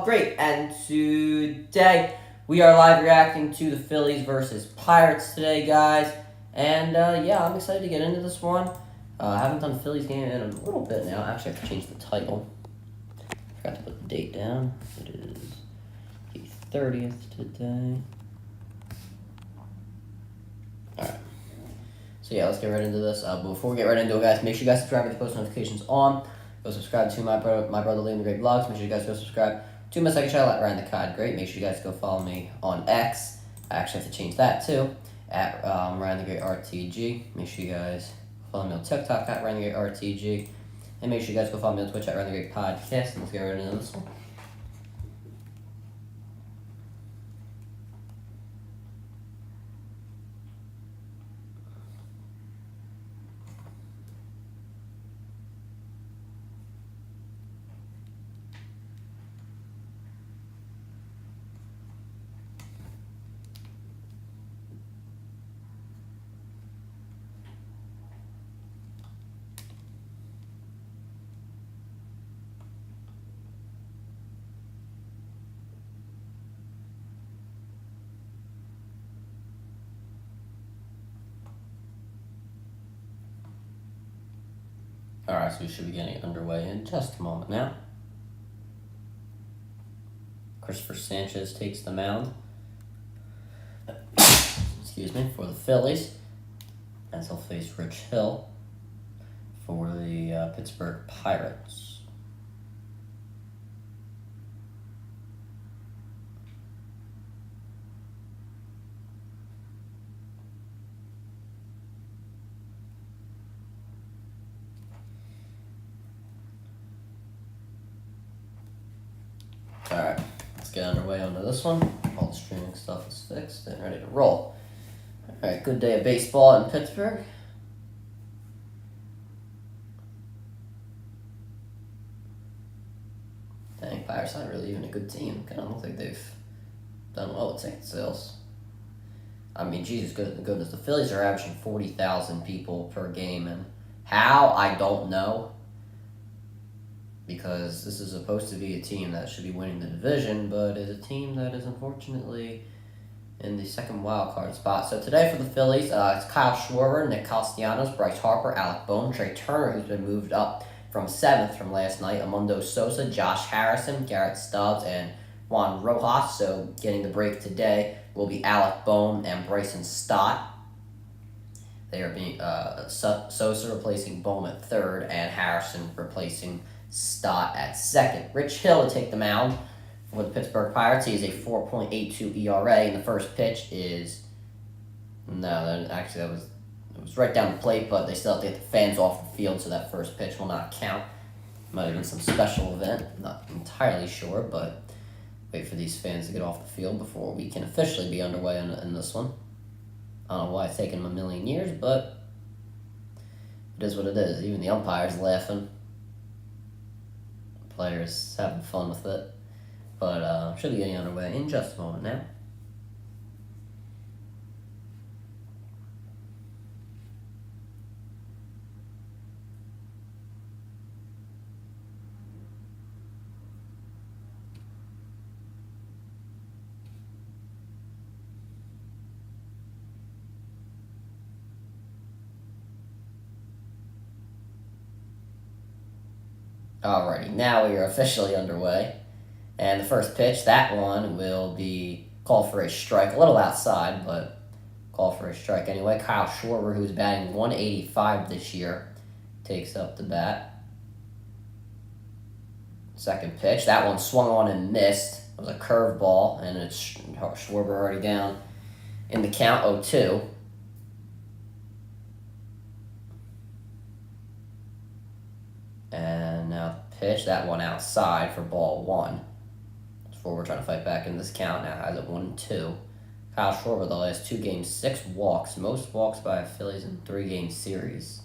Great, and today we are live reacting to the Phillies versus Pirates today, guys. And yeah, I'm excited to get into this one. I haven't done a Phillies game in a little bit now. Actually, I have to change the title. Forgot to put the date down. It is the 30th today. Alright. So yeah, let's get right into this. But before we get right into it, guys, make sure you guys subscribe with post notifications on. Go subscribe to my brother Liam the Great Vlogs. Make sure you guys go subscribe to my second channel at Ryan the Cod Great. Make sure you guys go follow me on X. I actually have to change that too, at Ryan the Great RTG. Make sure you guys follow me on TikTok at Ryan the Great RTG. And make sure you guys go follow me on Twitch at Ryan the Great Podcast. And let's get right into this one. Alright, so we should be getting underway in just a moment now. Christopher Sanchez takes the mound. Excuse me, for the Phillies. As he'll face Rich Hill for the Pittsburgh Pirates. Alright, let's get underway onto this one. All the streaming stuff is fixed and ready to roll. Alright, good day of baseball in Pittsburgh. Dang, Pirates not really even a good team. I don't think they've done well with ticket sales. I mean, Jesus goodness, the Phillies are averaging 40,000 people per game, and how, I don't know. Because this is supposed to be a team that should be winning the division, but is a team that is unfortunately in the second wild card spot. So today for the Phillies, it's Kyle Schwarber, Nick Castellanos, Bryce Harper, Alec Bohm, Trey Turner, who's been moved up from 7th from last night, Amundo Sosa, Josh Harrison, Garrett Stubbs, and Juan Rojas. So getting the break today will be Alec Bohm and Bryson Stott. They are being Sosa replacing Bohm at 3rd, and Harrison replacing Stott at 2nd. Rich Hill to take the mound for the Pittsburgh Pirates. He is a 4.82 ERA, and the first pitch is it was right down the plate, but they still have to get the fans off the field, so that first pitch will not count. Might have been some special event, not entirely sure, but wait for these fans to get off the field before we can officially be underway in this one. I don't know why it's taken them a million years, but it is what it is. Even the umpire's laughing. Players having fun with it. But should be getting underway in just a moment now. Alrighty, now we are officially underway. And the first pitch, that one will be called for a strike. A little outside, but called for a strike anyway. Kyle Schwarber, who's batting 185 this year, takes up the bat. Second pitch, that one swung on and missed. It was a curveball, and it's Schwarber already down in the count, 0-2. And now pitch, that one outside for ball 1. Schwarber trying to fight back in this count now, has it 1-2. Kyle Schwarber, the last 2 games, 6 walks. Most walks by a Phillies in 3-game series,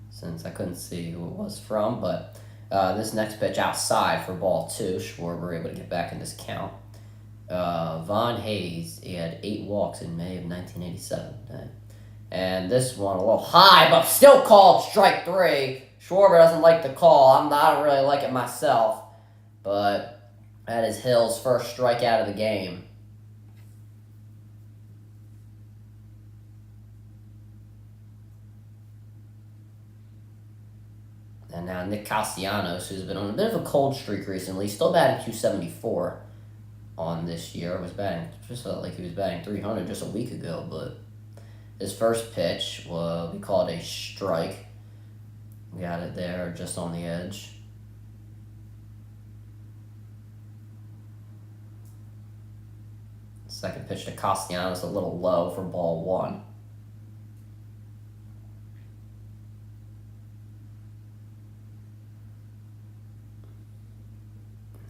since I couldn't see who it was from. But this next pitch outside for ball 2. Schwarber able to get back in this count. Von Hayes, he had 8 walks in May of 1987. And this one a little high, but still called strike 3. Schwarber doesn't like the call. I don't really like it myself. But That is Hill's first strikeout of the game. And now Nick Castellanos, who's been on a bit of a cold streak recently, still batting .274 on this year. Just felt like he was batting .300 just a week ago, but his first pitch will be called a strike. Got it there, just on the edge. Second pitch to Castellanos, a little low for ball one.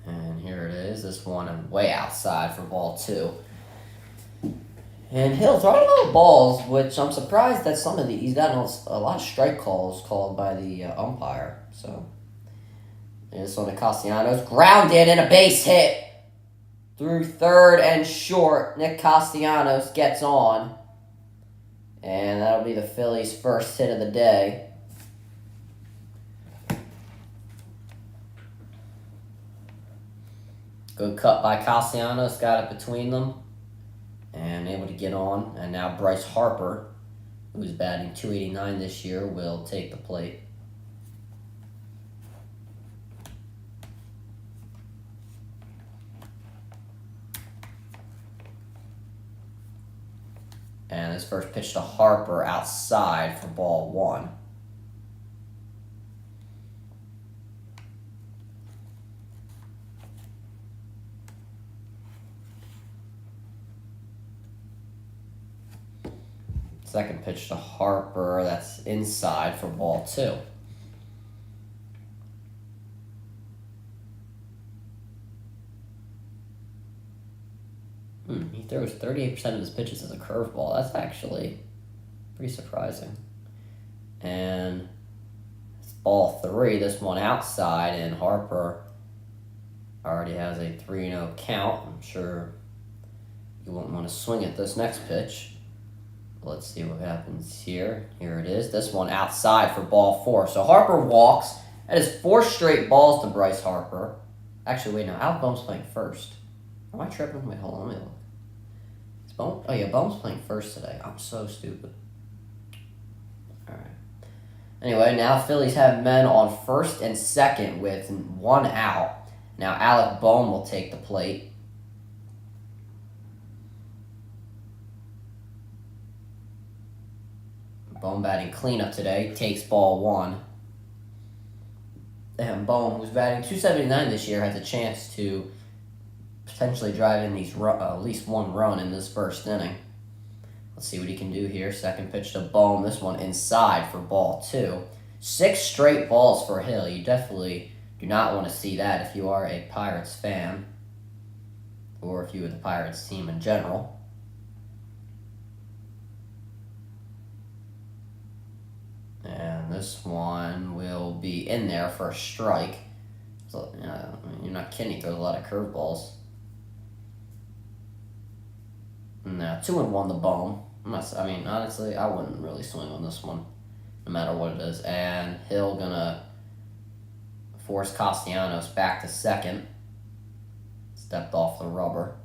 And here it is. This one way outside for ball two. And Hill throwing a lot of balls, which I'm surprised that he's gotten a lot of strike calls called by the umpire. So, this one to Castellanos. Grounded and a base hit through third and short. Nick Castellanos gets on. And that'll be the Phillies' first hit of the day. Good cut by Castellanos, got it between them. And able to get on. And now Bryce Harper, who's batting .289 this year, will take the plate. And his first pitch to Harper outside for ball one. Second pitch to Harper, that's inside for ball two. He throws 38% of his pitches as a curveball. That's actually pretty surprising. And it's ball three, this one outside, and Harper already has a 3-0 count. I'm sure you won't want to swing at this next pitch. Let's see what happens here. Here it is. This one outside for ball four. So Harper walks. That is 4 straight balls to Bryce Harper. Actually, wait, now Alec Boehm's playing first. Am I tripping? Wait, hold on. Let me look. Is Boehm? Oh, yeah, Boehm's playing first today. I'm so stupid. All right. Anyway, now Phillies have men on first and second with 1 out. Now Alec Boehm will take the plate. Boehm batting cleanup today, takes ball one. And Boehm, who's batting .279 this year, has a chance to potentially drive in at least 1 run in this first inning. Let's see what he can do here. Second pitch to Boehm. This one inside for ball two. 6 straight balls for Hill. You definitely do not want to see that if you are a Pirates fan, or if you are the Pirates team in general. And this one will be in there for a strike. So, you're not kidding. He throws a lot of curveballs. Now, 2-1 the Boehm. Honestly, I wouldn't really swing on this one, no matter what it is. And Hill gonna force Castellanos back to second. Stepped off the rubber.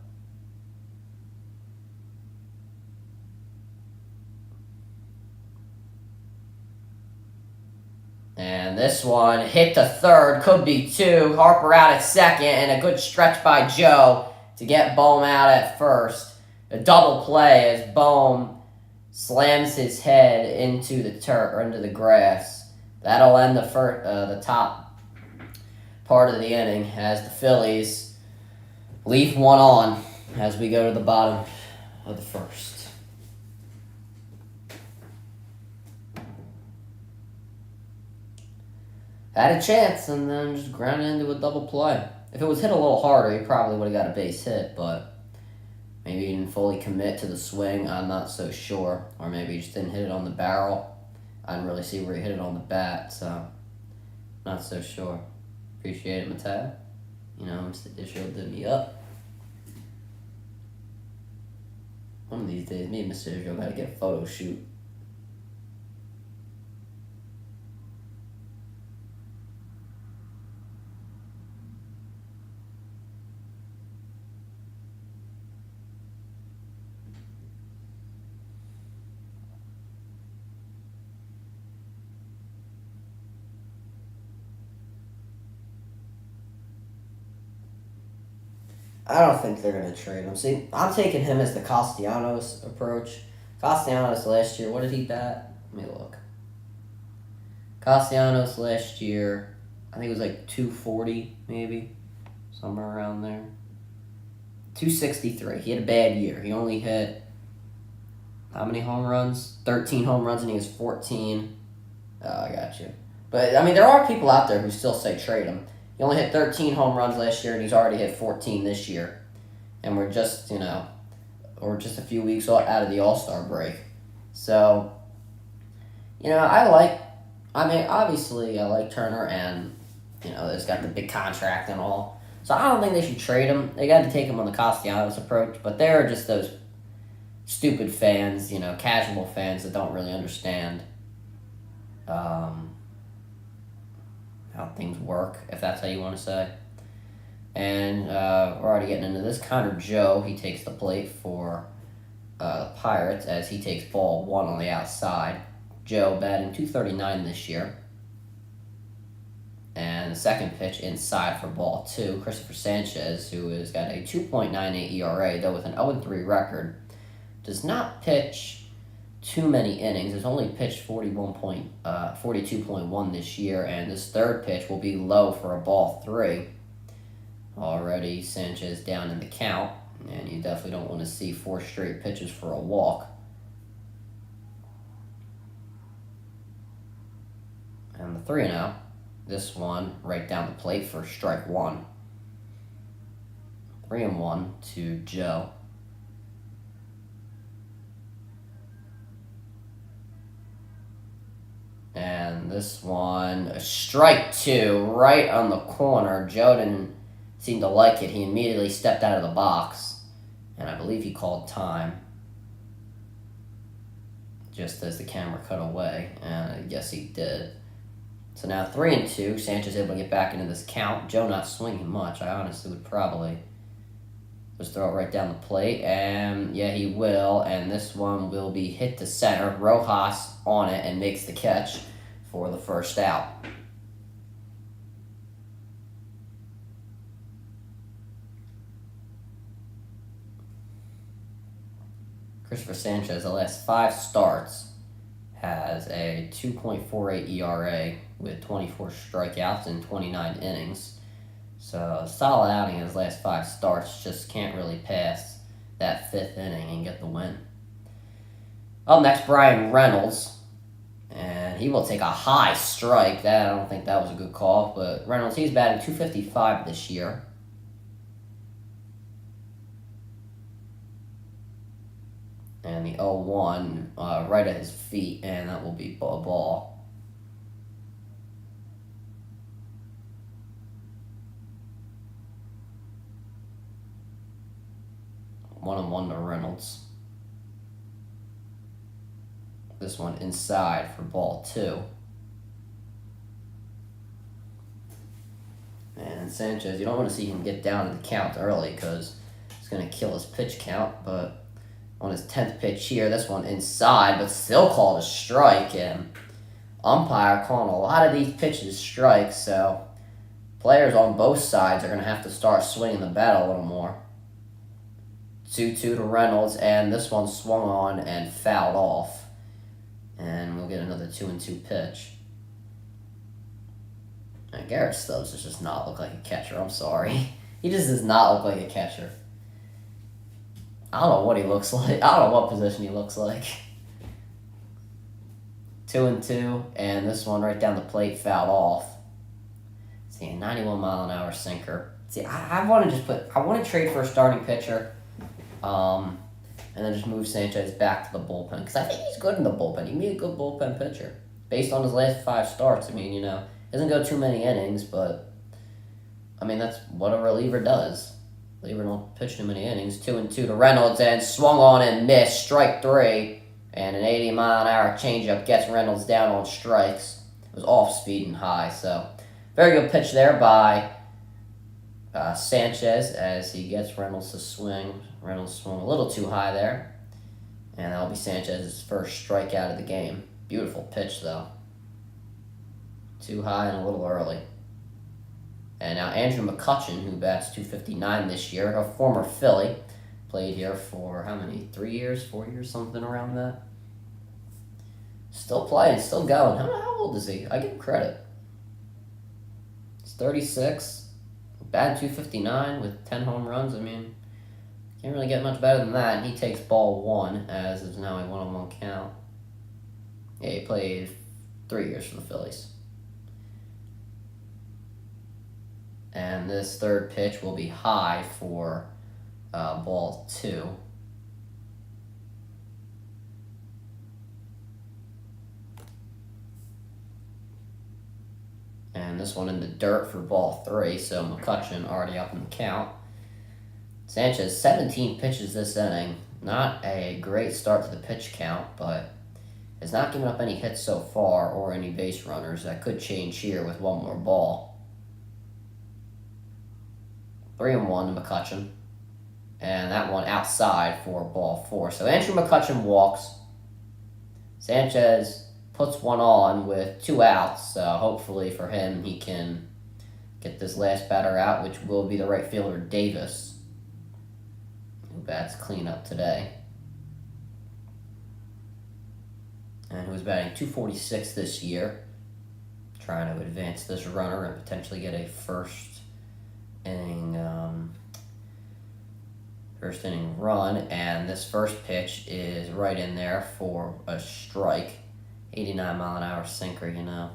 And this one hit to third, could be 2. Harper out at second, and a good stretch by Joe to get Boehm out at first. A double play as Boehm slams his head into the turf or into the grass. That'll end the top part of the inning as the Phillies leave 1 on as we go to the bottom of the first. Had a chance and then just grounded into a double play. If it was hit a little harder, he probably would have got a base hit, but maybe he didn't fully commit to the swing. I'm not so sure. Or maybe he just didn't hit it on the barrel. I didn't really see where he hit it on the bat, so not so sure. Appreciate it, Mateo. Mr. Israel did me up. One of these days, me and Mr. Israel gotta get a photo shoot. I don't think they're going to trade him. See, I'm taking him as the Castellanos approach. Castellanos last year, what did he bat? Let me look. Castellanos last year, I think it was like 240, maybe. Somewhere around there. 263. He had a bad year. He only hit, how many home runs? 13 home runs, and he was 14. Oh, I got you. But, I mean, there are people out there who still say trade him. He only hit 13 home runs last year, and he's already hit 14 this year. And we're just, we're just a few weeks out of the All-Star break. So, obviously I like Turner, and, he's got the big contract and all. So I don't think they should trade him. They got to take him on the Castellanos approach, but they're just those stupid fans, casual fans that don't really understand how things work, if that's how you want to say. And we're already getting into this. Connor Joe, he takes the plate for the Pirates as he takes ball 1 on the outside. Joe batting .239 this year. And the second pitch inside for ball 2. Christopher Sanchez, who has got a 2.98 ERA, though with an 0-3 record, does not pitch too many innings. Has only pitched 42.1 this year, and this third pitch will be low for a ball 3. Already Sanchez down in the count, and you definitely don't want to see 4 straight pitches for a walk. And the 3-0. This one right down the plate for strike 1. 3-1 to Joe. And this one, a strike 2 right on the corner. Joe didn't seem to like it. He immediately stepped out of the box, and I believe he called time just as the camera cut away, and I guess he did. So now 3-2. Sanchez able to get back into this count. Joe not swinging much. I honestly would probably just throw it right down the plate. And yeah, he will. And this one will be hit to center. Rojas on it and makes the catch for the first out. Christopher Sanchez, the last 5 starts, has a 2.48 ERA with 24 strikeouts in 29 innings. So, solid outing in his last 5 starts. Just can't really pass that 5th inning and get the win. Up next, Brian Reynolds. And he will take a high strike. I don't think that was a good call. But Reynolds, he's batting .255 this year. And the 0-1 right at his feet, and that will be a ball. One and 1 to Reynolds. This one inside for ball 2. And Sanchez, you don't want to see him get down in the count early because it's going to kill his pitch count, but on his 10th pitch here, this one inside, but still called a strike, and umpire calling a lot of these pitches strikes, so players on both sides are going to have to start swinging the bat a little more. 2-2 to Reynolds, and this one swung on and fouled off, and we'll get another 2-2 pitch. And Garrett Stubbs does just not look like a catcher, I'm sorry. He just does not look like a catcher. I don't know what he looks like. I don't know what position he looks like. 2-2, and this one right down the plate, fouled off. See, a 91-mile-an-hour sinker. See, I want to trade for a starting pitcher, and then just move Sanchez back to the bullpen, because I think he's good in the bullpen. He can be a good bullpen pitcher. Based on his last 5 starts, I mean, doesn't go too many innings, but, I mean, that's what a reliever does. Reliever don't pitch too many innings. 2-2 to Reynolds, and swung on and missed. Strike 3, and an 80-mile-an-hour changeup gets Reynolds down on strikes. It was off speed and high, so very good pitch there by Sanchez as he gets Reynolds to swing. Reynolds swung a little too high there, and that'll be Sanchez's first strikeout of the game. Beautiful pitch, though. Too high and a little early. And now Andrew McCutchen, who bats .259 this year, a former Philly, played here for how many? 3 years, 4 years, something around that. Still playing, still going. How old is he? I give him credit. He's 36, batting .259 with 10 home runs. I mean, can't really get much better than that. And he takes ball one, as is now a 1-on-1 count. Yeah, he played 3 years for the Phillies. And this third pitch will be high for ball 2. And this one in the dirt for ball 3, so McCutchen already up in the count. Sanchez, 17 pitches this inning. Not a great start to the pitch count, but has not given up any hits so far or any base runners. That could change here with one more ball. 3-1 to McCutchen. And that one outside for ball 4. So Andrew McCutchen walks. Sanchez puts one on with 2 outs. So hopefully for him, he can get this last batter out, which will be the right fielder, Davis, who bats cleanup today. And who is batting .246 this year. Trying to advance this runner and potentially get a first inning run. And this first pitch is right in there for a strike. 89-mile-an-hour sinker, you know.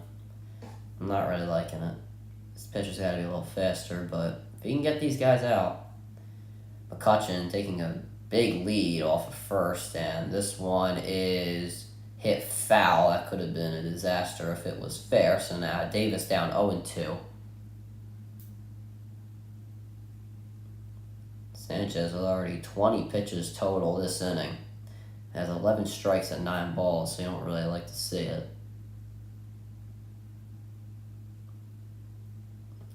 I'm not really liking it. This pitch has got to be a little faster, but if he can get these guys out. McCutchen taking a big lead off of first, and this one is hit foul. That could have been a disaster if it was fair. So now Davis down 0-2. Sanchez with already 20 pitches total this inning. Has 11 strikes at 9 balls, so you don't really like to see it.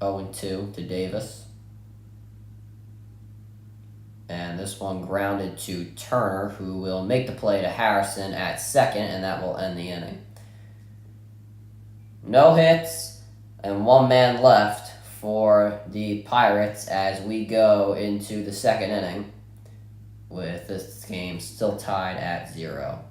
0-2 to Davis. And this one grounded to Turner, who will make the play to Harrison at second, and that will end the inning. No hits and 1 man left for the Pirates as we go into the second inning, with this game still tied at 0.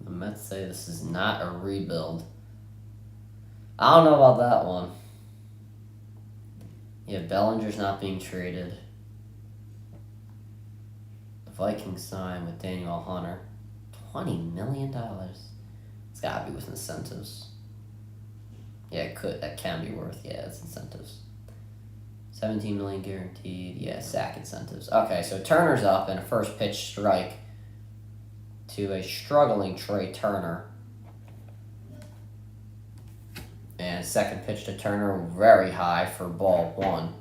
The Mets say this is not a rebuild. I don't know about that one. Yeah, Bellinger's not being traded. The Vikings sign with Daniel Hunter. $20 million. It's gotta be with incentives. Yeah, it could. That can be worth. Yeah, it's incentives. $17 million guaranteed. Yeah, sack incentives. Okay, so Turner's up and a first pitch strike to a struggling Trey Turner. And second pitch to Turner, very high for ball 1.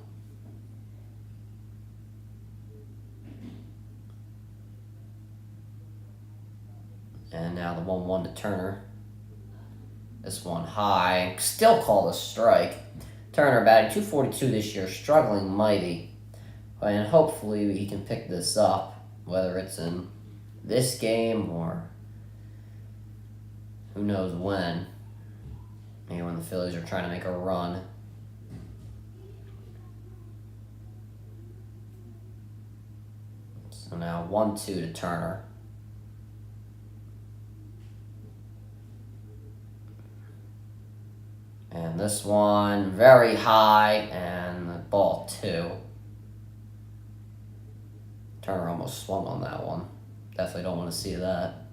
And now the 1-1 to Turner. This one high, still called a strike. Turner batting 242 this year, struggling mighty. And hopefully he can pick this up, whether it's in this game or who knows when. Maybe when the Phillies are trying to make a run. So now 1-2 to Turner. And this one very high and ball 2. Turner almost swung on that one. Definitely don't want to see that.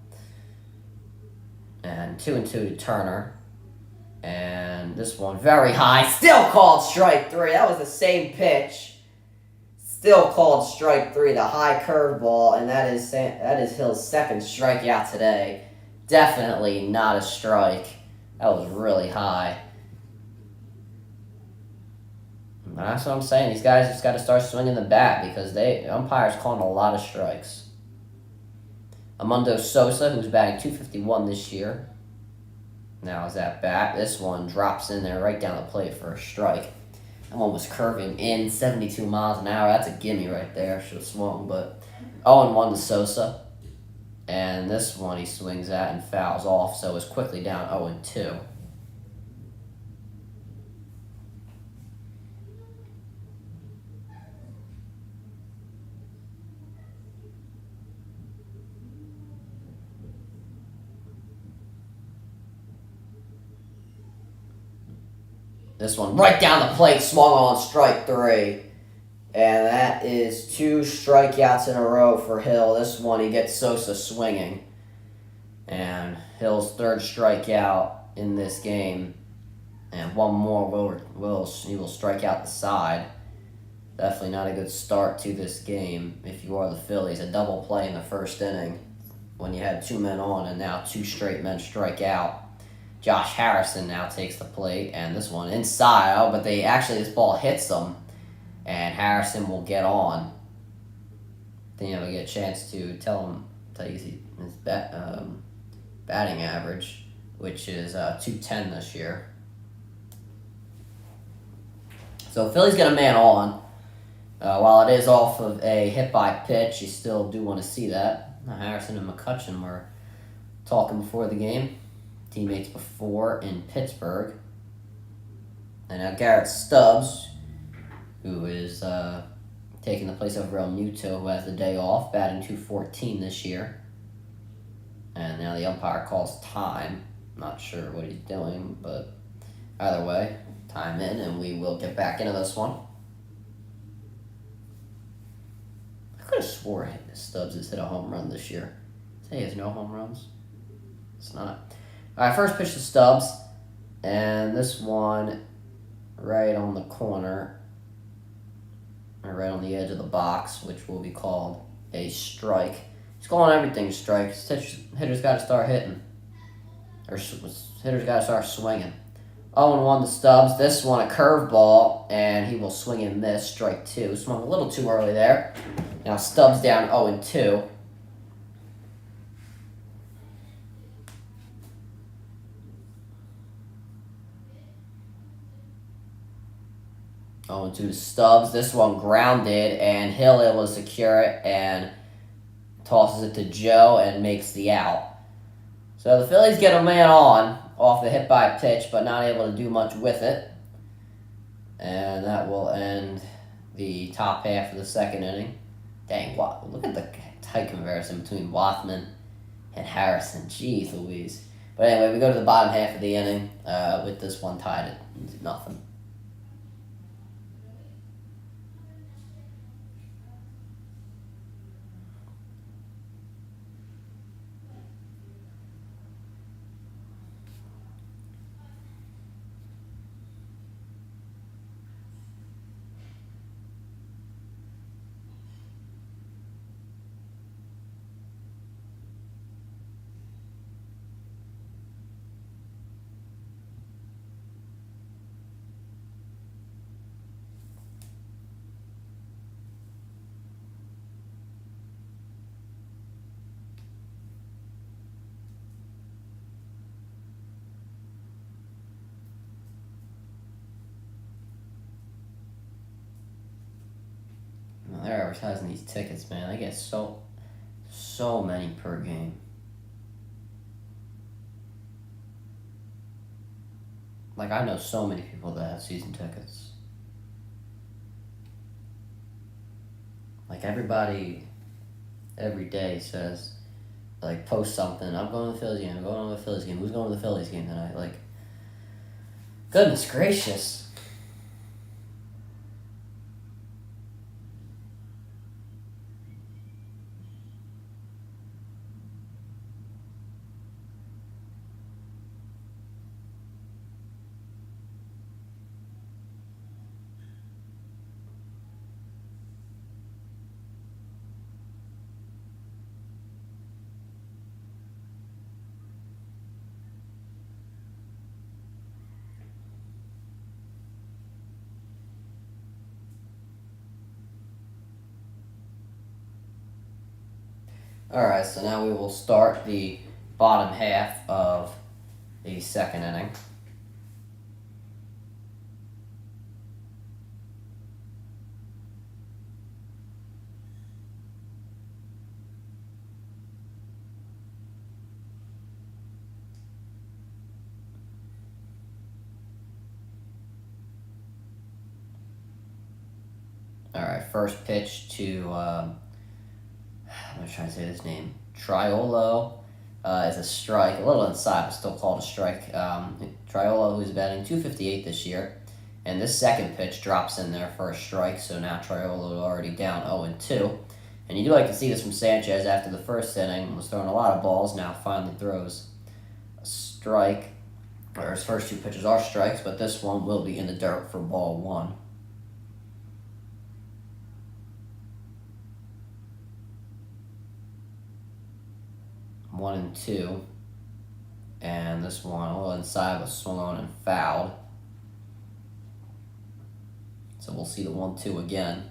And 2-2 to Turner. And this one very high. Still called strike 3. That was the same pitch. Still called strike 3. The high curveball. And that is Hill's second strikeout today. Definitely not a strike. That was really high. That's what I'm saying. These guys just got to start swinging the bat because umpires calling a lot of strikes. Amundo Sosa, who's batting 251 this year, now is at bat. This one drops in there right down the plate for a strike. That one was curving in 72 miles an hour. That's a gimme right there. Should have swung, but 0-1 to Sosa. And this one he swings at and fouls off, so it's quickly down 0-2. This one right down the plate, swung on strike 3. And that is 2 strikeouts in a row for Hill. This one, he gets Sosa swinging. And Hill's third strikeout in this game. And one more, he will strike out the side. Definitely not a good start to this game if you are the Phillies. A double play in the first inning when you had 2 men on and now 2 straight men strike out. Josh Harrison now takes the plate, and this one inside. But this ball hits them, and Harrison will get on. Then we get a chance to tell you his batting average, which is 210 this year. So Phillies get a man on. While it is off of a hit by pitch, you still do want to see that. Harrison and McCutchen were talking before the game. Teammates before in Pittsburgh. And now Garrett Stubbs, who is taking the place of Real Muto, who has the day off, batting 214 this year. And now the umpire calls time. Not sure what he's doing, but either way, time in, and we will get back into this one. I could have swore Stubbs has hit a home run this year. Say he has no home runs? It's not. All right, first pitch to Stubbs, and this one right on the corner, or right on the edge of the box, which will be called a strike. He's calling everything strikes. Hitters got to start hitting, or hitters got to start swinging. 0-1 to Stubbs. This one a curveball, and he will swing and miss. Strike 2. Swung a little too early there. Now Stubbs down 0-2. 0-2 to Stubbs. This one grounded, and Hill able to secure it and tosses it to Joe and makes the out. So the Phillies get a man on off the hit by pitch, but not able to do much with it. And that will end the top half of the second inning. Dang, look at the tight comparison between Wathman and Harrison. Jeez Louise. But anyway, we go to the bottom half of the inning with this one tied at nothing. they're advertising these tickets, man, they get so many per game. Like, I know so many people that have season tickets. Like, everybody every day says, like, post something, I'm going to the Phillies game, I'm going to the Phillies game, who's going to the Phillies game tonight? Like, goodness gracious. Alright, so now we will start the bottom half of the second inning. Alright, first pitch to, I'm trying to say his name. Triolo is a strike, a little inside, but still called a strike. Triolo, who's batting .258 this year, and this second pitch drops in there for a strike, so now Triolo already down 0-2. And you do like to see this from Sanchez after the first inning. Was throwing a lot of balls, now finally throws a strike. Or his first two pitches are strikes, but this one will be in the dirt for ball one. One and two, and this one a little inside was swung on and fouled. So we'll see the 1-2 again.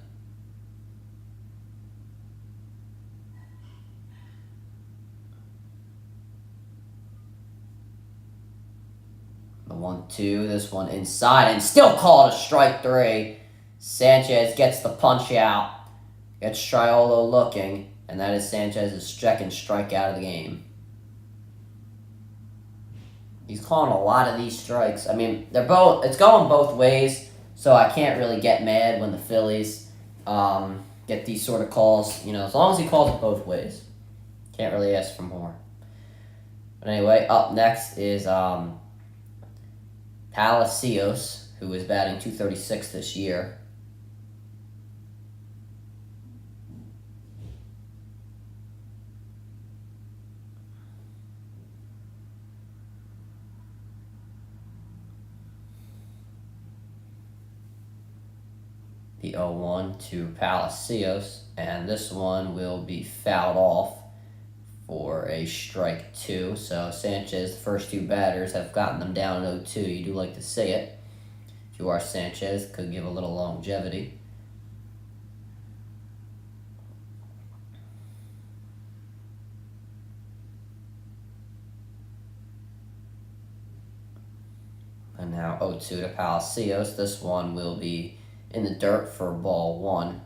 The 1-2, this one inside, and still called a strike three. Sanchez gets the punch out, gets Triolo looking. And that is Sanchez's second strikeout of the game. He's calling a lot of these strikes. I mean, it's going both ways, so I can't really get mad when the Phillies get these sort of calls. You know, as long as he calls it both ways. Can't really ask for more. But anyway, up next is Palacios, who is batting .236 this year. The 0-1 to Palacios, and this one will be fouled off for a strike two. So Sanchez, the first two batters, have gotten them down 0-2. You do like to see it. If you are Sanchez, could give a little longevity. And now 0-2 to Palacios. This one will be in the dirt for ball one.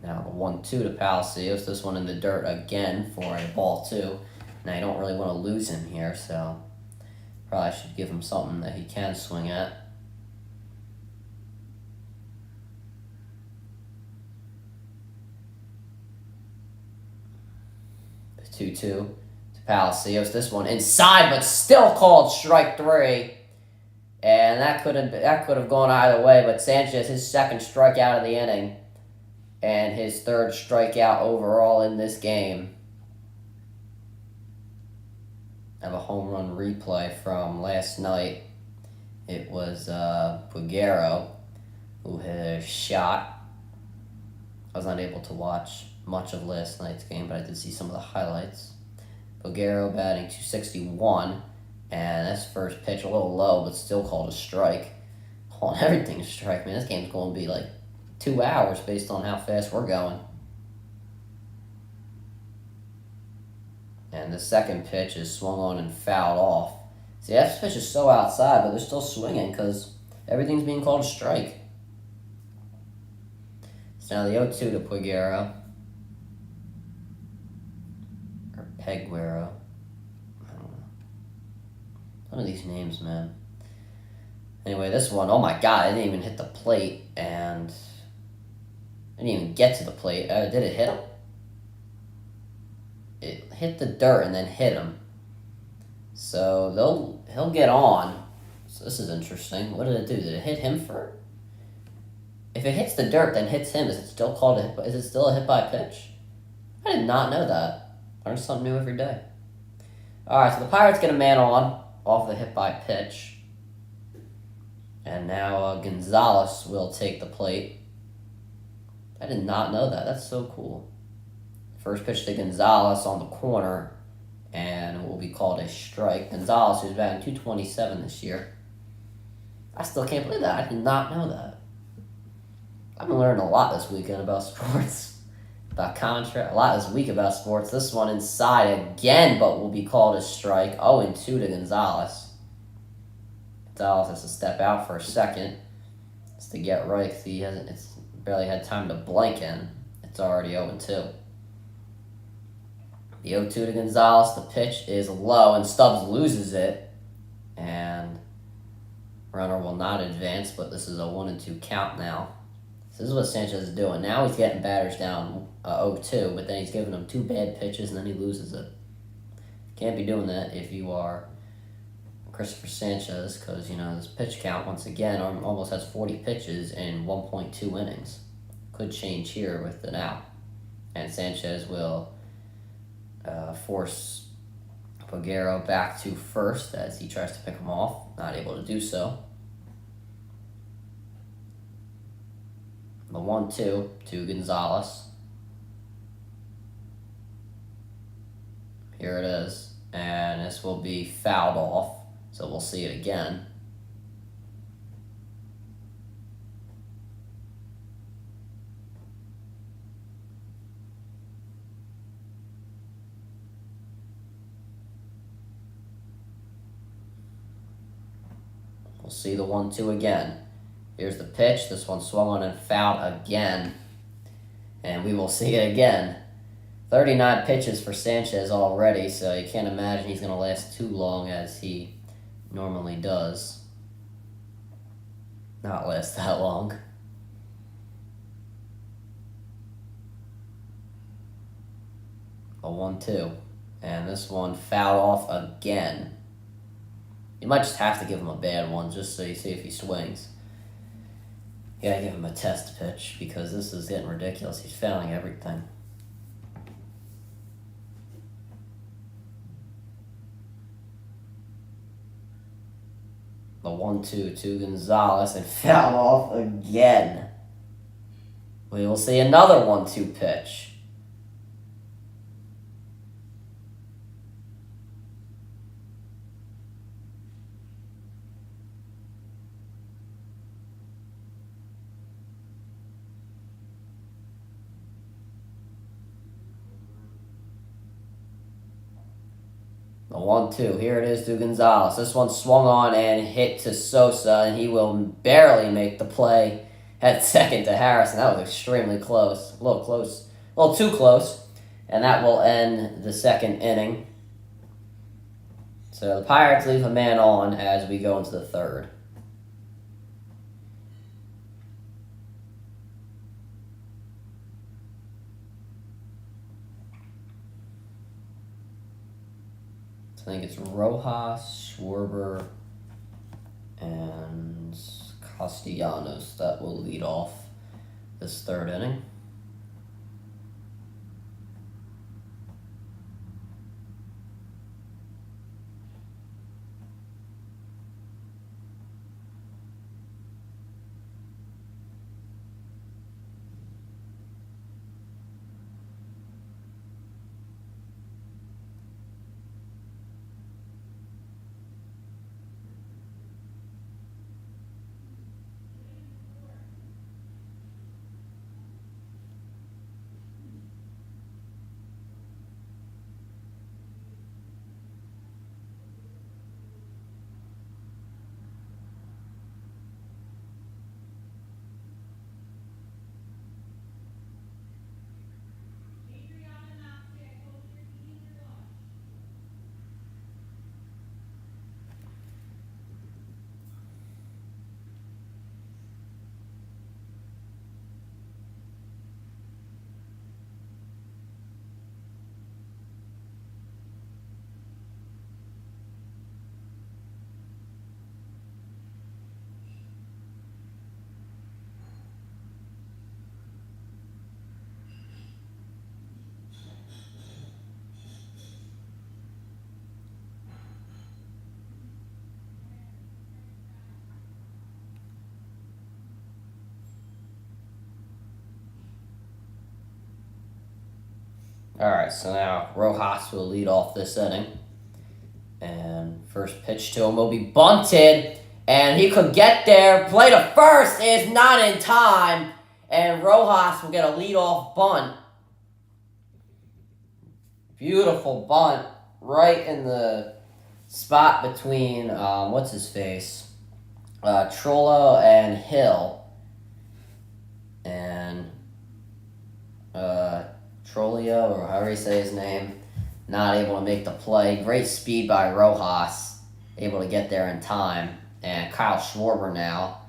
Now the 1-2 to Palacios. This one in the dirt again for a ball two. Now you don't really want to lose him here, so probably should give him something that he can swing at. 2-2 to Palacios. This one inside, but still called strike three. And that could have gone either way, but Sanchez, his second strikeout of the inning, and his third strikeout overall in this game. I have a home run replay from last night. It was Puguero who hit a shot. I was not able to watch much of last night's game, but I did see some of the highlights. Puguero batting .261, and that's first pitch a little low, but still called a strike. Calling everything a strike, man. This game's going to be like 2 hours based on how fast we're going. And the second pitch is swung on and fouled off. See, that pitch is so outside, but they're still swinging because everything's being called a strike. So now the 0-2 to Peguero. Or Peguero. I don't know. Some of these names, man. Anyway, this one, oh my god, it didn't even hit the plate, and it didn't even get to the plate. Did it hit him? It hit the dirt and then hit him. So he'll get on. So this is interesting. What did it do? Did it hit him first? If it hits the dirt, then hits him. Is it still called a hit? Is it still a hit by pitch? I did not know that. Learn something new every day. All right, so the Pirates get a man on off the hit by pitch, and now Gonzalez will take the plate. I did not know that. That's so cool. First pitch to Gonzalez on the corner, and it will be called a strike. Gonzalez, who's batting .227 this year. I still can't believe that. I did not know that. I've been learning a lot this weekend about sports, about contract. A lot this week about sports. This one inside again, but will be called a strike. 0-2 to Gonzalez. Gonzalez has to step out for a second. It's to get right because he hasn't. It's barely had time to blink in. It's already 0-2. The 0-2 to Gonzalez. The pitch is low, and Stubbs loses it. And runner will not advance, but this is a 1-2 count now. This is what Sanchez is doing. Now he's getting batters down 0-2, but then he's giving them 2 bad pitches, and then he loses it. Can't be doing that if you are Christopher Sanchez, because, this pitch count, once again, almost has 40 pitches in 1.2 innings. Could change here with an out. And Sanchez will force Peguero back to first as he tries to pick him off. Not able to do so. The 1-2 to Gonzalez. Here it is. And this will be fouled off. So we'll see it again. We'll see the 1-2 again. Here's the pitch. This one swung on and fouled again. And we will see it again. 39 pitches for Sanchez already, so you can't imagine he's going to last too long as he normally does. Not last that long. A 1-2. And this one fouled off again. You might just have to give him a bad one just so you see if he swings. You gotta give him a test pitch because this is getting ridiculous. He's fouling everything. The 1-2 to Gonzalez and fouled off again. We will see another 1-2 pitch. The 1-2. Here it is to Gonzalez. This one swung on and hit to Sosa, and he will barely make the play at second to Harrison. That was extremely close. A little close. A little too close. And that will end the second inning. So the Pirates leave a man on as we go into the third. I think it's Rojas, Schwarber, and Castellanos that will lead off this third inning. Alright, so now Rojas will lead off this inning. And first pitch to him will be bunted. And he could get there. Play to first is not in time. And Rojas will get a leadoff bunt. Beautiful bunt right in the spot between, what's his face? Trollo and Hill. And Trollio, or however you say his name, not able to make the play. Great speed by Rojas, able to get there in time. And Kyle Schwarber now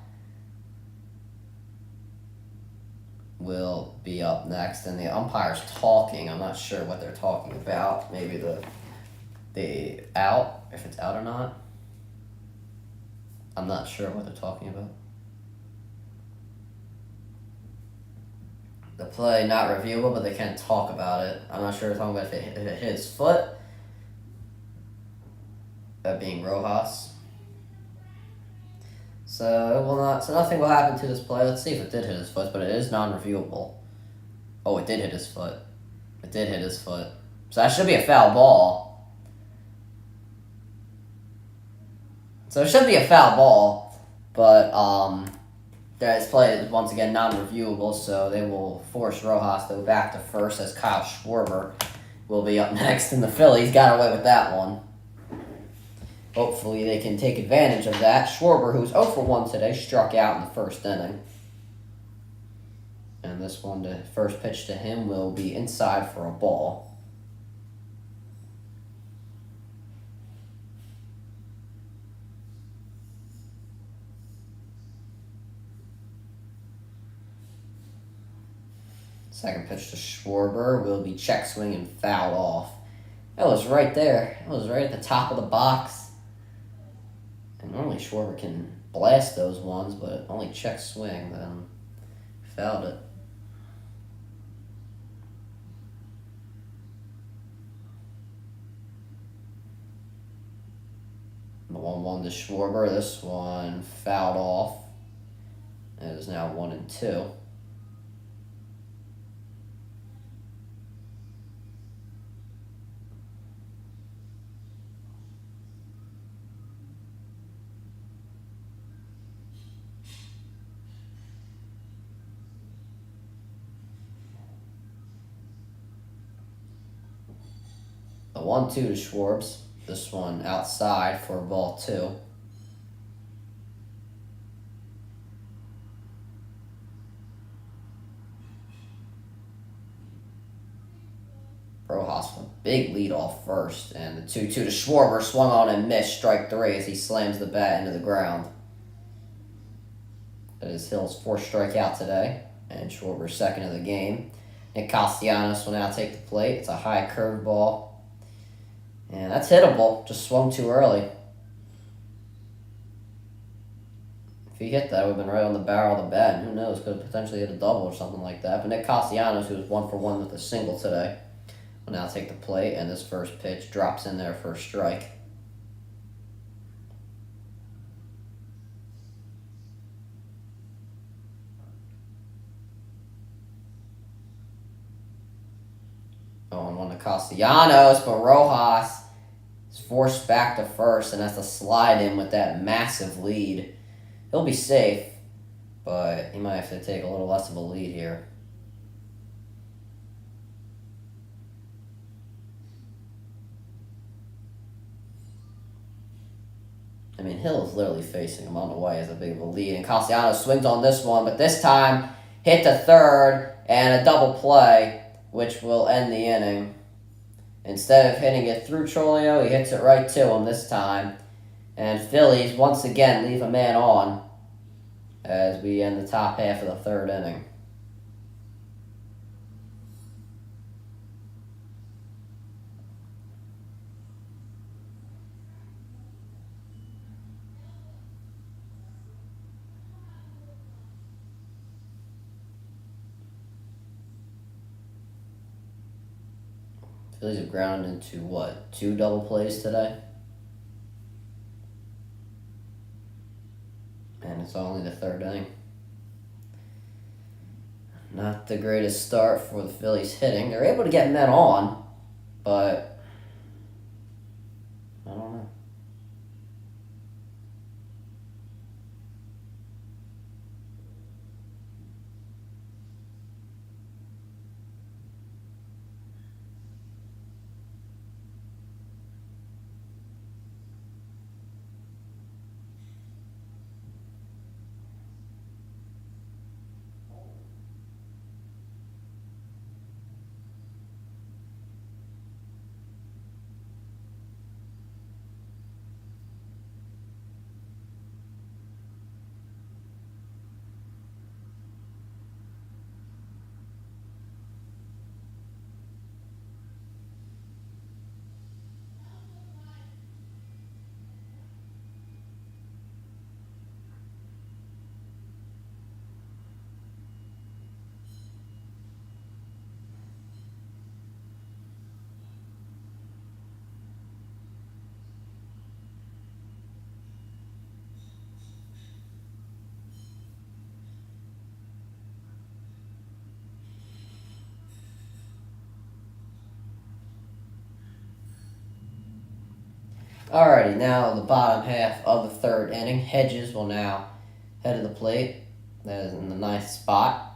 will be up next. And the umpire's talking. I'm not sure what they're talking about. Maybe the out, if it's out or not. I'm not sure what they're talking about. The play not reviewable, but they can't talk about it. I'm not sure they're talking about if it hit his foot. That being Rojas. So nothing will happen to this play. Let's see if it did hit his foot, but it is non-reviewable. Oh, it did hit his foot. It did hit his foot. So that should be a foul ball. So it should be a foul ball, but this play is once again non-reviewable, so they will force Rojas to go back to first as Kyle Schwarber will be up next, and the Phillies got away with that one. Hopefully they can take advantage of that. Schwarber, who's 0 for 1 today, struck out in the first inning. And this one, the first pitch to him will be inside for a ball. Second pitch to Schwarber will be check swing and fouled off. That was right there. It was right at the top of the box. And normally Schwarber can blast those ones, but only check swing, then fouled it. The 1-1 to Schwarber. This one fouled off. It is now 1-2. The 1-2 to Schwarbs. This one outside for ball 2. Rojas with a big lead off first. And the 2-2 to Schwarber swung on and missed strike 3 as he slams the bat into the ground. That is Hill's 4th strikeout today. And Schwarber's 2nd of the game. Nick Castellanos will now take the plate. It's a high curveball. And that's hittable. Just swung too early. If he hit that, it would have been right on the barrel of the bat. And who knows, could have potentially hit a double or something like that. But Nick Castellanos, who was 1 for 1 with a single today, will now take the plate. And this first pitch drops in there for a strike. Oh, and 1 to Castellanos, but Rojas is forced back to first and has to slide in with that massive lead. He'll be safe, but he might have to take a little less of a lead here. I mean, Hill is literally facing him. I don't know why he has a big of a lead. And Castellanos swings on this one, but this time hit to third and a double play, which will end the inning. Instead of hitting it through Trolio, he hits it right to him this time. And Phillies once again leave a man on as we end the top half of the 3rd inning. Phillies have grounded into, 2 double plays today? And it's only the 3rd inning. Not the greatest start for the Phillies hitting. They're able to get men on, but I don't know. Alrighty, now the bottom half of the third inning. Hedges will now head to the plate. That is in the ninth spot.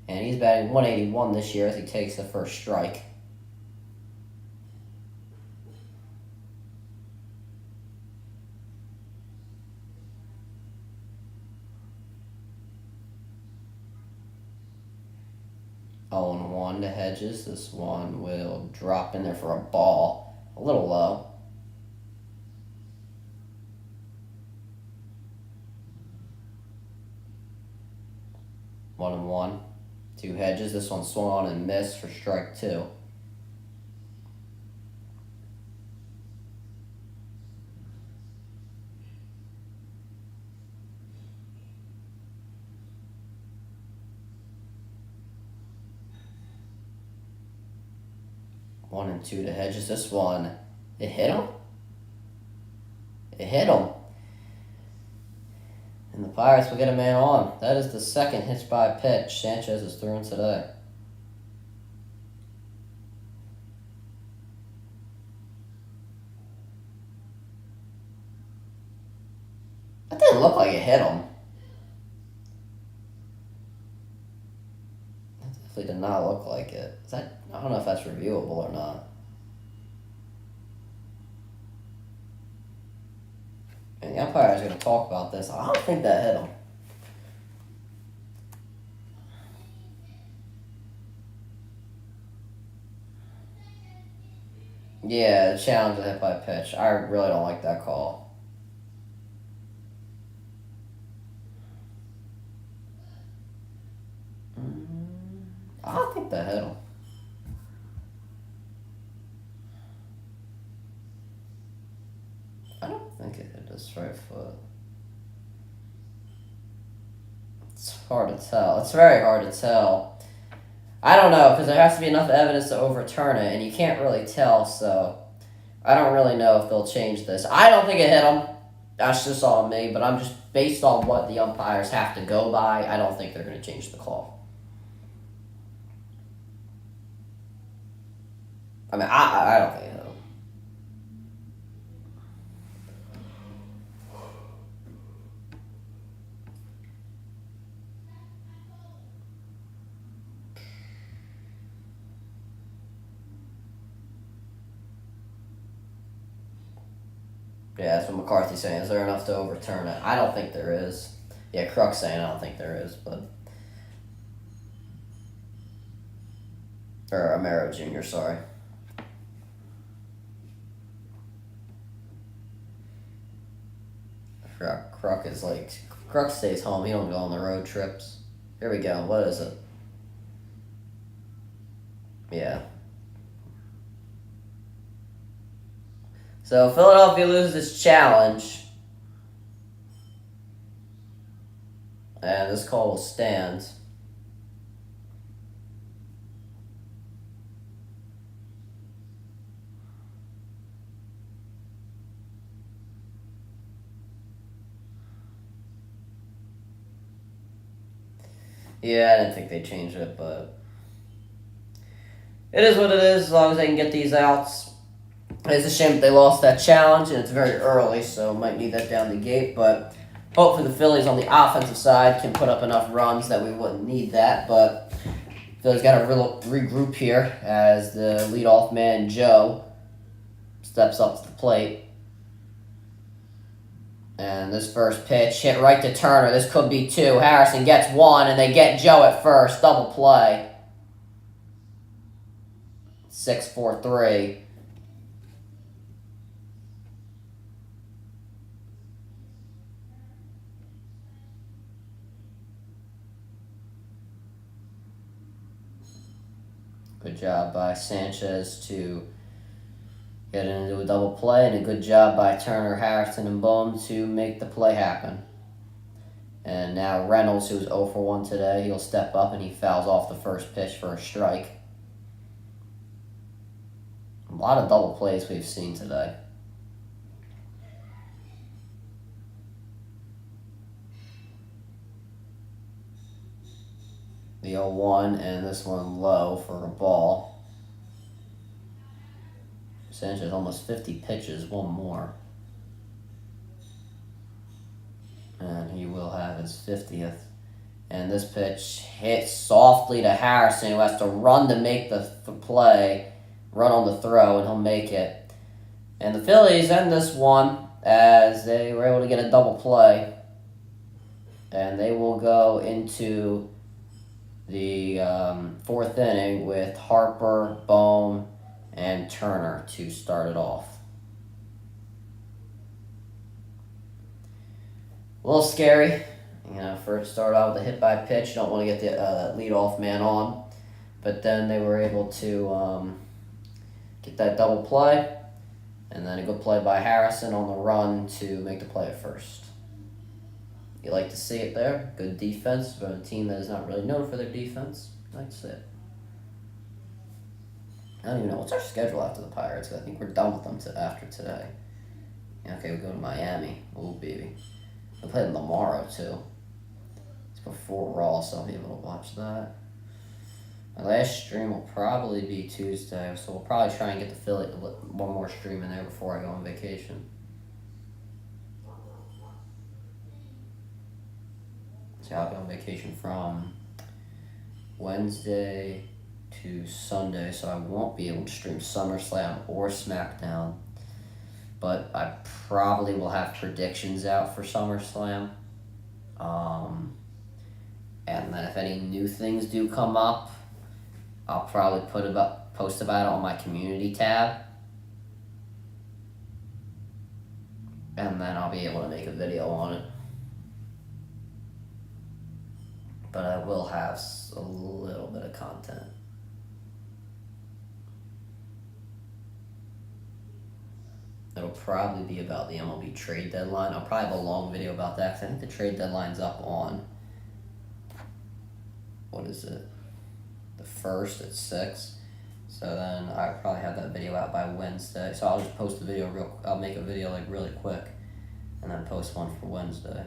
And he's batting 181 this year as he takes the first strike. Oh, and 1 to Hedges. This one will drop in there for a ball. A little low. 1-1. 2 Hedges. This one swung on and missed for strike 2. One and 2 to Hedges. This one, it hit him. It hit him. And the Pirates will get a man on. That is the second hit by pitch Sanchez has thrown today. That didn't look like it hit him. That definitely did not look like it. I don't know if that's reviewable or not. And the umpire is going to talk about this. I don't think that hit him. Yeah, the challenge is hit by pitch. I really don't like that call. I don't think that hit him. I don't think it hit his right foot. It's hard to tell. It's very hard to tell. I don't know, because there has to be enough evidence to overturn it, and you can't really tell, so I don't really know if they'll change this. I don't think it hit him. That's just on me, but I'm just based on what the umpires have to go by. I don't think they're going to change the call. I mean, I don't think it hit him. Yeah, that's what McCarthy's saying. Is there enough to overturn it? I don't think there is. Yeah, Kruk's saying I don't think there is, but... Or Amaro Jr., sorry. I forgot Kruk is like... Kruk stays home. He don't go on the road trips. Here we go. What is it? Yeah. So Philadelphia loses its challenge. And this call will stand. Yeah, I didn't think they changed it, but it is what it is. As long as they can get these outs. It's a shame that they lost that challenge, and it's very early, so might need that down the gate. But hopefully the Phillies on the offensive side can put up enough runs that we wouldn't need that. But Phillies got to regroup here as the leadoff man, Joe, steps up to the plate. And this first pitch hit right to Turner. This could be two. Harrison gets one, and they get Joe at first. Double play. 6-4-3. Good job by Sanchez to get into a double play, and a good job by Turner, Harrison, and Bohm to make the play happen. And now Reynolds, who's 0 for 1 today, he'll step up and he fouls off the first pitch for a strike. A lot of double plays we've seen today. The 0-1 and this one low for a ball. Sanchez almost 50 pitches, one more. And he will have his 50th. And this pitch hits softly to Harrison, who has to run to make the play, run on the throw, and he'll make it. And the Phillies end this one as they were able to get a double play. And they will go into the fourth inning with Harper, Bohm, and Turner to start it off. A little scary. First start out with a hit by pitch. You don't want to get the leadoff man on. But then they were able to get that double play. And then a good play by Harrison on the run to make the play at first. You like to see it there. Good defense, but a team that is not really known for their defense. That's it. I don't even know. What's our schedule after the Pirates? I think we're done with them after today. Okay, we go to Miami. Oh, baby. We'll play them tomorrow, too. It's before Raw, so I'll be able to watch that. My last stream will probably be Tuesday, so we'll probably try and get the Philly one more stream in there before I go on vacation. So I'll be on vacation from Wednesday to Sunday, so I won't be able to stream SummerSlam or SmackDown. But I probably will have predictions out for SummerSlam. And then if any new things do come up, I'll probably post about it on my community tab. And then I'll be able to make a video on it. But I will have a little bit of content. It'll probably be about the MLB trade deadline. I'll probably have a long video about that because I think the trade deadline's up on, what is it? The 1st at 6. So then I'll probably have that video out by Wednesday. So I'll just post the video I'll make a video really quick and then post one for Wednesday.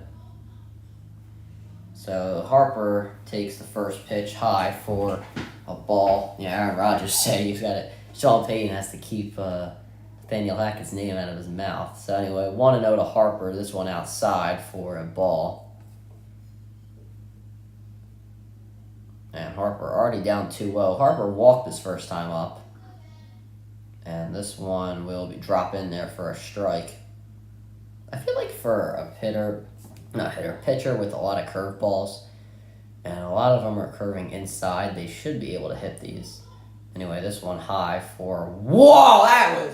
So Harper takes the first pitch high for a ball. Aaron Rodgers said he's got it. Sean Payton has to keep Nathaniel Hackett's name out of his mouth. So anyway, 1-0 to Harper. This one outside for a ball. And Harper already down 2-0. Harper walked his first time up. And this one will drop in there for a strike. I feel like for a pitcher with a lot of curveballs, and a lot of them are curving inside, they should be able to hit these. Anyway, this one high for... Whoa!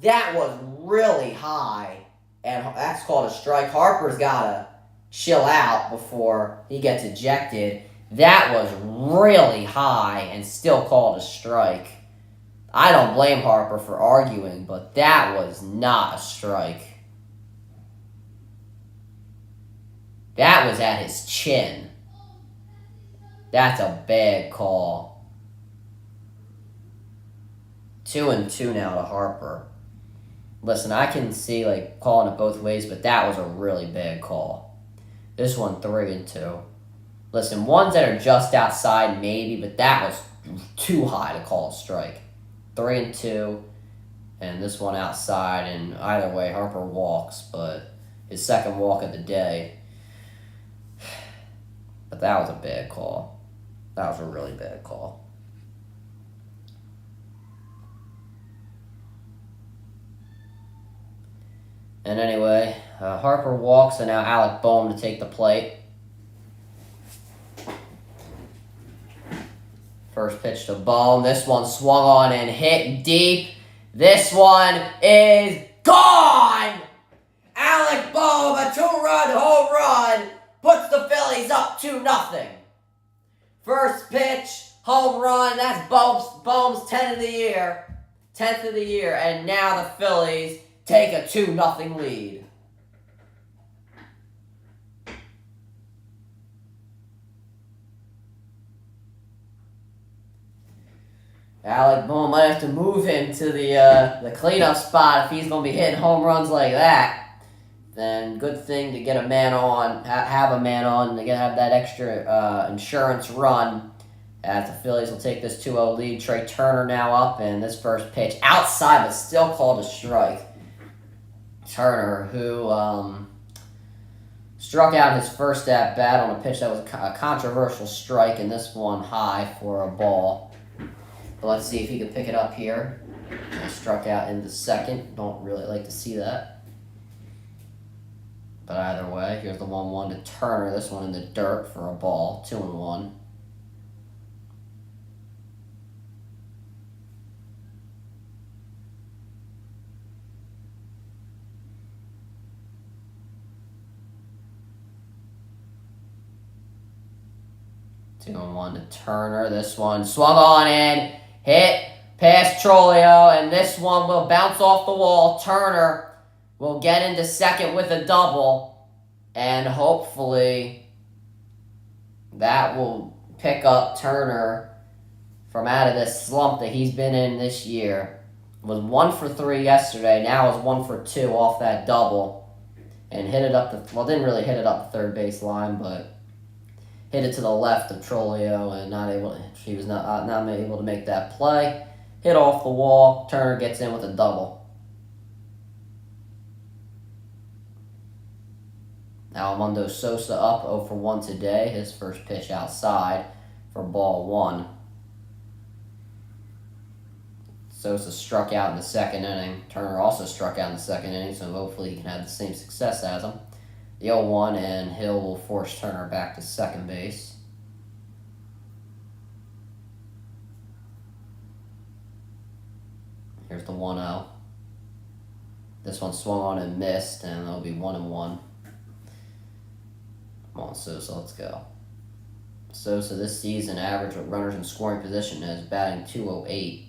That was really high. And that's called a strike. Harper's got to chill out before he gets ejected. That was really high and still called a strike. I don't blame Harper for arguing, but that was not a strike. That was at his chin. That's a bad call. 2-2 now to Harper. Listen, I can see calling it both ways, but that was a really bad call. This one 3-2. Listen, ones that are just outside, maybe, but that was too high to call a strike. 3-2, and this one outside, and either way, Harper walks, but his second walk of the day. But that was a bad call. That was a really bad call. And anyway, Harper walks, and now Alec Bohm to take the plate. First pitch to Bohm. This one swung on and hit deep. This one is gone! Alec Bohm, a 2-run home run, puts the Phillies up 2-0. First pitch, home run. That's Bohm's 10th of the year. 10th of the year. And now the Phillies take a 2-0 lead. Alec Bohm might have to move him to the cleanup spot if he's going to be hitting home runs like that. Then good thing to get a man on, have a man on, to have that extra insurance run. As the Phillies will take this 2-0 lead. Trey Turner now up, and this first pitch outside, but still called a strike. Turner, who struck out his first at-bat on a pitch that was a controversial strike, and this one high for a ball. But let's see if he can pick it up here. He struck out in the second. Don't really like to see that. But either way, here's the 1-1 to Turner. This one in the dirt for a ball. 2-1. Two and one to Turner. This one swung on and hit past Trolio, and this one will bounce off the wall. Turner will get into second with a double, and hopefully that will pick up Turner from out of this slump that he's been in this year. Was 1 for 3 yesterday. Now is 1 for 2 off that double, and hit it up didn't really hit it up the third base line, but hit it to the left of Trolio, and he was not able to make that play. Hit off the wall. Turner gets in with a double. Now Armando Sosa up 0 for 1 today. His first pitch outside for ball 1. Sosa struck out in the second inning. Turner also struck out in the second inning, so hopefully he can have the same success as him. The 0-1, and Hill will force Turner back to second base. Here's the 1-0. This one swung on and missed, and it'll be 1-1. Come on, Sosa, let's go. Sosa this season average with runners in scoring position is batting .208.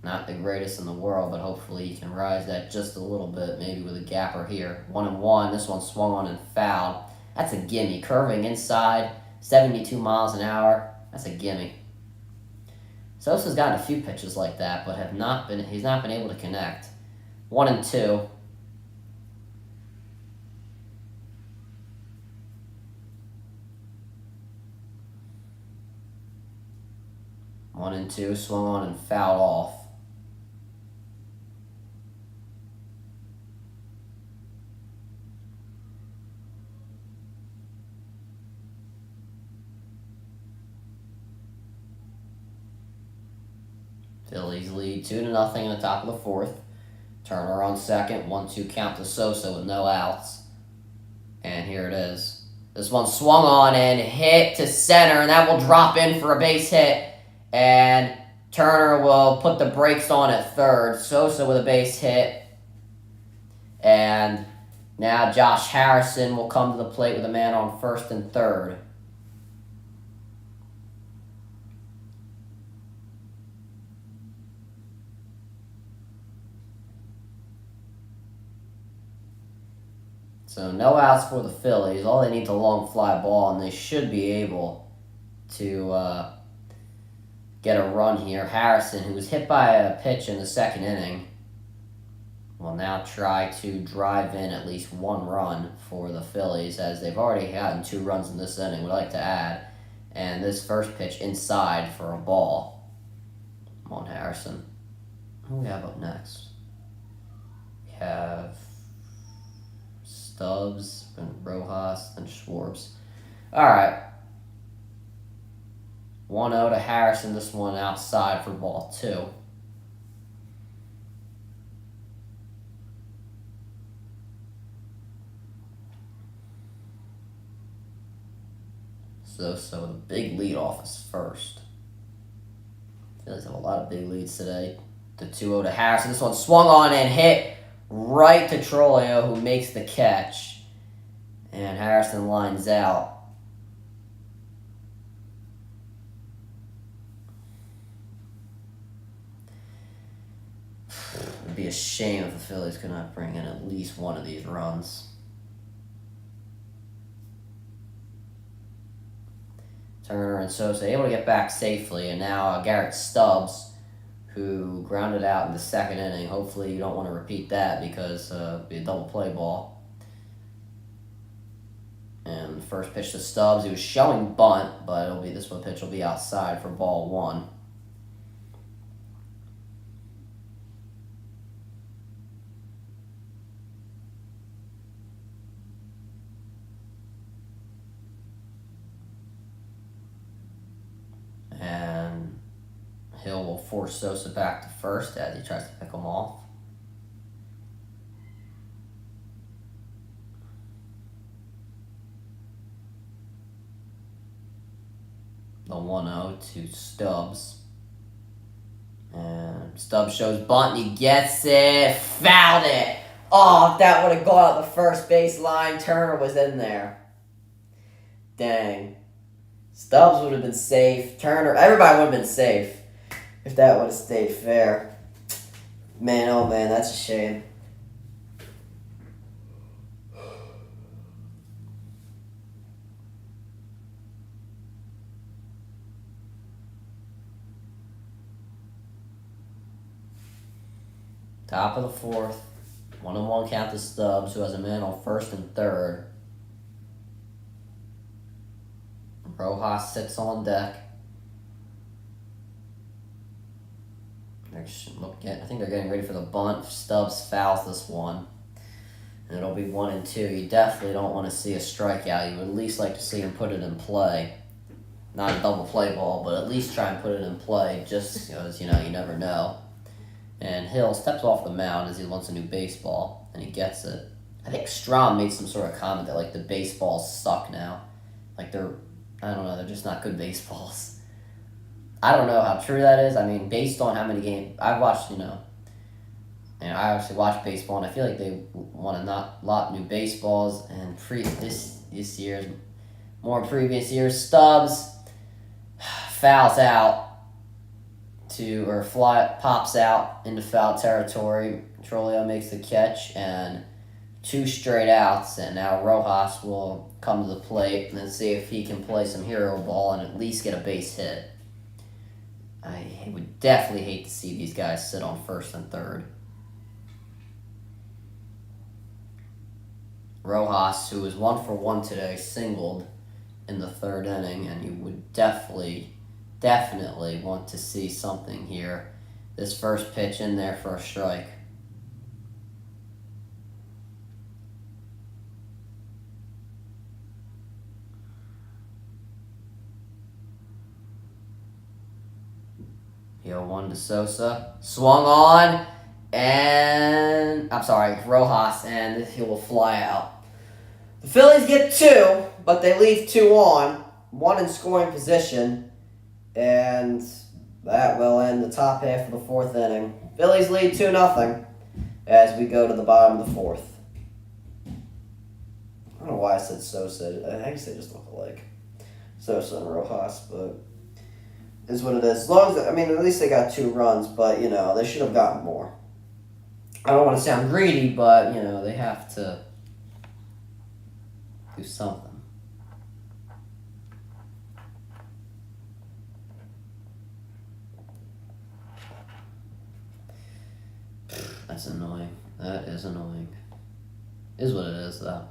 Not the greatest in the world, but hopefully he can rise that just a little bit, maybe with a gapper here. 1-1. This one swung on and fouled. That's a gimme. Curving inside, 72 miles an hour. That's a gimme. Sosa's gotten a few pitches like that, but he's not been able to connect. 1-2. One and two, swung on and fouled off. Phillies lead 2-0 in the top of the fourth. Turner on second, 1-2 count to Sosa with no outs. And here it is. This one swung on and hit to center, and that will drop in for a base hit. And Turner will put the brakes on at third. Sosa with a base hit. And now Josh Harrison will come to the plate with a man on first and third. So no outs for the Phillies. All they need is a long fly ball, and they should be able to get a run here. Harrison, who was hit by a pitch in the second inning, will now try to drive in at least one run for the Phillies, as they've already gotten 2 runs in this inning. Would like to add. And this first pitch inside for a ball. Come on, Harrison. Who do we have up next? We have Stubbs, and Rojas, and Schwartz. All right. 1-0 to Harrison. This one outside for ball 2. So the big lead off is first. Phillies have a lot of big leads today. The 2-0 to Harrison. This one swung on and hit right to Trolio, who makes the catch. And Harrison lines out. It would be a shame if the Phillies could not bring in at least one of these runs. Turner and Sosa able to get back safely, and now Garrett Stubbs, who grounded out in the second inning. Hopefully you don't want to repeat that because it'll be a double play ball. And the first pitch to Stubbs, he was showing bunt, but this one pitch will be outside for ball 1. And Hill will force Sosa back to first as he tries to pick him off. The 1-0 to Stubbs. And Stubbs shows bunt and he gets it. Fouled it. Oh, if that would have gone out the first base line, Turner was in there. Dang. Stubbs would have been safe. Turner, everybody would have been safe if that would have stayed fair. Man, oh man, that's a shame. Top of the 4th. 1-1 count to Stubbs, who has a man on first and third. Rojas sits on deck. I think they're getting ready for the bunt. Stubbs fouls this one. And it'll be 1-2. You definitely don't want to see a strikeout. You would at least like to see him put it in play. Not a double play ball, but at least try and put it in play just because, you never know. And Hill steps off the mound as he wants a new baseball, and he gets it. I think Strom made some sort of comment that, the baseballs suck now. I don't know, they're just not good baseballs. I don't know how true that is. I mean, based on how many games I've watched, and I actually watch baseball, and I feel like they want a lot new baseballs. And this year's more previous years, Stubbs fouls out pops out into foul territory. Trolio makes the catch, and 2 straight outs, and now Rojas will come to the plate and then see if he can play some hero ball and at least get a base hit. I would definitely hate to see these guys sit on first and third. Rojas, who was 1 for 1 today, singled in the 3rd inning, and you would definitely want to see something here. This first pitch in there for a strike. Yo, 1 to Sosa. Swung on, and Rojas, and he will fly out. The Phillies get 2, but they leave 2 on. 1 in scoring position, and that will end the top half of the 4th inning. Phillies lead 2-0 as we go to the bottom of the 4th. I don't know why I said Sosa. I guess they just look alike. Sosa and Rojas, but is what it is. As long as, at least they got 2 runs, but, they should have gotten more. I don't want to sound greedy, but, they have to do something. That's annoying. That is annoying. Is what it is, though.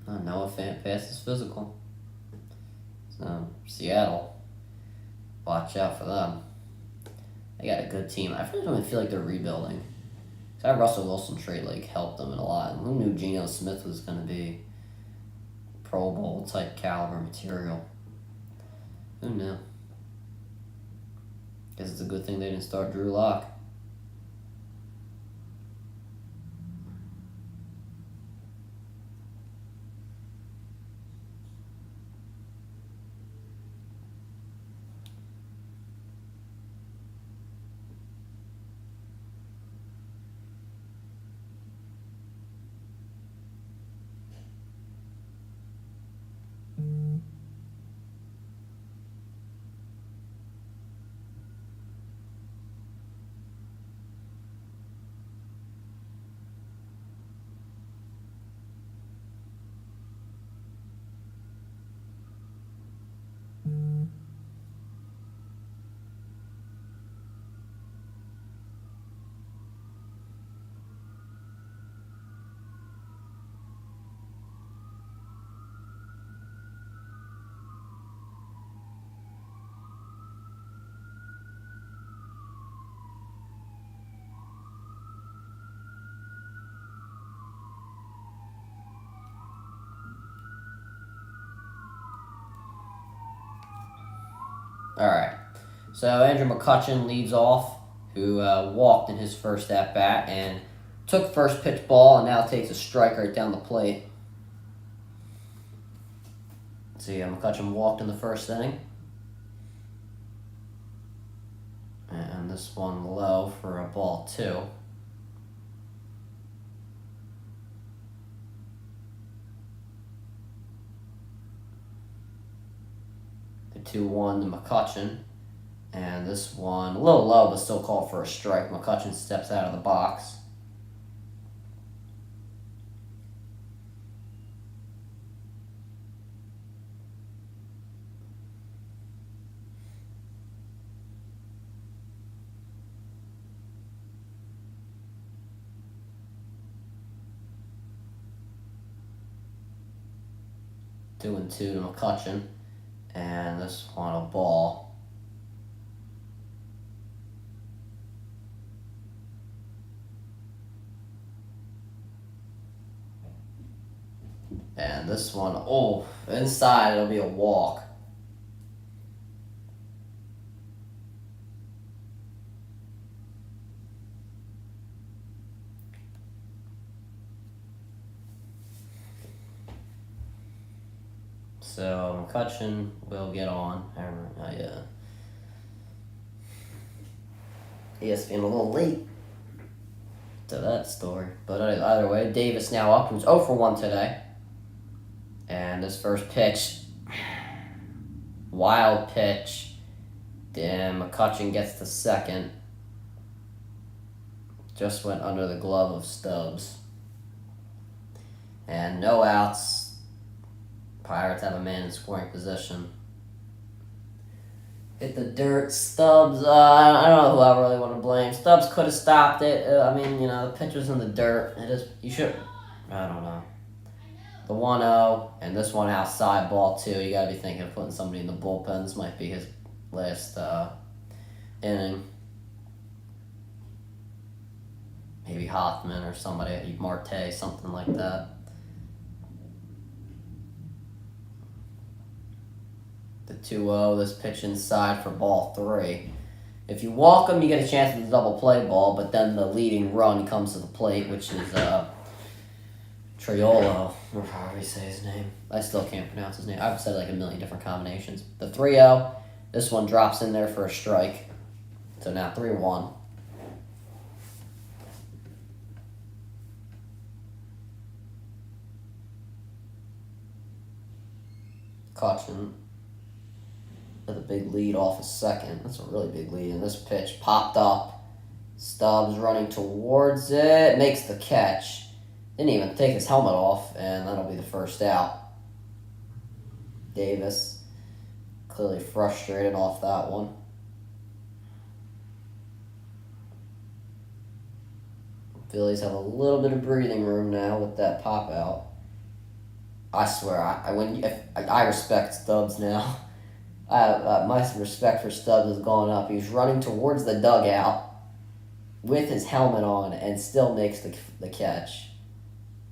Noah Fant passes physical. So, Seattle, watch out for them. They got a good team. I really don't feel like they're rebuilding. That Russell Wilson trade helped them in a lot. And who knew Geno Smith was going to be Pro Bowl type caliber material? Who knew? Guess it's a good thing they didn't start Drew Lock. Alright, so Andrew McCutchen leads off, who walked in his first at-bat and took first pitch ball and now takes a strike right down the plate. See, McCutchen walked in the first inning. And this one low for a ball 2. The 2-1 to McCutchen. And this one, a little low, but still called for a strike. McCutchen steps out of the box. 2-2 to McCutchen. And this one, a ball. And this one, inside it'll be a walk. So McCutchen will get on. ESPN a little late to that story. But either way, Davis now up, who's 0 for 1 today. And this first pitch, wild pitch. Then McCutchen gets to second. Just went under the glove of Stubbs. And no outs. Pirates have a man in scoring position. Hit the dirt. Stubbs, I don't know who I really want to blame. Stubbs could have stopped it. The pitch was in the dirt. I don't know. The 1-0, and this one outside, ball 2. You got to be thinking of putting somebody in the bullpen. This might be his last inning. Maybe Hoffman or somebody, Marte, something like that. The 2-0, this pitch inside for ball 3. If you walk him, you get a chance at the double play ball, but then the leading run comes to the plate, which is Triolo, or however you say his name. I still can't pronounce his name. I've said a million different combinations. The 3-0, this one drops in there for a strike. So now 3-1. McCutchen with a big lead off a second. That's a really big lead. And this pitch popped up. Stubbs running towards it. Makes the catch. Didn't even take his helmet off, and that'll be the first out. Davis clearly frustrated off that one. Phillies have a little bit of breathing room now with that pop out. I swear, I respect Stubbs now. My respect for Stubbs has gone up. He's running towards the dugout with his helmet on and still makes the catch.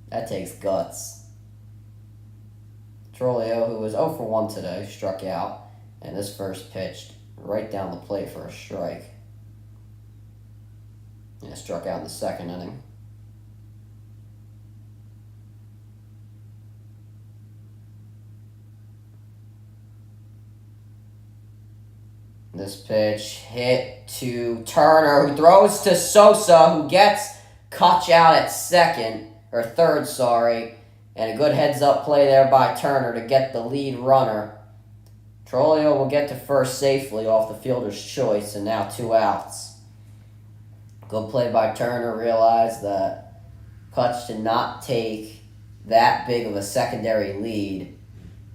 That takes guts. Trolio, who was 0 for 1 today, struck out, and this first pitched right down the plate for a strike. Yeah, struck out in the second inning. This pitch hit to Turner, who throws to Sosa, who gets Kutch out at third, and a good heads-up play there by Turner to get the lead runner. Trolio will get to first safely off the fielder's choice, and now 2 outs. Good play by Turner, realized that Kutch did not take that big of a secondary lead,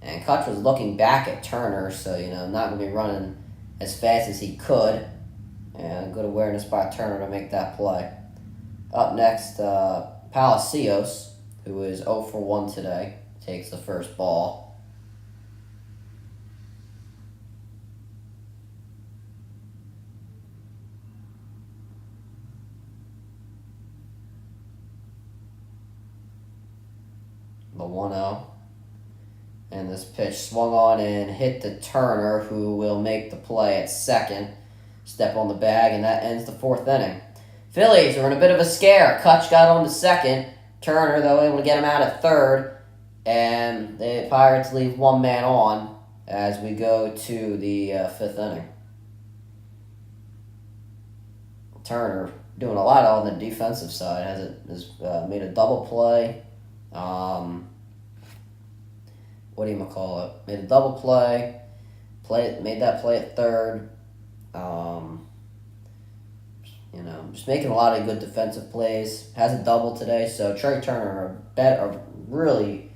and Kutch was looking back at Turner, so, not going to be running as fast as he could, and good awareness by Turner to make that play. Up next, Palacios, who is 0 for 1 today, takes the first ball. The 1-0. And this pitch swung on and hit to Turner, who will make the play at second. Step on the bag, and that ends the 4th inning. Phillies are in a bit of a scare. Kutch got on to second. Turner, though, able to get him out at third. And the Pirates leave 1 man on as we go to the 5th inning. Turner doing a lot on the defensive side. Has made a double play. Made a double play. Made that play at third. Just making a lot of good defensive plays. Has a double today, so Trey Turner a really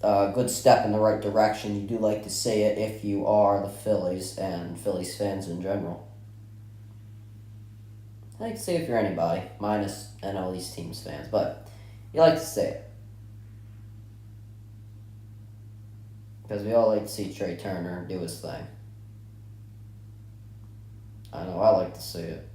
good step in the right direction. You do like to see it if you are the Phillies and Phillies fans in general. I like to see it if you're anybody, minus NL teams fans, but you like to see it. Because we all like to see Trey Turner do his thing. I know I like to see it.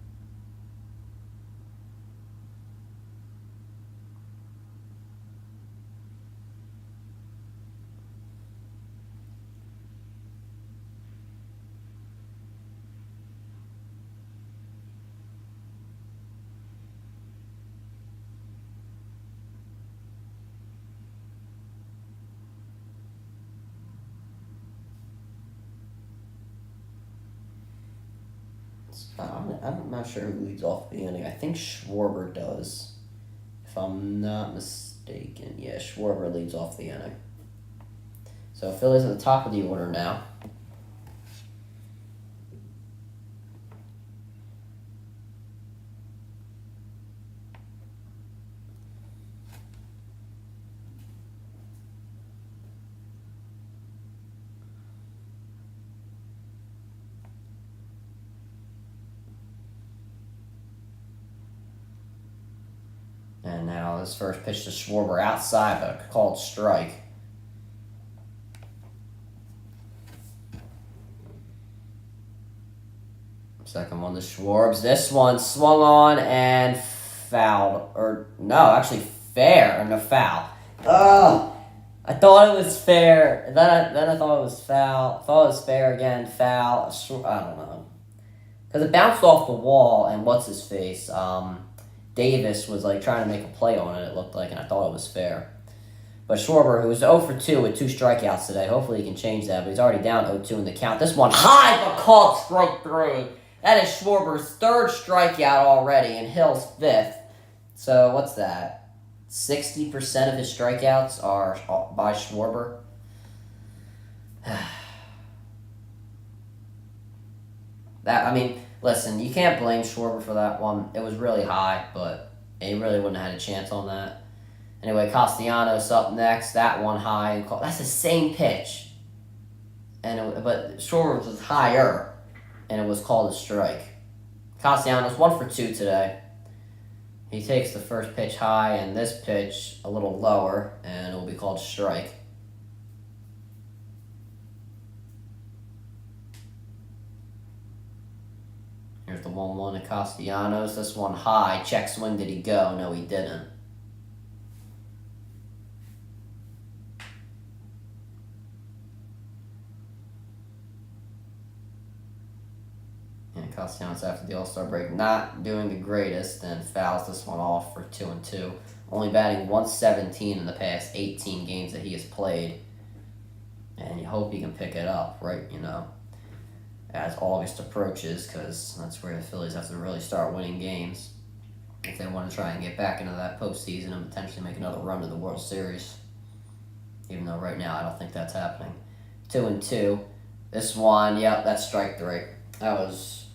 I'm not sure who leads off the inning. I think Schwarber does, if I'm not mistaken. Yeah, Schwarber leads off the inning. So Phillies at the top of the order now. And now this first pitch to Schwarber outside, but a called strike. Second one to Schwarbs. This one swung on and fouled. Fair and a foul. I thought it was fair. Then I thought it was foul. Thought it was fair again. Foul. I don't know. Because it bounced off the wall, and what's his face? Davis was trying to make a play on it, it looked like, and I thought it was fair. But Schwarber, who was 0 for 2 with 2 strikeouts today, hopefully he can change that, but he's already down 0-2 in the count. This one high, but called strike 3. That is Schwarber's 3rd strikeout already, and Hill's 5th. So what's that? 60% of his strikeouts are by Schwarber. Listen, you can't blame Schwarber for that one. It was really high, but he really wouldn't have had a chance on that. Anyway, Castellanos up next. That one high and called. That's the same pitch, but Schwarber was higher, and it was called a strike. Castellanos 1 for 2 today. He takes the first pitch high and this pitch a little lower, and it will be called strike. Here's the 1-1 to Castellanos. This one high. Check swing. Did he go? No, he didn't. And Castellanos, after the All-Star break, not doing the greatest, and fouls this one off for 2-2. Only batting 117 in the past 18 games that he has played. And you hope he can pick it up, right? As August approaches, because that's where the Phillies have to really start winning games if they want to try and get back into that postseason and potentially make another run to the World Series. Even though right now I don't think that's happening. 2-2. This one, yep, that's strike 3. That was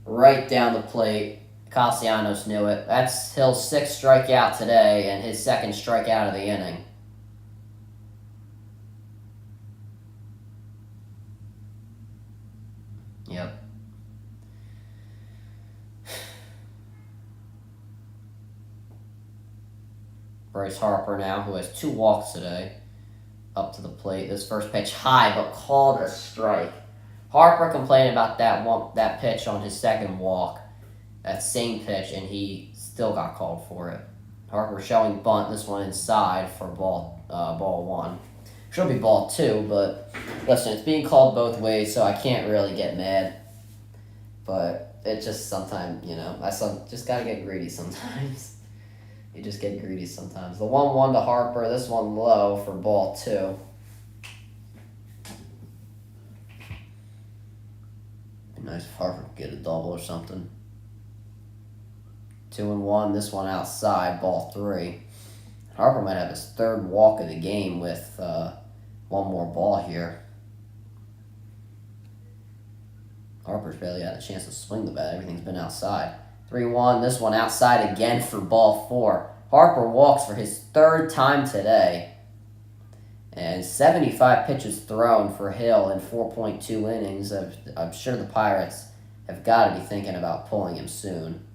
right down the plate. Castellanos knew it. That's Hill's 6th strikeout today and his 2nd strikeout of the inning. Yep. Bryce Harper now, who has 2 walks today, up to the plate. This first pitch high, but called a strike. Harper complained about that pitch on his 2nd walk, that same pitch, and he still got called for it. Harper showing bunt, this one inside for ball 1. Should be ball 2, but listen, it's being called both ways, so I can't really get mad. But it just sometimes, just gotta get greedy sometimes. You just get greedy sometimes. The 1-1 to Harper, this one low for ball 2. Be nice if Harper could get a double or something. 2-1, this one outside, ball 3. Harper might have his 3rd walk of the game with one more ball here. Harper's barely had a chance to swing the bat. Everything's been outside. 3-1, this one outside again for ball 4. Harper walks for his 3rd time today. And 75 pitches thrown for Hill in 4.2 innings. I'm sure the Pirates have got to be thinking about pulling him soon.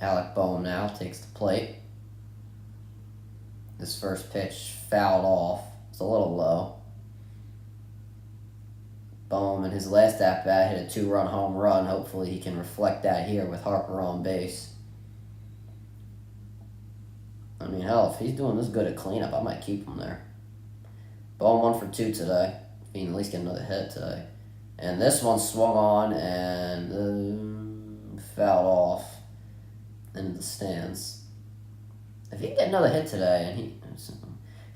Alec Bohm now takes the plate. This first pitch fouled off. It's a little low. Bohm in his last at-bat hit a 2-run home run. Hopefully he can reflect that here with Harper on base. I mean, hell, if he's doing this good at cleanup, I might keep him there. Bohm 1 for 2 today. He can at least get another hit today. And this one swung on and fouled off into the stands. If he can get another hit today,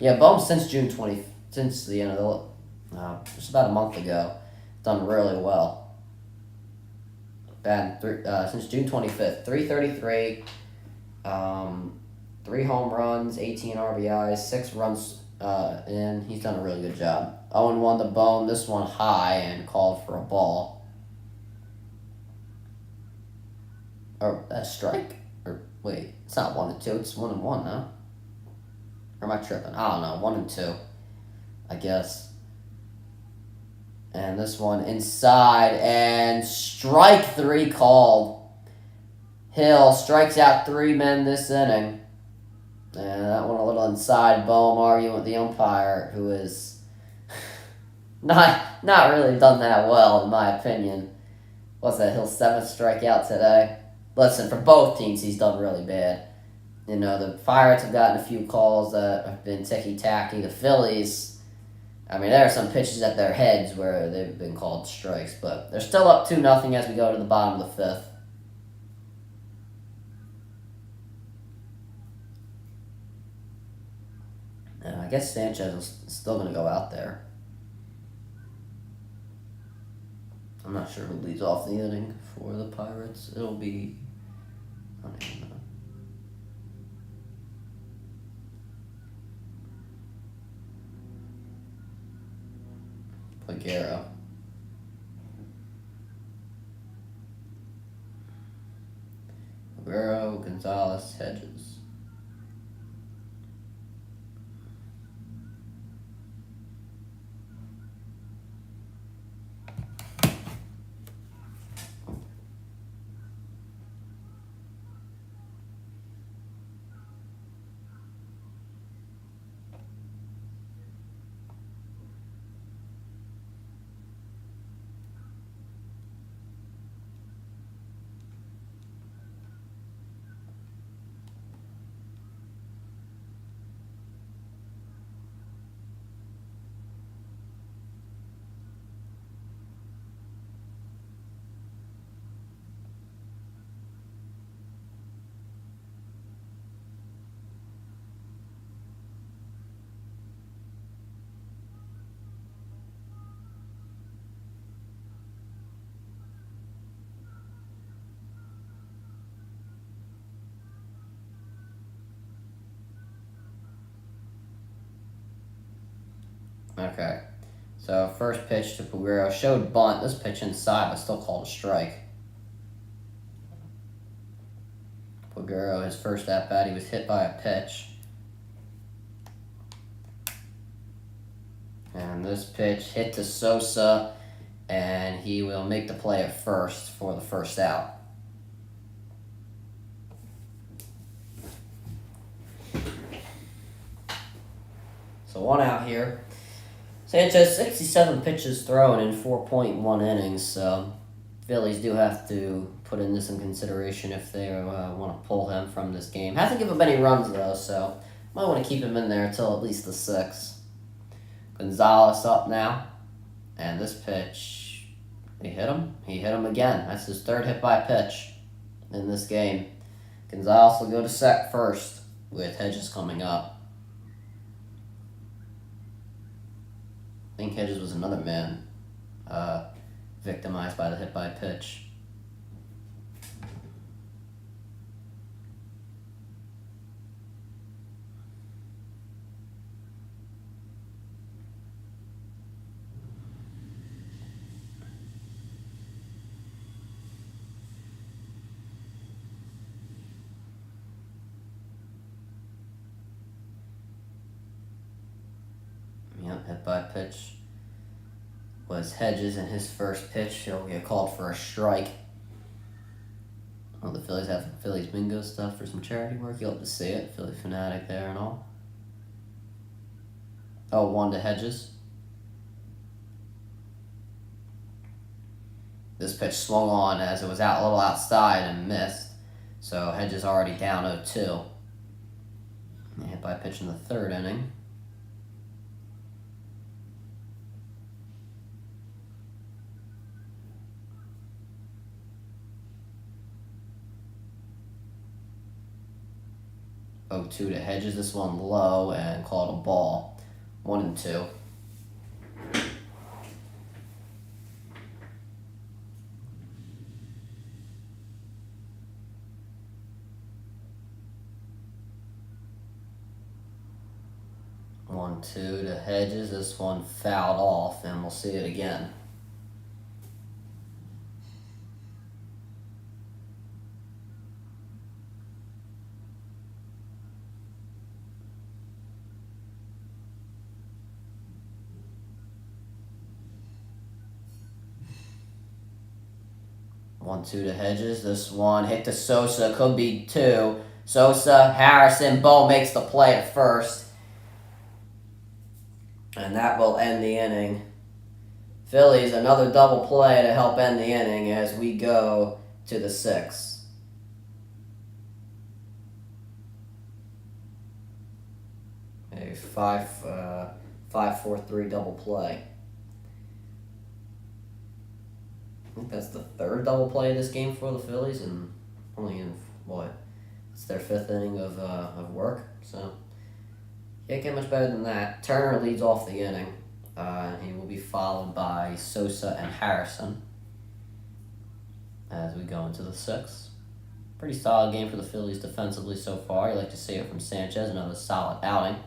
and Bohm since the end of just about a month ago, done really well. Since June 25th, 333, 3 home runs, 18 RBIs, 6 runs in. He's done a really good job. 0-1 to Bohm, this one high and called for a ball. Or a strike? Or wait, it's not 1-2, it's 1-1 now. Or am I tripping? I don't know, 1-2, I guess. And this one inside, and strike 3 called. Hill strikes out 3 men this inning. And that one a little inside. Bohm arguing with the umpire, who is not really done that well, in my opinion. What's that, Hill's 7th strikeout today? Listen, for both teams, he's done really bad. The Pirates have gotten a few calls that have been ticky-tacky. The Phillies, there are some pitches at their heads where they've been called strikes, but they're still up 2-0 as we go to the bottom of the 5th. And I guess Sanchez is still going to go out there. I'm not sure who leads off the inning for the Pirates. It'll be... I don't even know. Aguero. Gonzalez, Hedges. – Okay. So first pitch to Peguero showed bunt. This pitch inside, but still called a strike. Peguero, his first at bat, he was hit by a pitch. And this pitch hit to Sosa, and he will make the play at first for the first out. So 1 out here. Sanchez, 67 pitches thrown in 4.1 innings, so Phillies do have to put into some consideration if they want to pull him from this game. Hasn't given up any runs, though, so might want to keep him in there until at least the 6th. Gonzalez up now, and this pitch, he hit him. He hit him again. That's his 3rd hit by pitch in this game. Gonzalez will go to first with Hedges coming up. I think Hedges was another man victimized by the hit by pitch. Yep, hit by pitch was Hedges, and his first pitch, he'll get called for a strike. Well, the Phillies have Phillies bingo stuff for some charity work. You'll have to see it. Philly fanatic there and all. 0-1 to Hedges. This pitch swung on as it was out a little outside and missed. So Hedges already down 0-2. Hit by pitch in the 3rd inning. Oh, 2 to Hedges. This one low and called a ball. 1-2. One, 2 to Hedges. This one fouled off, and we'll see it again. One, 2 to Hedges. This one hit to Sosa. Could be 2. Sosa, Harrison, Bo makes the play at first. And that will end the inning. Phillies, another double play to help end the inning as we go to the 6th. A 5-4-3 double play. I think that's the 3rd double play of this game for the Phillies, and only in what? It's their 5th inning of work, so can't get much better than that. Turner leads off the inning. He will be followed by Sosa and Harrison as we go into the 6th. Pretty solid game for the Phillies defensively so far. You like to see it from Sanchez, another solid outing.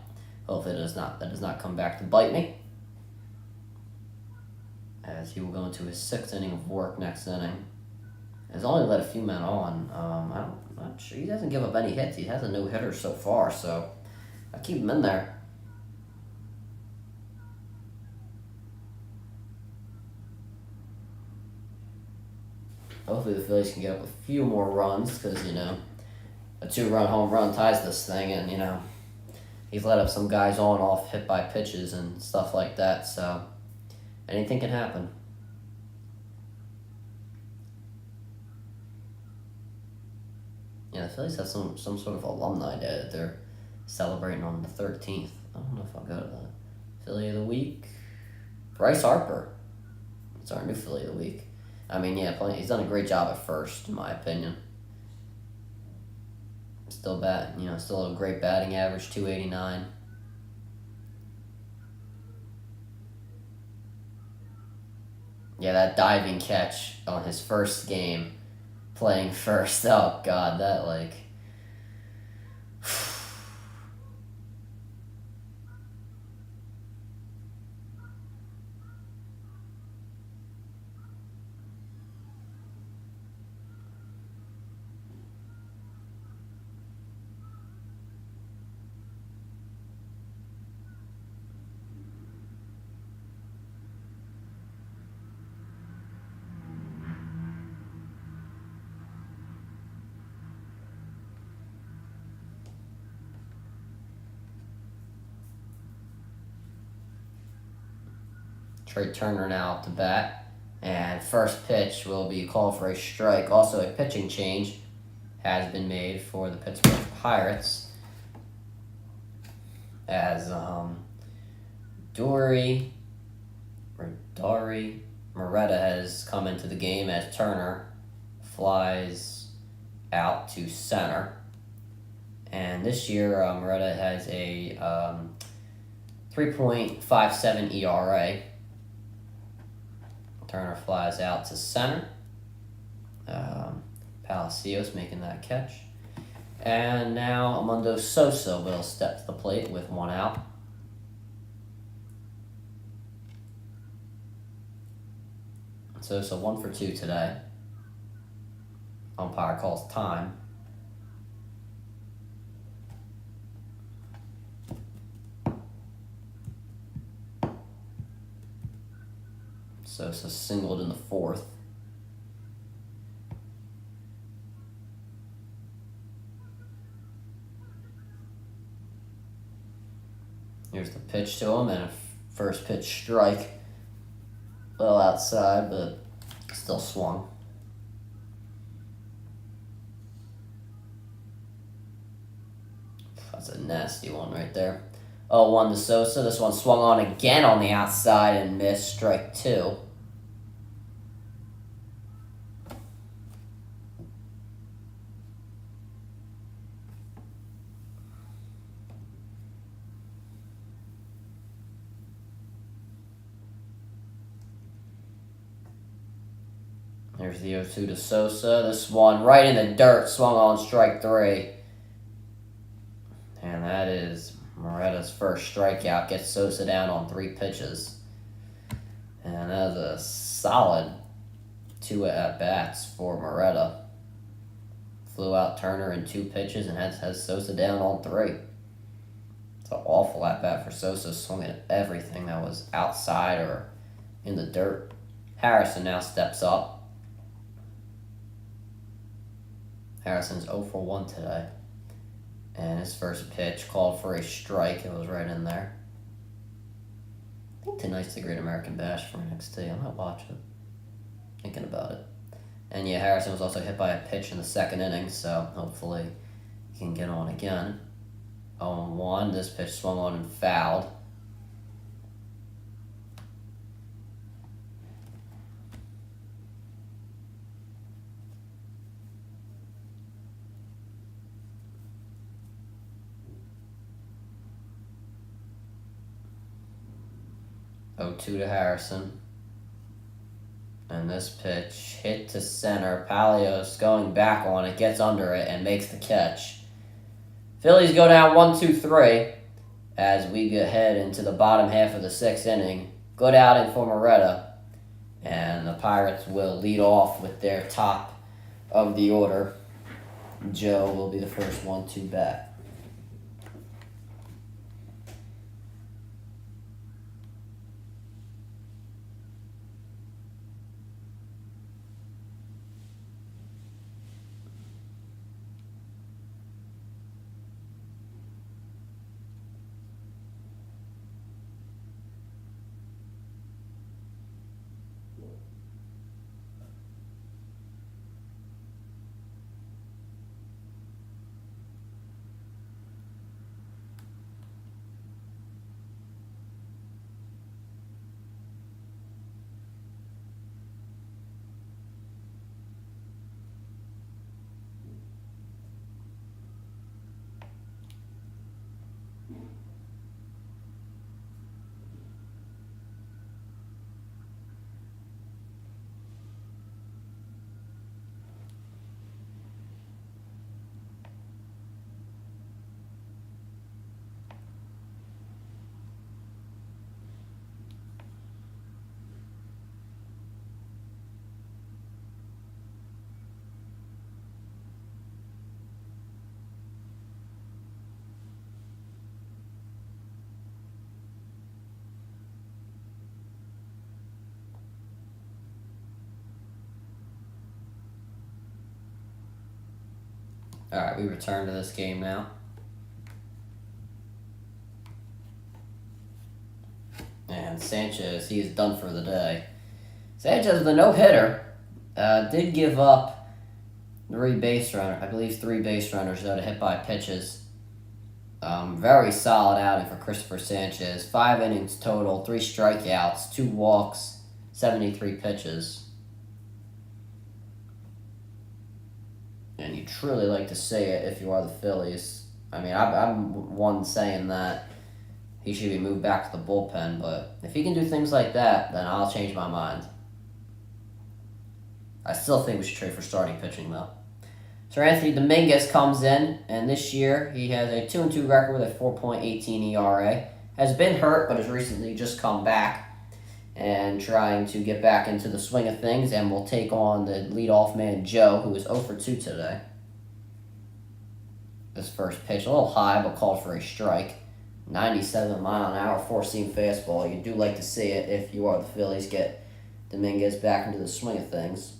Hopefully that does not come back to bite me, as he will go into his 6th inning of work next inning. Has only let a few men on. I'm not sure. He doesn't give up any hits. He has a no-hitter so far, so I keep him in there. Hopefully the Phillies can get up a few more runs, because, a 2-run home run ties this thing, and, he's let up some guys on off hit by pitches and stuff like that, so anything can happen. Yeah, the Phillies have some sort of alumni day that they're celebrating on the 13th. I don't know if I'll go to that. Philly of the Week, Bryce Harper. It's our new Philly of the Week. I mean, yeah, he's done a great job at first, in my opinion. Still a great batting average, 289. Yeah, that diving catch on his first game, playing first. Oh, God, that, Trey Turner now up to bat. And first pitch will be called for a strike. Also, a pitching change has been made for the Pittsburgh Pirates. As Dari Moretta has come into the game as Turner flies out to center. And this year, Moretta has a 3.57 ERA. Turner flies out to center. Palacios making that catch. And now Amundo Sosa will step to the plate with one out. Sosa 1 for 2 today. Umpire calls time. Sosa singled in the fourth. Here's the pitch to him, and a first pitch strike. A little outside, but still swung. That's a nasty one right there. 0-1 to Sosa. This one swung on again on the outside and missed. Strike 2. There's the 0-2 to Sosa. This one right in the dirt, swung on, strike 3. And that is Moretta's first strikeout. Gets Sosa down on 3 pitches. And that was a solid 2 at-bats for Moretta. Flew out Turner in 2 pitches and has Sosa down on 3. It's an awful at-bat for Sosa, swung at everything that was outside or in the dirt. Harrison now steps up. Harrison's 0 for 1 today. And his first pitch called for a strike. It was right in there. I think tonight's the Great American Bash for NXT. I might watch it. Thinking about it. And yeah, Harrison was also hit by a pitch in the second inning, so hopefully he can get on again. 0-1. This pitch swung on and fouled. To Harrison. And this pitch hit to center. Palacios going back on it, gets under it, and makes the catch. Phillies go down 1-2-3 as we get head into the bottom half of the 6th inning. Good outing for Moretta. And the Pirates will lead off with their top of the order. Joe will be the first one to bat. Alright, we return to this game now. And Sanchez, he is done for the day. Sanchez, the no-hitter, did give up three base runners, though, to hit by pitches. Very solid outing for Christopher Sanchez. 5 innings total, 3 strikeouts, 2 walks, 73 pitches. And you truly like to see it if you are the Phillies. I mean, I'm one saying that he should be moved back to the bullpen, but if he can do things like that, then I'll change my mind. I still think we should trade for starting pitching, though. Sir Anthony Dominguez comes in, and this year he has a 2-2 record with a 4.18 ERA. Has been hurt, but has recently just come back and trying to get back into the swing of things, and will take on the leadoff man, Joe, who is 0 for 2 today. This first pitch, a little high, but called for a strike. 97-mile-an-hour four-seam fastball. You do like to see it if you are the Phillies. Get Dominguez back into the swing of things.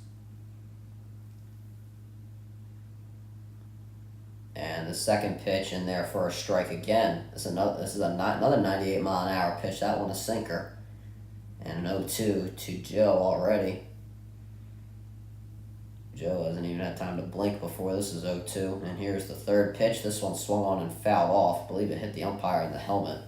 And the second pitch in there for a strike again. This is another 98-mile-an-hour pitch. That one a sinker. And an 0-2 to Joe already. Joe hasn't even had time to blink before this is 0-2. And here's the third pitch. This one swung on and fouled off. I believe it hit the umpire in the helmet.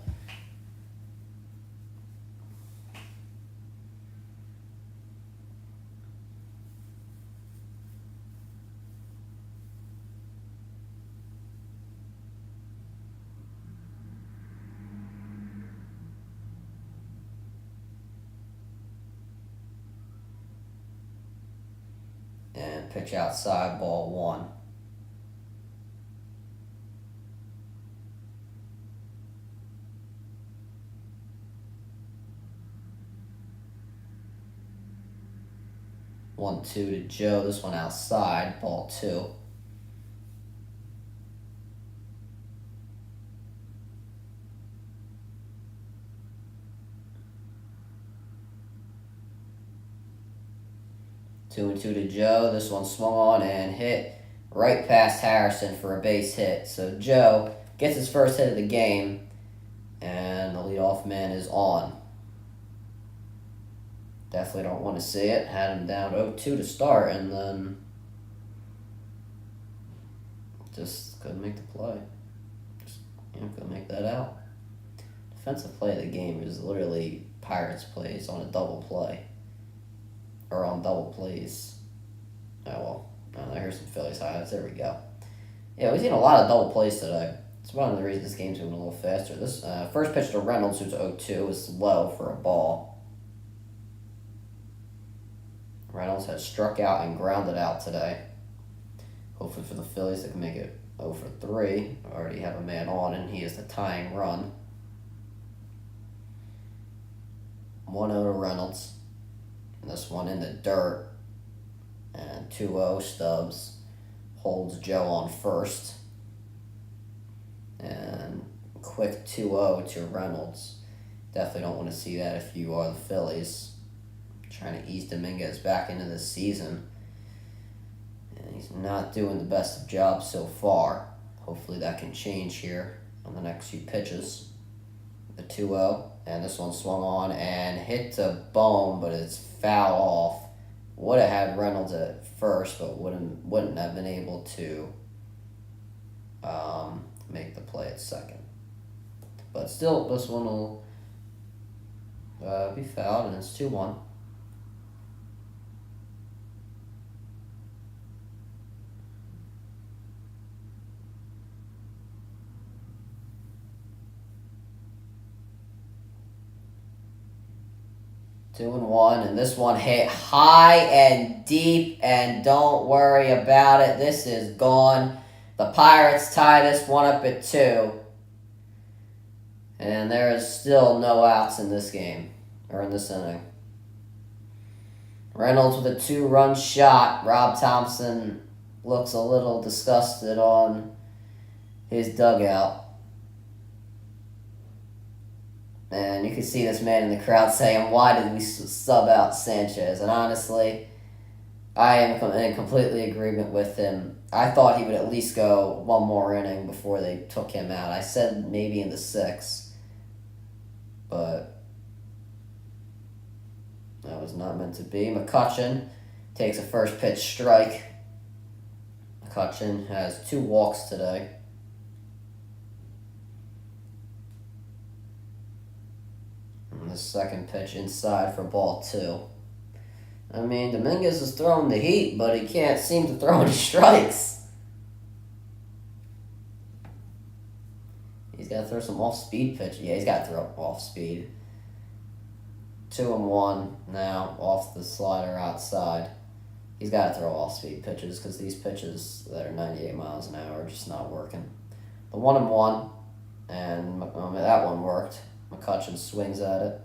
And pitch outside, ball 1. One, 2 to Joe. This one outside, ball 2. Two and 2 to Joe. This one swung on and hit right past Harrison for a base hit. So Joe gets his first hit of the game, and the leadoff man is on. Definitely don't want to see it. Had him down 0-2 to start, and then just couldn't make the play. Just couldn't make that out. Defensive play of the game is literally Pirates plays on a double play. Or on double plays. Oh, well. Here's some Phillies highlights. There we go. Yeah, we've seen a lot of double plays today. It's one of the reasons this game's moving a little faster. This first pitch to Reynolds, who's 0-2, is low for a ball. Reynolds has struck out and grounded out today. Hopefully for the Phillies, they can make it 0 for 3. Already have a man on, and he is the tying run. 1-0 to Reynolds. And this one in the dirt. And 2-0 Stubbs holds Joe on first. And quick 2-0 to Reynolds. Definitely don't want to see that if you are the Phillies. Trying to ease Dominguez back into the season. And he's not doing the best of jobs so far. Hopefully that can change here on the next few pitches. The 2-0. And this one swung on and hit to Bone, but it's foul off. Would have had Reynolds at first, but wouldn't have been able to make the play at second. But still, this one will be fouled, and it's 2-1. Two and 1, and this one hit high and deep, and don't worry about it. This is gone. The Pirates tie this one up at 2. And there is still no outs in this game, or in this inning. Reynolds with a 2-run shot. Rob Thompson looks a little disgusted on his dugout. And you can see this man in the crowd saying, why did we sub out Sanchez? And honestly, I am in completely agreement with him. I thought he would at least go one more inning before they took him out. I said maybe in the 6th. But That was not meant to be. McCutchen takes a first pitch strike. McCutchen has 2 walks today. And the second pitch inside for ball 2. I mean, Dominguez is throwing the heat, but he can't seem to throw any strikes. He's got to throw some off-speed pitch. Yeah, he's got to throw off-speed. 2-1 now off the slider outside. He's got to throw off-speed pitches because these pitches that are 98 miles an hour are just not working. The 1-1, and that one worked. McCutchen swings at it.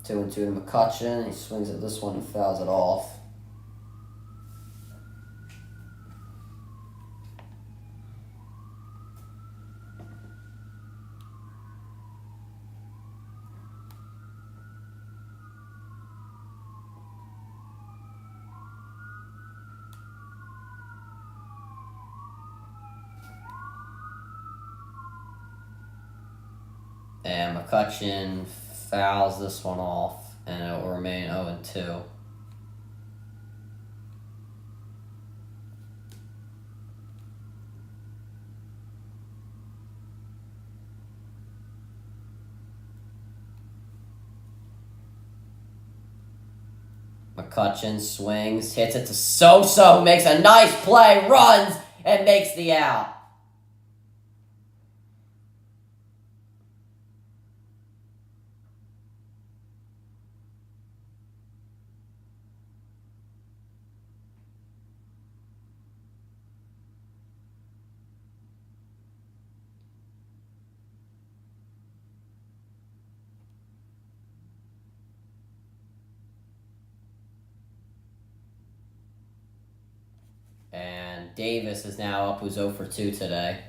Two and 2 to McCutchen. He swings at this one and fouls it off. And McCutchen fouls this one off, and it will remain 0-2. McCutchen swings, hits it to So-So, makes a nice play, runs, and makes the out. And Davis is now up, who's 0-2 today.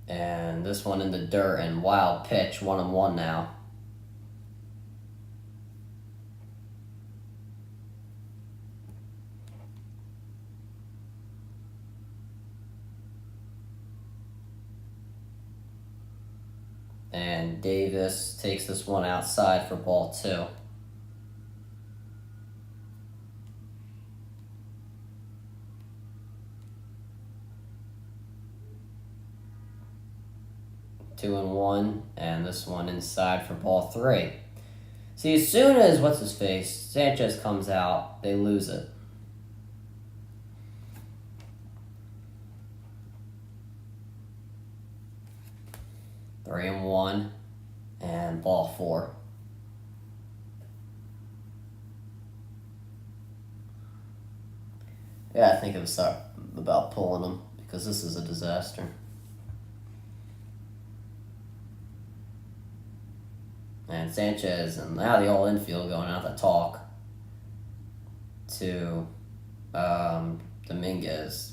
And this one in the dirt and wild pitch, 1-1 now. And Davis takes this one outside for ball 2. Two and 1, and this one inside for ball 3. See, as soon as Sanchez comes out, they lose it. Three and 1, and ball 4. Yeah, I think it was about pulling them because this is a disaster. And Sanchez, and now the whole infield going out to talk to Dominguez.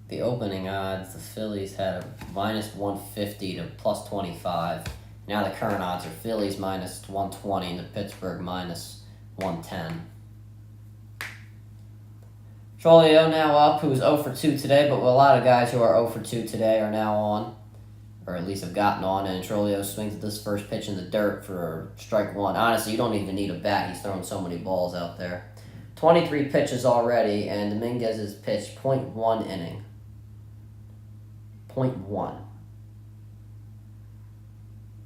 The opening odds, the Phillies had a minus 150 to plus 25. Now the current odds are Phillies minus 120 and the Pittsburgh minus 110. Trolio now up, who's 0-2 today, but a lot of guys who are 0-2 today are now on. or at least have gotten on, and Trolio swings at this first pitch in the dirt for strike one. Honestly, you don't even need a bat. He's throwing so many balls out there. 23 pitches already, and Dominguez has pitched .1 inning. .1.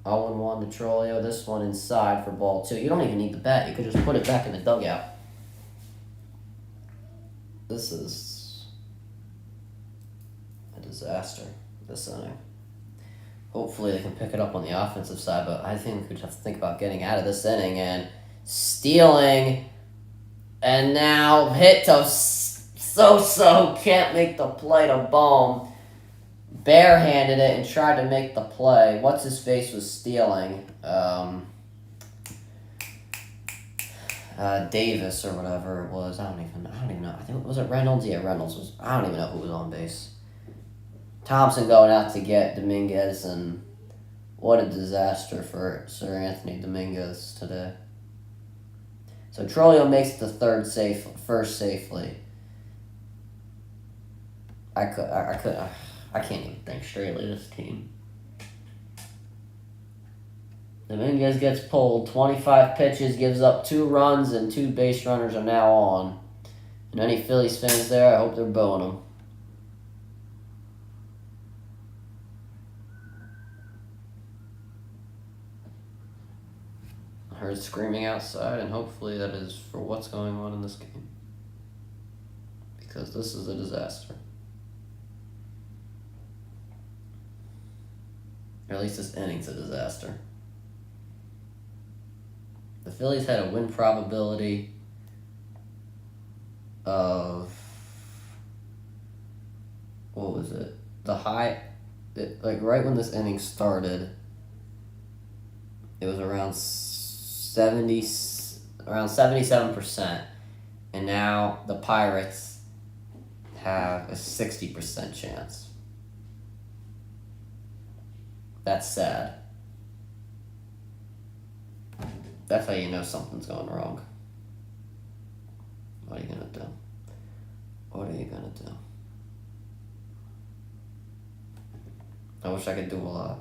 0-1 to Trolio. This one inside for ball 2. You don't even need the bat. You could just put it back in the dugout. This is a disaster, this inning. Hopefully they can pick it up on the offensive side, but I think we have to think about getting out of this inning and stealing. And now hit to so can't make the play to Bohm. Barehanded it and tried to make the play. What's his face was stealing. Davis or whatever it was. I don't even know. I think was it Reynolds? Yeah, Reynolds was. I don't even know who was on base. Thompson going out to get Dominguez, and what a disaster for Sir Anthony Dominguez today. So Trolio makes the first safely. I can't even think straightly. This team. Dominguez gets pulled. 25 pitches, gives up 2 runs, and 2 base runners are now on. And any Phillies fans there, I hope they're booing him. I heard screaming outside, and hopefully that is for what's going on in this game. Because this is a disaster. Or at least this inning's a disaster. The Phillies had a win probability of, what was it? Right when this inning started, it was around 77%, and now the Pirates have a 60% chance. That's sad. That's how you know something's going wrong. What are you gonna do? What are you gonna do? I wish I could do a lot.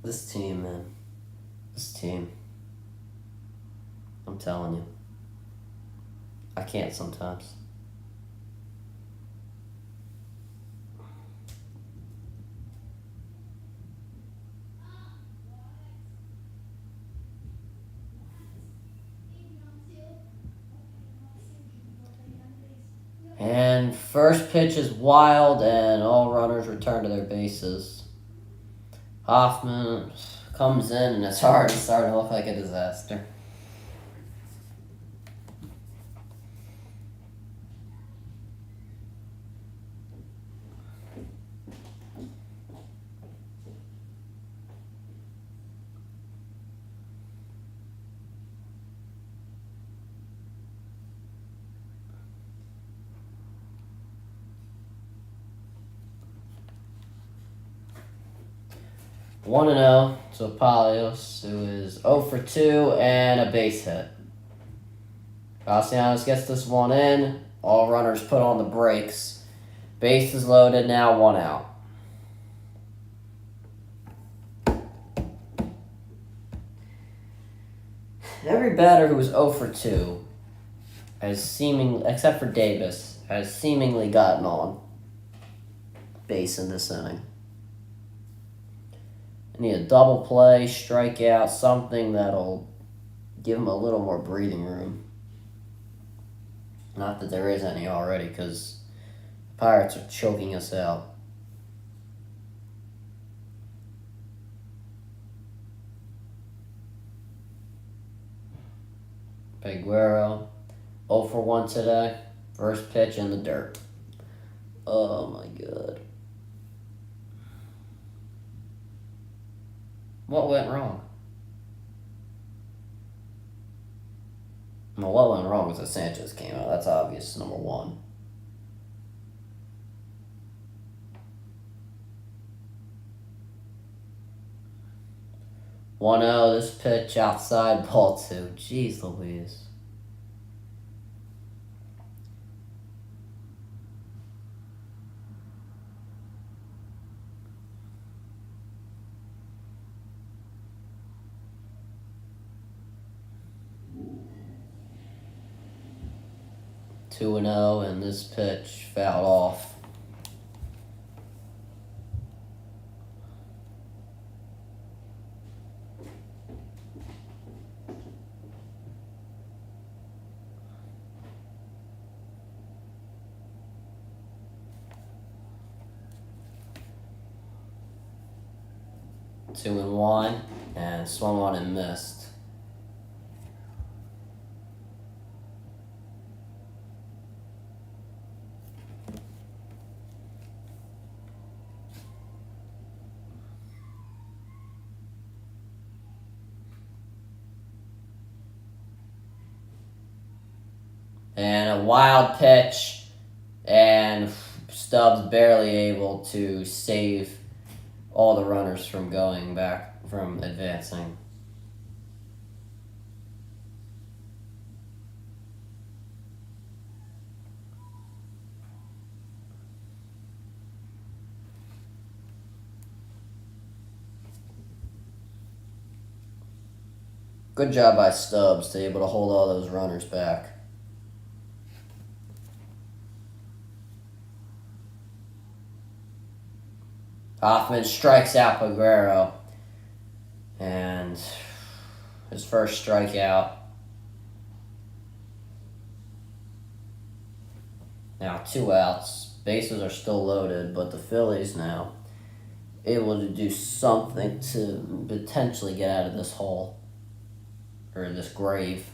This team, man. This team. I'm telling you. I can't sometimes. And first pitch is wild, and all runners return to their bases. Hoffman comes in, and it's starting to look like a disaster. One 1-0 to Palios, who is 0 for 2 and a base hit. Castellanos gets this one in. All runners put on the brakes. Base is loaded, now 1 out. Every batter who was 0 for 2 except for Davis, has seemingly gotten on base in this inning. I need a double play, strikeout, something that'll give him a little more breathing room. Not that there is any already, because the Pirates are choking us out. Peguero, 0 for 1 today. First pitch in the dirt. Oh my god. What went wrong? Well, what went wrong was that Sanchez came out. That's obvious, number one. One zero. This pitch outside, ball two. Jeez Louise. Two and 0, and this pitch fouled off. Two and 1, and swung on and missed. And a wild pitch, and Stubbs barely able to save all the runners from going back, from advancing. Good job by Stubbs to be able to hold all those runners back. Hoffman strikes out Peguero, and his first strikeout. Now 2 outs. Bases are still loaded, but the Phillies now able to do something to potentially get out of this hole, or this grave.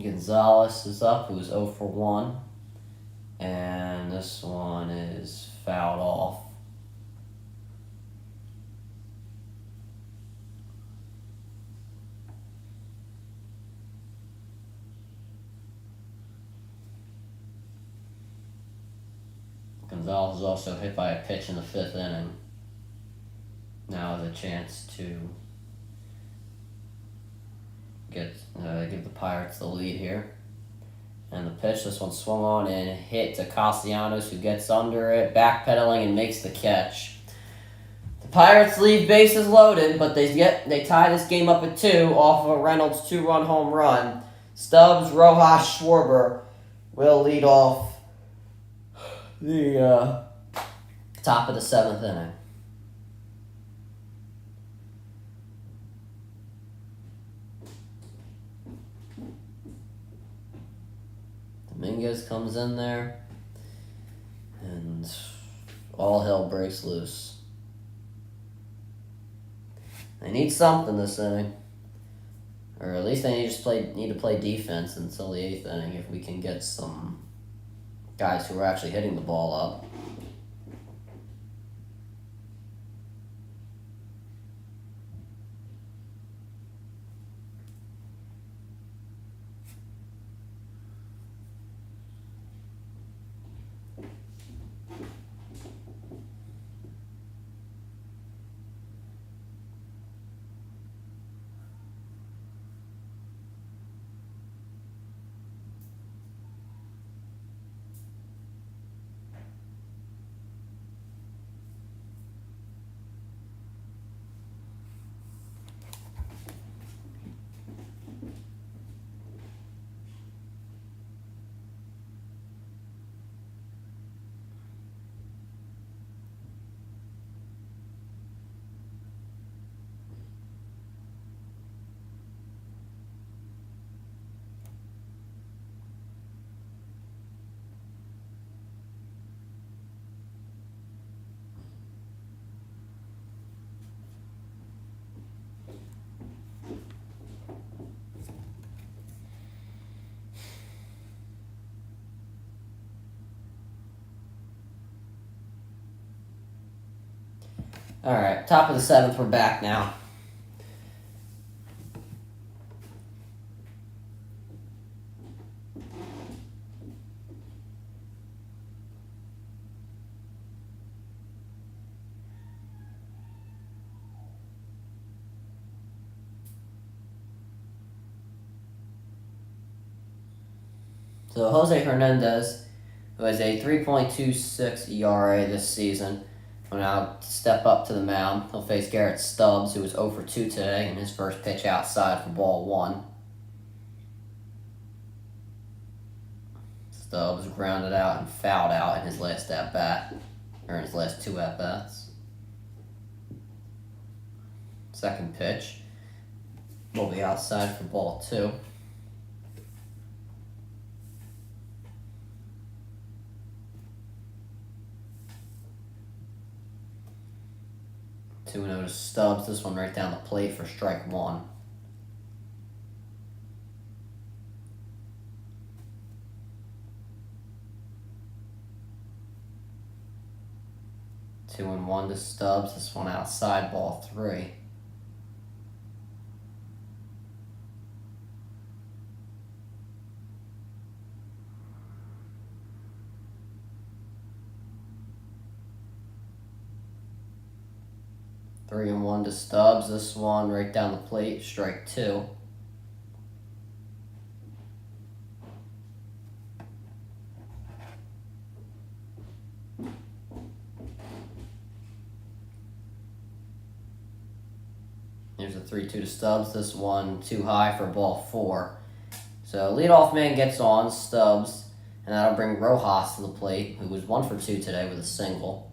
Gonzalez is up, who's 0 for 1. And this one is fouled off. Gonzalez is also hit by a pitch in the 5th inning. Now has a chance to give the Pirates the lead here. And the pitch, this one swung on and hit to Castellanos, who gets under it, backpedaling and makes the catch. The Pirates leave bases loaded, but they tie this game up at 2 off of a Reynolds 2-run home run. Stubbs, Rojas, Schwarber will lead off the top of the 7th inning. Dominguez comes in there, and all hell breaks loose. They need something this inning, or at least they need to play defense until the 8th inning if we can get some guys who are actually hitting the ball up. All right, top of the seventh, we're back now. So Jose Hernandez, who has a 3.26 ERA this season, will now step up to the mound. He'll face Garrett Stubbs, who was 0 for 2 today in his first pitch outside for ball one. Stubbs grounded out and fouled out in his last at-bat, or in his last two at-bats. Second pitch will be outside for ball two. Two and 0 to Stubbs. This one right down the plate for strike one. Two and 1 to Stubbs. This one outside, ball three. Three and 1 to Stubbs. This one right down the plate, strike two. Here's a 3-2 to Stubbs. This one too high for ball four. So leadoff man gets on, Stubbs, and that'll bring Rojas to the plate, who was 1 for 2 today with a single.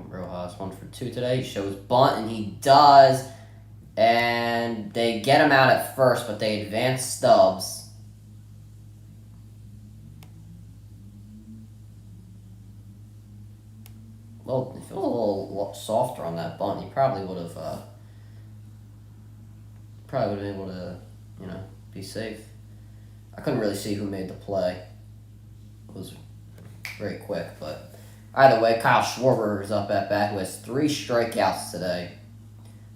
Rojas 1 for 2 today. He shows bunt, and he does. And they get him out at first, but they advance Stubbs. Well, if it was a little softer on that bunt, he probably would have been able to, be safe. I couldn't really see who made the play. It was very quick, but either way, Kyle Schwarber is up at bat, who has 3 strikeouts today.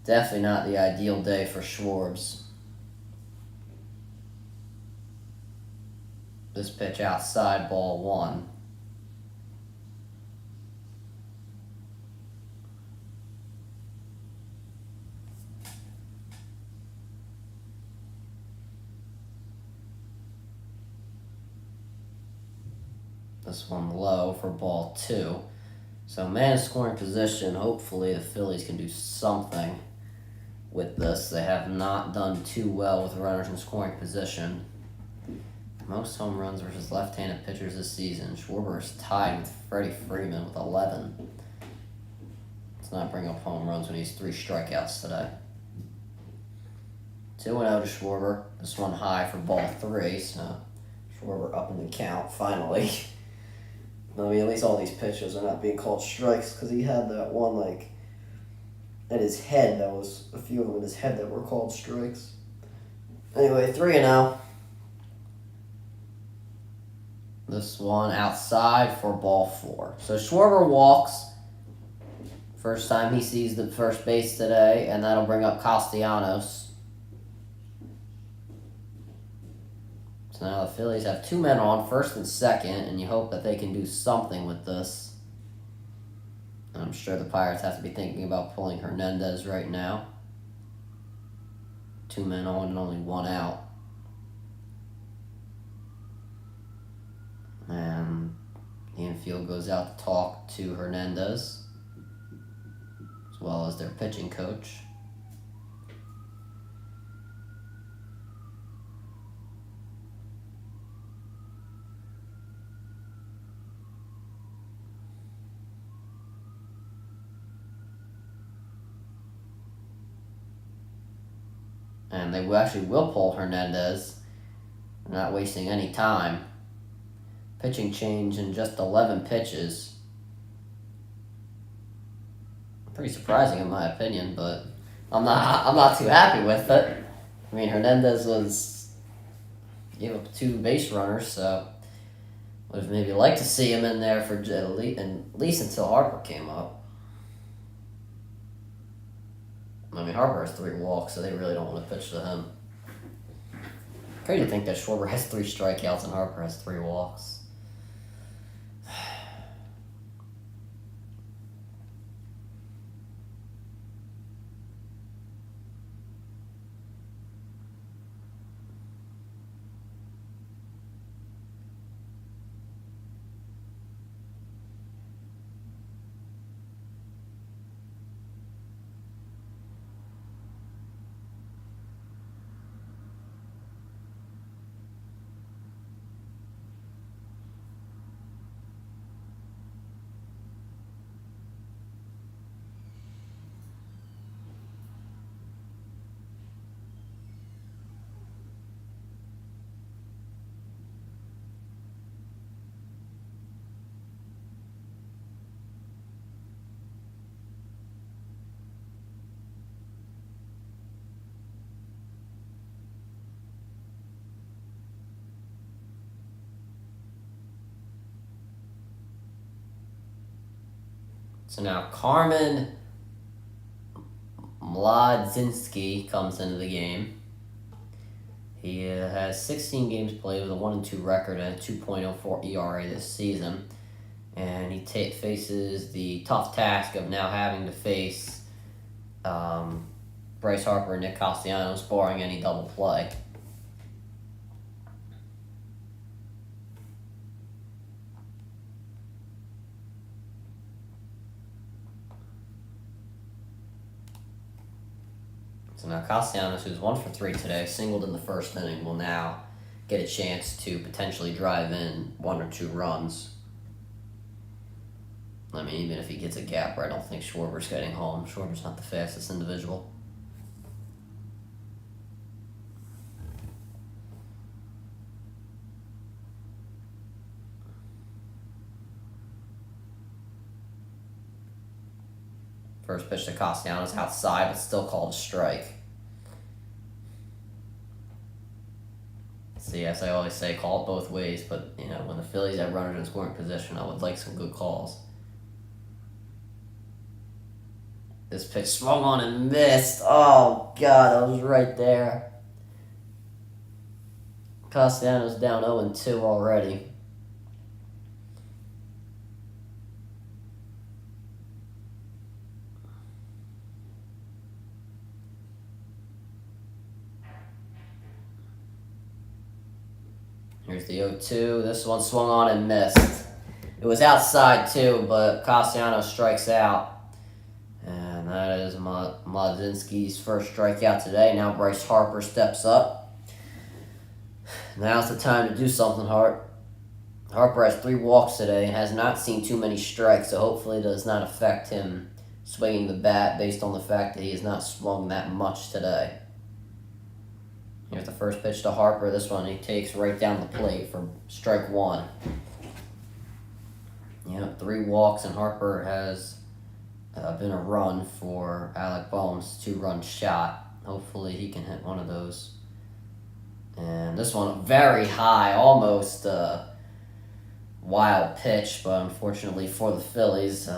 Definitely not the ideal day for Schwarbs. This pitch outside, ball one. This one low for ball two. So man in scoring position. Hopefully the Phillies can do something with this. They have not done too well with runners in scoring position. Most home runs versus left-handed pitchers this season. Schwarber is tied with Freddie Freeman with 11. Let's not bring up home runs when he's 3 strikeouts today. 2-0 to Schwarber. This one high for ball three, so Schwarber up in the count finally. I mean, at least all these pitches are not being called strikes, because he had that one, at his head. That was a few of them in his head that were called strikes. Anyway, 3-0. This one outside for ball four. So Schwarber walks. First time he sees the first base today, and that'll bring up Castellanos. So now the Phillies have 2 men on, first and second, and you hope that they can do something with this. And I'm sure the Pirates have to be thinking about pulling Hernandez right now. 2 men on and only 1 out. And the infield goes out to talk to Hernandez, as well as their pitching coach. And they actually will pull Hernandez. They're not wasting any time. Pitching change in just 11 pitches. Pretty surprising in my opinion, but I'm not too happy with it. I mean, Hernandez gave up 2 base runners, so would have maybe liked to see him in there for at least until Harper came up. I mean, Harper has 3 walks, so they really don't want to pitch to him. Crazy to think that Schwarber has 3 strikeouts and Harper has 3 walks. So now Carmen Mlodzinski comes into the game. He has 16 games played with a 1-2 record and a 2.04 ERA this season. And he faces the tough task of now having to face Bryce Harper and Nick Castellanos, barring any double play. So now Castellanos, who's 1 for 3 today, singled in the first inning, will now get a chance to potentially drive in 1 or 2 runs. I mean, even if he gets a gapper, I don't think Schwarber's getting home. Schwarber's not the fastest individual. First pitch to Castellanos outside, but still called a strike. See, as I always say, call it both ways, but, you know, when the Phillies have runners in scoring position, I would like some good calls. This pitch swung on and missed. Oh, God, I was right there. Castellanos down 0-2 already. Here's the 0-2. This one swung on and missed. It was outside too, but Castellanos strikes out. And that is Mlodzinski's first strikeout today. Now Bryce Harper steps up. Now's the time to do something, Harper has 3 walks today and has not seen too many strikes, so hopefully it does not affect him swinging the bat based on the fact that he has not swung that much today. Here's the first pitch to Harper. This one he takes right down the plate for strike 1. 3 walks, and Harper has been a run for Alec Boehm's 2-run shot. Hopefully he can hit one of those. And this one very high, almost wild pitch, but unfortunately for the Phillies,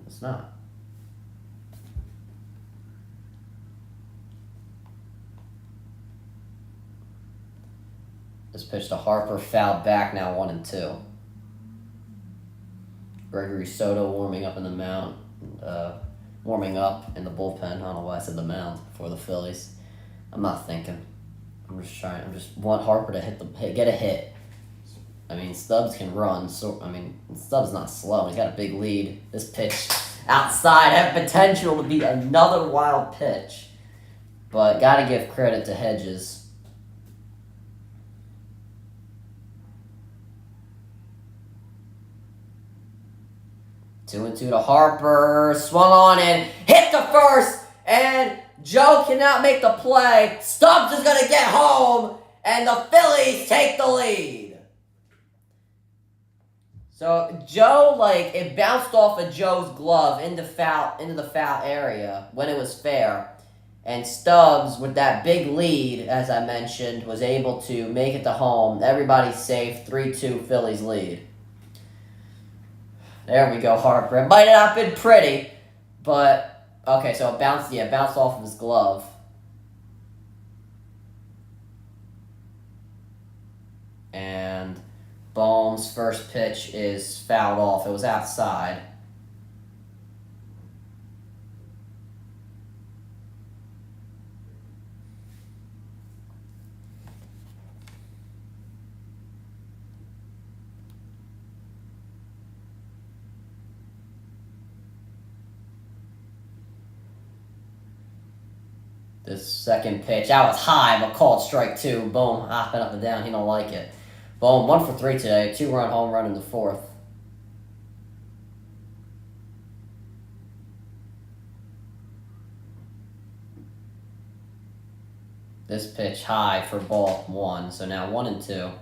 it's not. This pitch to Harper, fouled back, now 1-2. Gregory Soto warming up in the mound, warming up in the bullpen. I don't know why I said the mound for the Phillies. I'm not thinking. I just want Harper to get a hit. I mean, Stubbs can run, so Stubbs not slow. He's got a big lead. This pitch outside had potential to be another wild pitch, but got to give credit to Hedges. 2-2 to Harper, swung on and hit the first, and Joe cannot make the play. Stubbs is going to get home, and the Phillies take the lead. So Joe, like, it bounced off of Joe's glove into the foul area when it was fair. And Stubbs, with that big lead, as I mentioned, was able to make it to home. Everybody's safe. 3-2 Phillies lead. There we go, Harper. It might have not been pretty, but okay, so it bounced off of his glove. And Bohm's first pitch is fouled off. It was outside. This second pitch, that was high, but called strike two. Bohm hopping up and down. He don't like it. Bohm 1 for 3 today. 2-run home run in the fourth. This pitch high for ball 1. So now 1-2.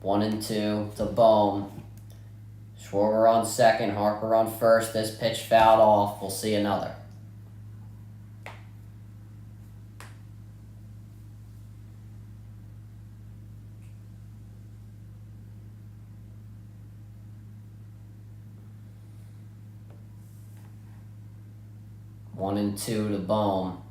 One and two to Bohm. Schwarber on second, Harper on first. This pitch fouled off. We'll see another. One and two to Bohm.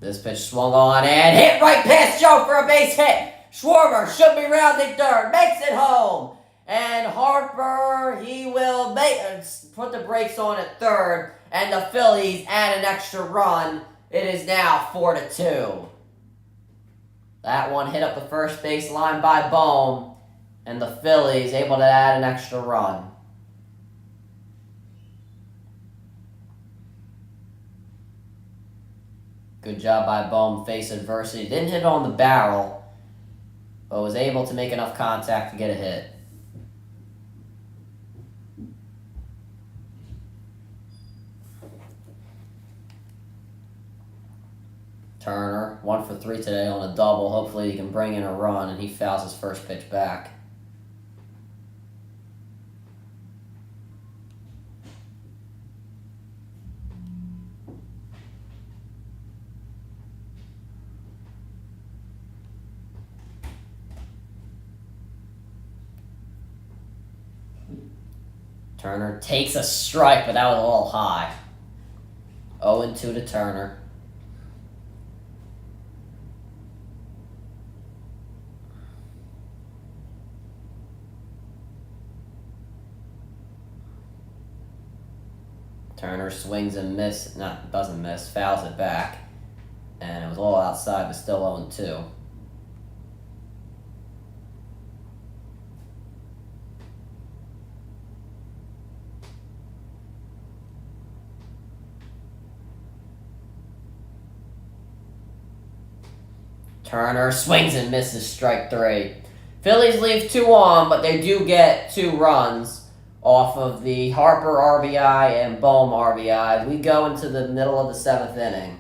This pitch swung on and hit right past Joe for a base hit. Schwarber should be rounding third, makes it home. And Harper, he will put the brakes on at third. And the Phillies add an extra run. It is now 4-2. That one hit up the first base line by Bohm. And the Phillies able to add an extra run. Good job by Bohm, face adversity. Didn't hit on the barrel, but was able to make enough contact to get a hit. Turner, 1 for 3 today on a double. Hopefully he can bring in a run, and he fouls his first pitch back. Turner takes a strike, but that was a little high. 0-2 to Turner. Turner swings and doesn't miss, fouls it back. And it was a little outside, but still 0-2. Turner swings and misses, strike 3. Phillies leave 2 on, but they do get 2 runs off of the Harper RBI and Bohm RBI. We go into the middle of the 7th inning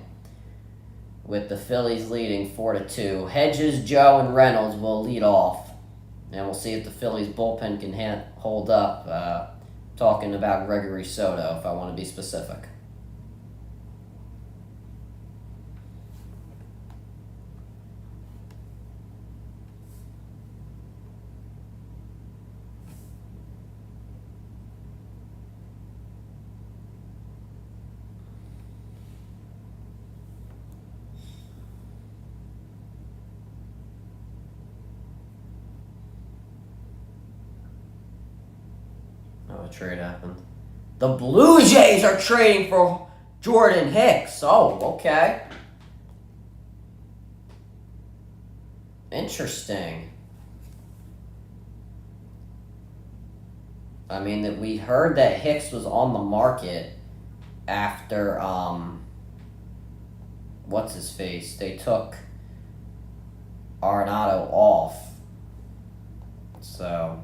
with the Phillies leading 4-2. Hedges, Joe, and Reynolds will lead off. And we'll see if the Phillies bullpen can hold up. Talking about Gregory Soto, if I want to be specific. A trade happened. The Blue Jays are trading for Jordan Hicks. Oh, okay. Interesting. I mean, that we heard that Hicks was on the market after what's his face? They took Arenado off. So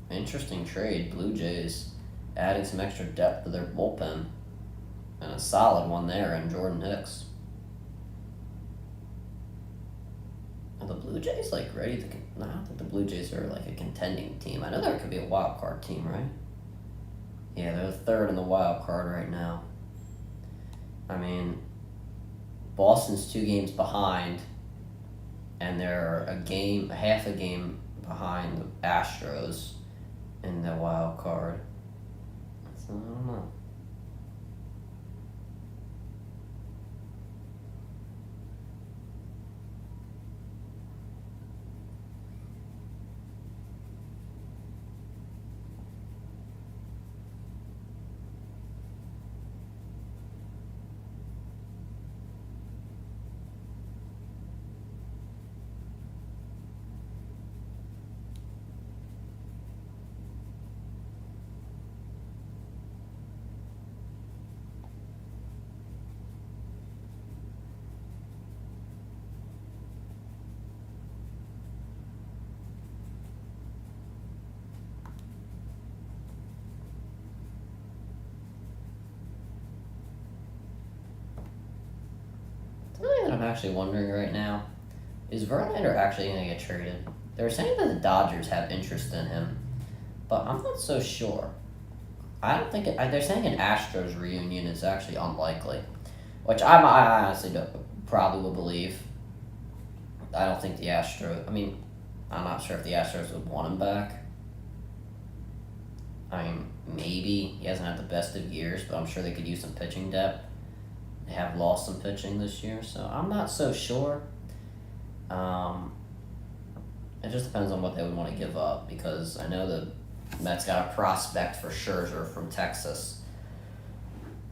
interesting trade. Blue Jays adding some extra depth to their bullpen. And a solid one there in Jordan Hicks. Are the Blue Jays like ready to? No, I don't think the Blue Jays are like a contending team. I know there could be a wild card team, right? Yeah, they're the third in the wild card right now. I mean, Boston's 2 games behind, and they're half a game behind the Astros in the wild card. So I don't know. Something that I'm actually wondering right now is Verlander actually going to get traded? They were saying that the Dodgers have interest in him, but I'm not so sure. I don't think they're saying an Astros reunion is actually unlikely, which I honestly probably will believe. I don't think the Astros. I mean, I'm not sure if the Astros would want him back. I mean, maybe he hasn't had the best of years, but I'm sure they could use some pitching depth. They have lost some pitching this year, so I'm not so sure. It just depends on what they would want to give up, because I know the Mets got a prospect for Scherzer from Texas.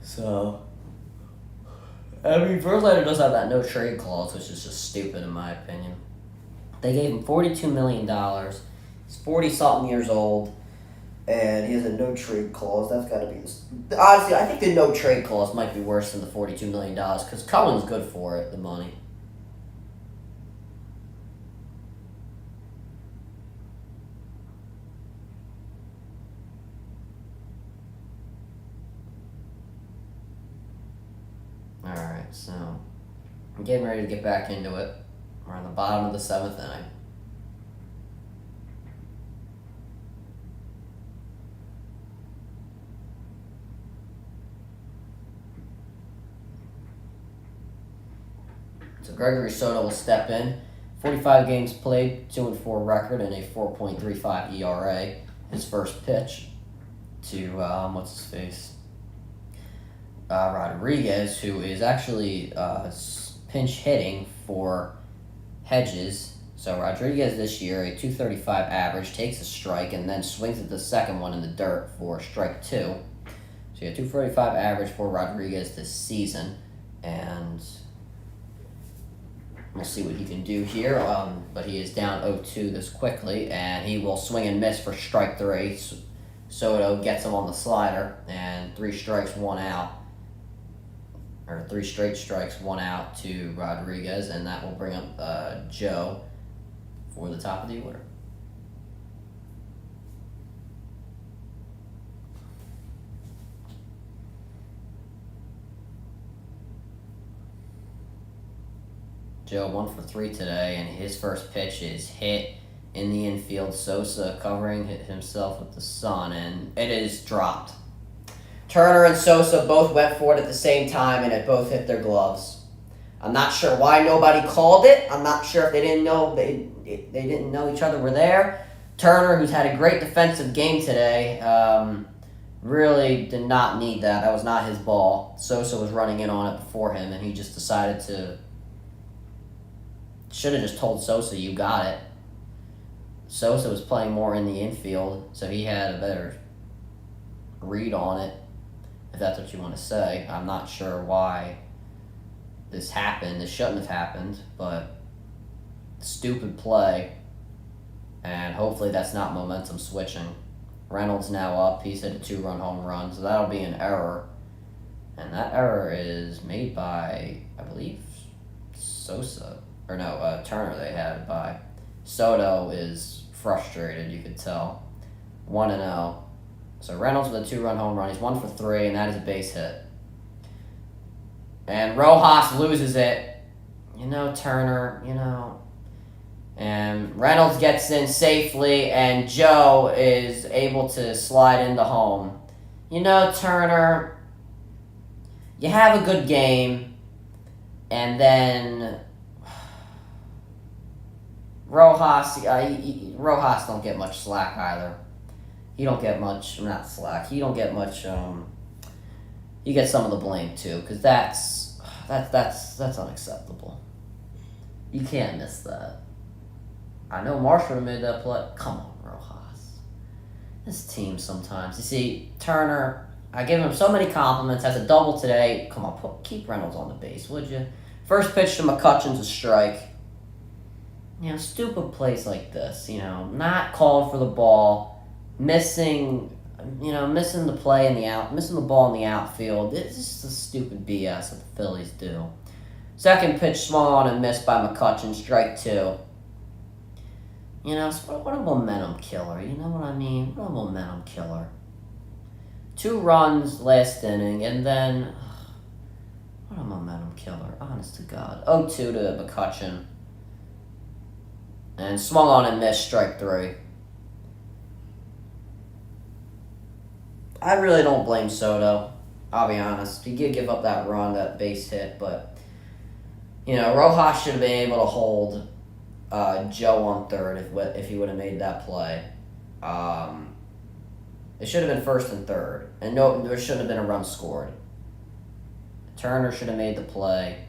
So, I mean, Verlander does have that no trade clause, which is just stupid in my opinion. They gave him $42 million. He's 40-something years old, and he has a no trade clause. That's got to be honestly, I think the no trade clause might be worse than the $42 million, because Cohen's good for it, the money. Alright, so I'm getting ready to get back into it. We're on the bottom of the 7th inning. So Gregory Soto will step in. 45 games played, 2-4 record, and a 4.35 ERA. His first pitch to what's his face? Rodriguez, who is actually pinch hitting for Hedges. So Rodriguez this year, a 235 average, takes a strike and then swings at the second one in the dirt for strike 2. So you have 245 average for Rodriguez this season, and we'll see what he can do here. But he is down 0-2 this quickly, and he will swing and miss for strike 3. Soto gets him on the slider, and 3 strikes, 1 out. Or 3 straight strikes, 1 out to Rodriguez, and that will bring up Joe for the top of the order. Joe 1 for 3 today, and his first pitch is hit in the infield. Sosa covering himself with the sun, and it is dropped. Turner and Sosa both went for it at the same time, and it both hit their gloves. I'm not sure why nobody called it. I'm not sure if they didn't know they didn't know each other were there. Turner, who's had a great defensive game today, really did not need that. That was not his ball. Sosa was running in on it before him, and he just decided to. Should have just told Sosa, you got it. Sosa was playing more in the infield, so he had a better read on it, if that's what you want to say. I'm not sure why this happened. This shouldn't have happened, but stupid play, and hopefully that's not momentum switching. Reynolds now up. He's hit a 2-run home run, so that'll be an error, and that error is made by, I believe, Turner they had it by. Soto is frustrated, you could tell. 1-0. So Reynolds with a 2-run home run. He's 1 for 3, and that is a base hit. And Rojas loses it. Turner, And Reynolds gets in safely, and Joe is able to slide into home. Turner, you have a good game, and then Rojas don't get much slack either. He don't get much, not slack. He don't get much. He gets some of the blame too, because that's unacceptable. You can't miss that. I know Marshall made that play. Come on, Rojas. This team sometimes. You see, Turner, I give him so many compliments. Has a double today. Come on, keep Reynolds on the base, would you? First pitch to McCutcheon's a strike. Stupid plays like this. Not called for the ball, missing the play in the out, missing the ball in the outfield. It's just the stupid BS that the Phillies do. Second pitch swung on and missed by McCutcheon, strike 2. What a momentum killer. You know what I mean? What a momentum killer. 2 runs last inning, and then what a momentum killer. Honest to God. 0-2 to McCutcheon. And swung on and missed, strike 3. I really don't blame Soto. I'll be honest. He did give up that run, that base hit, but Rojas should have been able to hold Joe on third if he would have made that play. It should have been first and third, and there shouldn't have been a run scored. Turner should have made the play,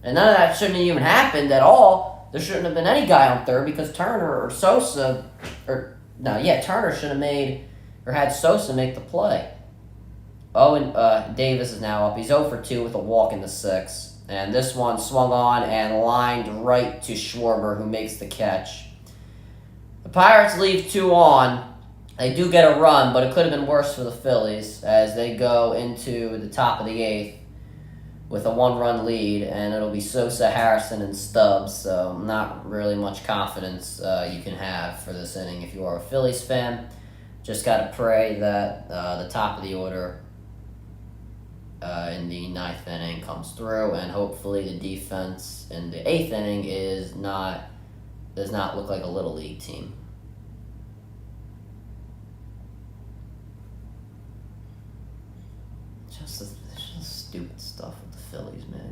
and none of that shouldn't have even happened at all. There shouldn't have been any guy on third because Turner or Sosa, Turner should have made or had Sosa make the play. Davis is now up. He's 0 for 2 with a walk in the 6th. And this one swung on and lined right to Schwarber, who makes the catch. The Pirates leave 2 on. They do get a run, but it could have been worse for the Phillies as they go into the top of the 8th with a 1-run lead, and it'll be Sosa, Harrison, and Stubbs. So not really much confidence you can have for this inning if you are a Phillies fan. Just got to pray that the top of the order in the 9th inning comes through, and hopefully the defense in the 8th inning does not look like a little league team. It's just stupid stuff with the Phillies, man.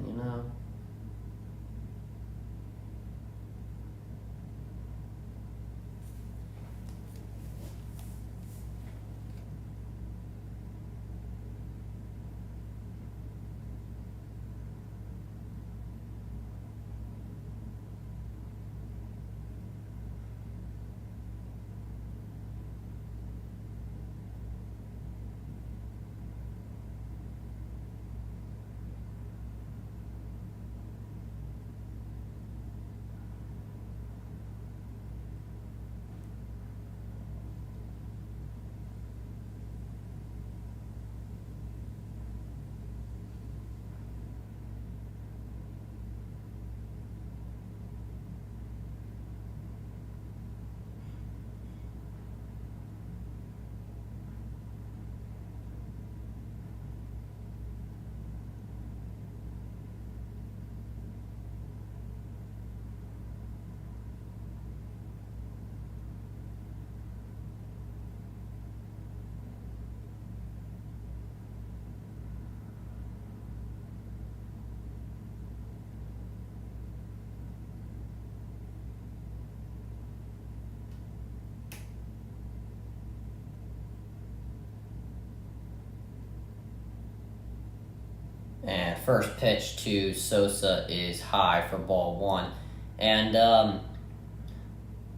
And first pitch to Sosa is high for ball 1. And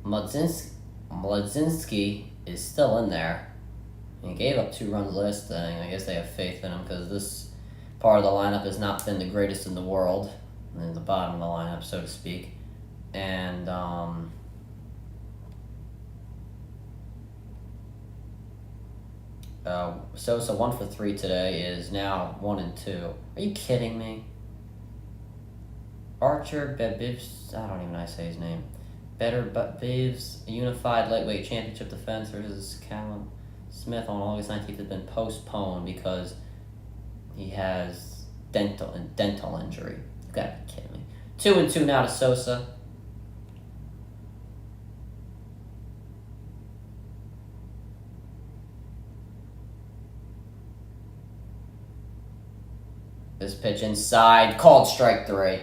Mladzinski is still in there. He gave up 2 runs last inning. I guess they have faith in him because this part of the lineup has not been the greatest in the world. In the bottom of the lineup, so to speak. And Sosa 1 for 3 today is now 1-2. Are you kidding me? Archer Bebivs, I don't even know how to say his name. Bebivs Unified Lightweight Championship Defense versus Callum Smith on August 19th has been postponed because he has dental injury. You gotta be kidding me. 2-2 now to Sosa. This pitch inside, called strike 3.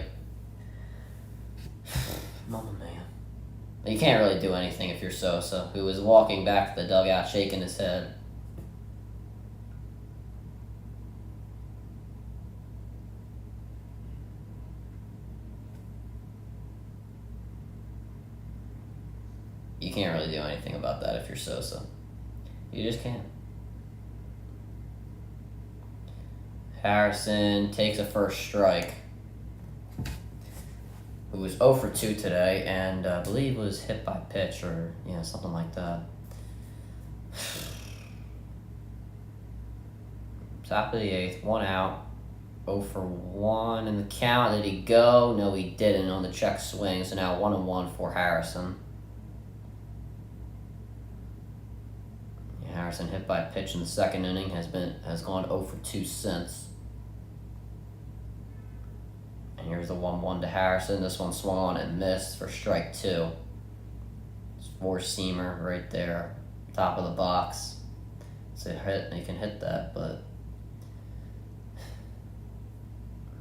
Mama man. You can't really do anything if you're Sosa, who was walking back to the dugout shaking his head. You can't really do anything about that if you're Sosa. You just can't. Harrison takes a first strike. Who was 0 for 2 today, and I believe was hit by pitch or something like that. Top of the 8th, 1 out, 0 for 1 in the count. Did he go? No, he didn't on the check swing. So now 1-1 for Harrison. Harrison hit by a pitch in the second inning has gone 0 for 2 since. And here's the 1-1 to Harrison. This one swung on and missed for strike 2. It's 4-seamer right there, top of the box. So you can hit that, but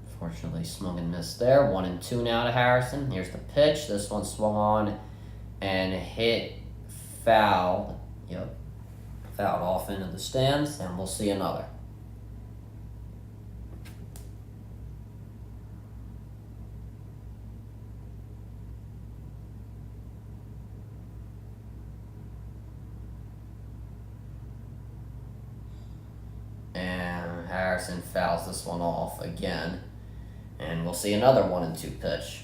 unfortunately swung and missed there. 1-2 now to Harrison. Here's the pitch. This one swung on and hit foul. Yep. Fouled off into the stands, and we'll see another. And Harrison fouls this one off again, and we'll see another 1-2 pitch.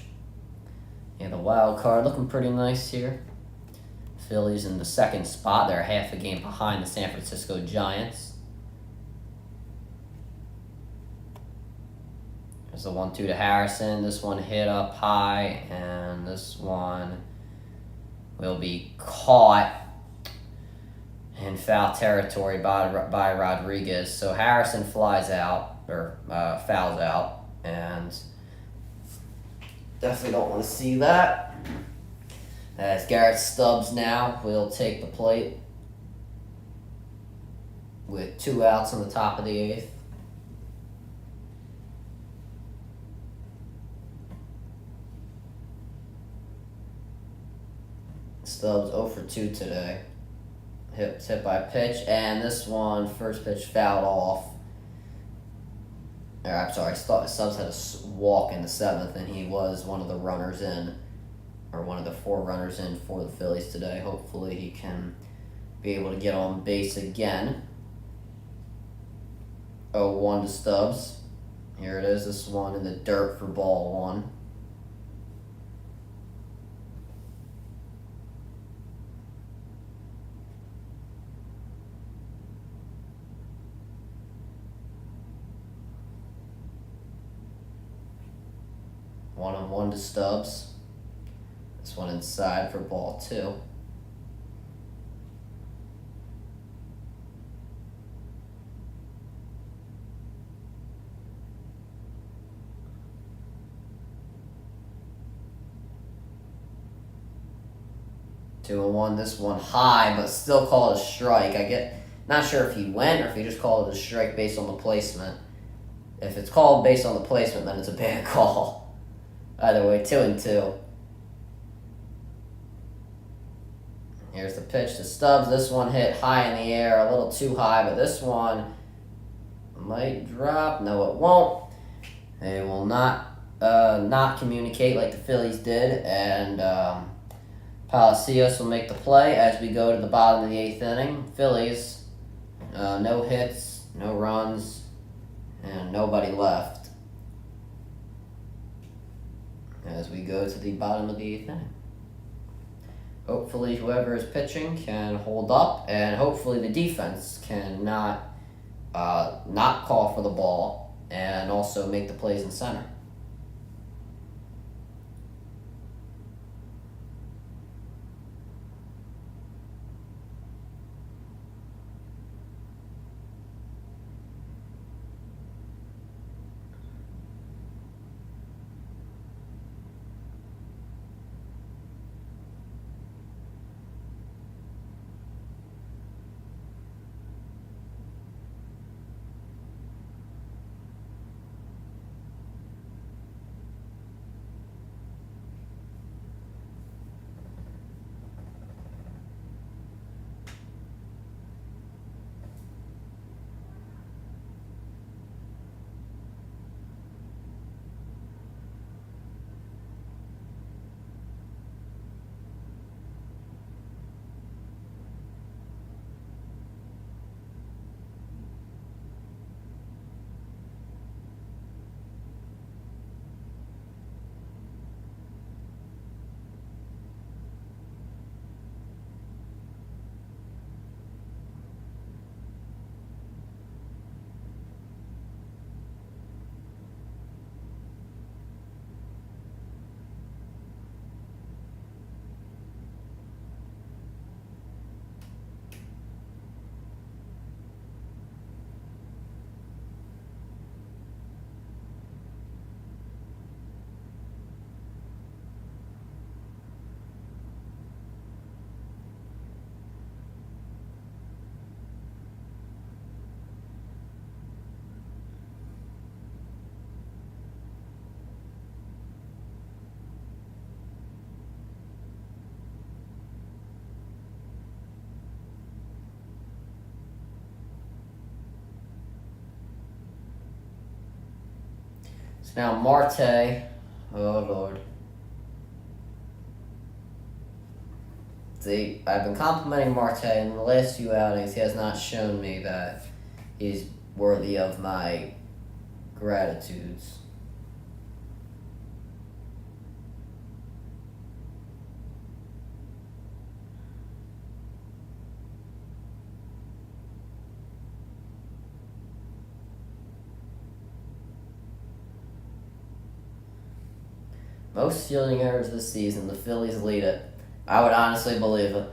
Yeah, the wild card looking pretty nice here. Phillies in the second spot. They're half a game behind the San Francisco Giants. There's the 1-2 to Harrison. This one hit up high, and this one will be caught in foul territory by Rodriguez. So Harrison flies out, or fouls out, and definitely don't want to see that. As Garrett Stubbs now will take the plate with 2 outs on the top of the 8th. Stubbs 0 for 2 today. Hit by a pitch, and this one, first pitch fouled off. I'm sorry, Stubbs had a walk in the 7th, and he was one of the runners in. Or one of the 4 runners in for the Phillies today. Hopefully he can be able to get on base again. 0-1 to Stubbs. Here it is, this one in the dirt for ball 1. One to Stubbs. This one inside for ball 2. Two and one. This one high, but still call it a strike. Not sure if he went or if he just called it a strike based on the placement. If it's called based on the placement, then it's a bad call. Either way, 2-2. Here's the pitch to Stubbs. This one hit high in the air, a little too high, but this one might drop. No, it won't. They will not communicate like the Phillies did, and Palacios will make the play as we go to the bottom of the 8th inning. Phillies, no hits, no runs, and nobody left as we go to the bottom of the 8th inning. Hopefully whoever is pitching can hold up, and hopefully the defense can not call for the ball and also make the plays in center. Now Marte, oh Lord. See, I've been complimenting Marte in the last few outings. He has not shown me that he's worthy of my gratitudes. Most fielding errors this season, the Phillies lead it. I would honestly believe it.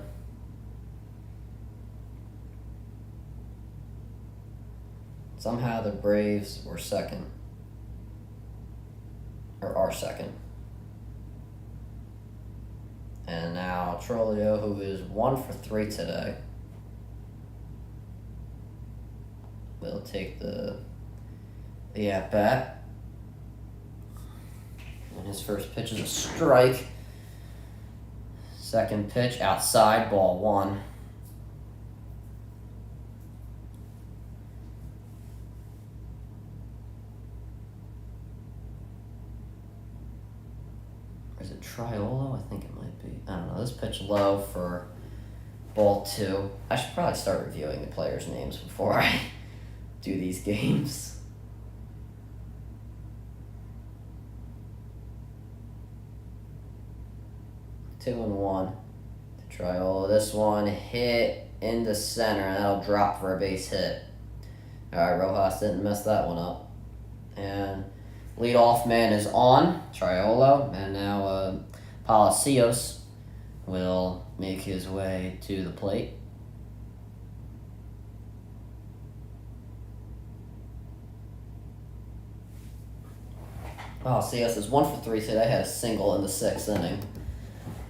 Somehow the Braves were second. Or are second. And now Trolio, who is 1 for 3 today, will take the at-bat. And his first pitch is a strike. Second pitch, outside, ball 1. Is it Triolo? I think it might be. I don't know. This pitch low for ball 2. I should probably start reviewing the players' names before I do these games. 2-1 to Triolo. This one hit into center, and that'll drop for a base hit. Alright, Rojas didn't mess that one up. And leadoff man is on, Triolo, and now Palacios will make his way to the plate. Palacios is 1 for 3 today, had a single in the 6th inning.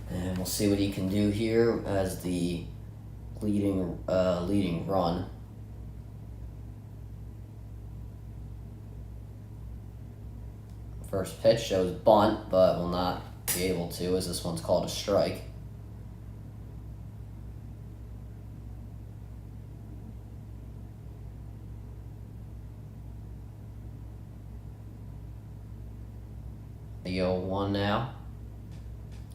And we'll see what he can do here as the leading run. First pitch shows bunt, but will not be able to, as this one's called a strike. The 0-1 now.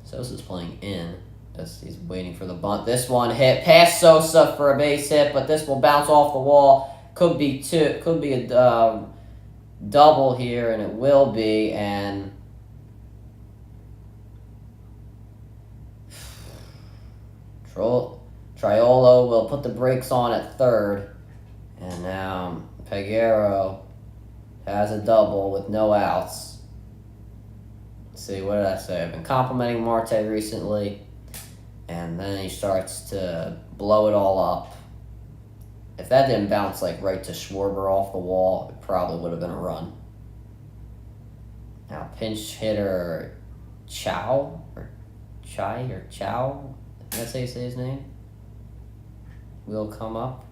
Sosa's playing in as he's waiting for the bunt. This one hit past Sosa for a base hit, but this will bounce off the wall. Could be a double here, and it will be. And Triolo will put the brakes on at third, and now Peguero has a double with no outs. See, what did I say? I've been complimenting Marte recently, and then he starts to blow it all up. If that didn't bounce like right to Schwarber off the wall, it probably would have been a run. Now pinch hitter Chow, I think that's how you say his name, will come up.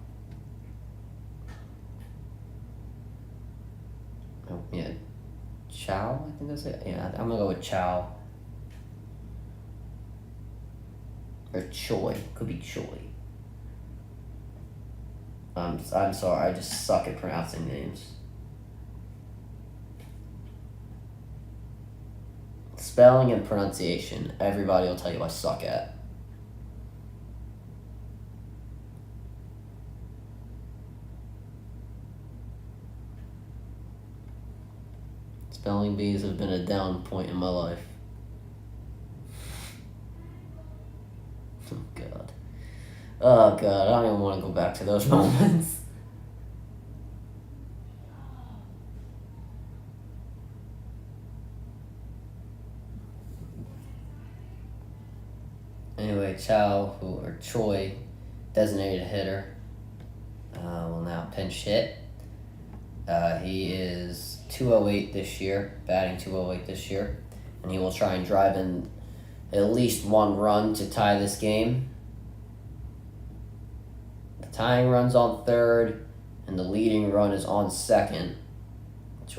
Oh, yeah. Chow, I think that's it. Yeah, I'm gonna go with Chow. Or Choi. Could be Choi. I'm sorry, I just suck at pronouncing names. Spelling and pronunciation, everybody will tell you I suck at. Spelling bees have been a down point in my life. Oh, God. Oh, God. I don't even want to go back to those moments. Anyway, Choi, designated hitter, will now pinch hit. He is 208 this year, batting 208 this year, and he will try and drive in at least one run to tie this game. The tying run's on third, and the leading run is on second. That's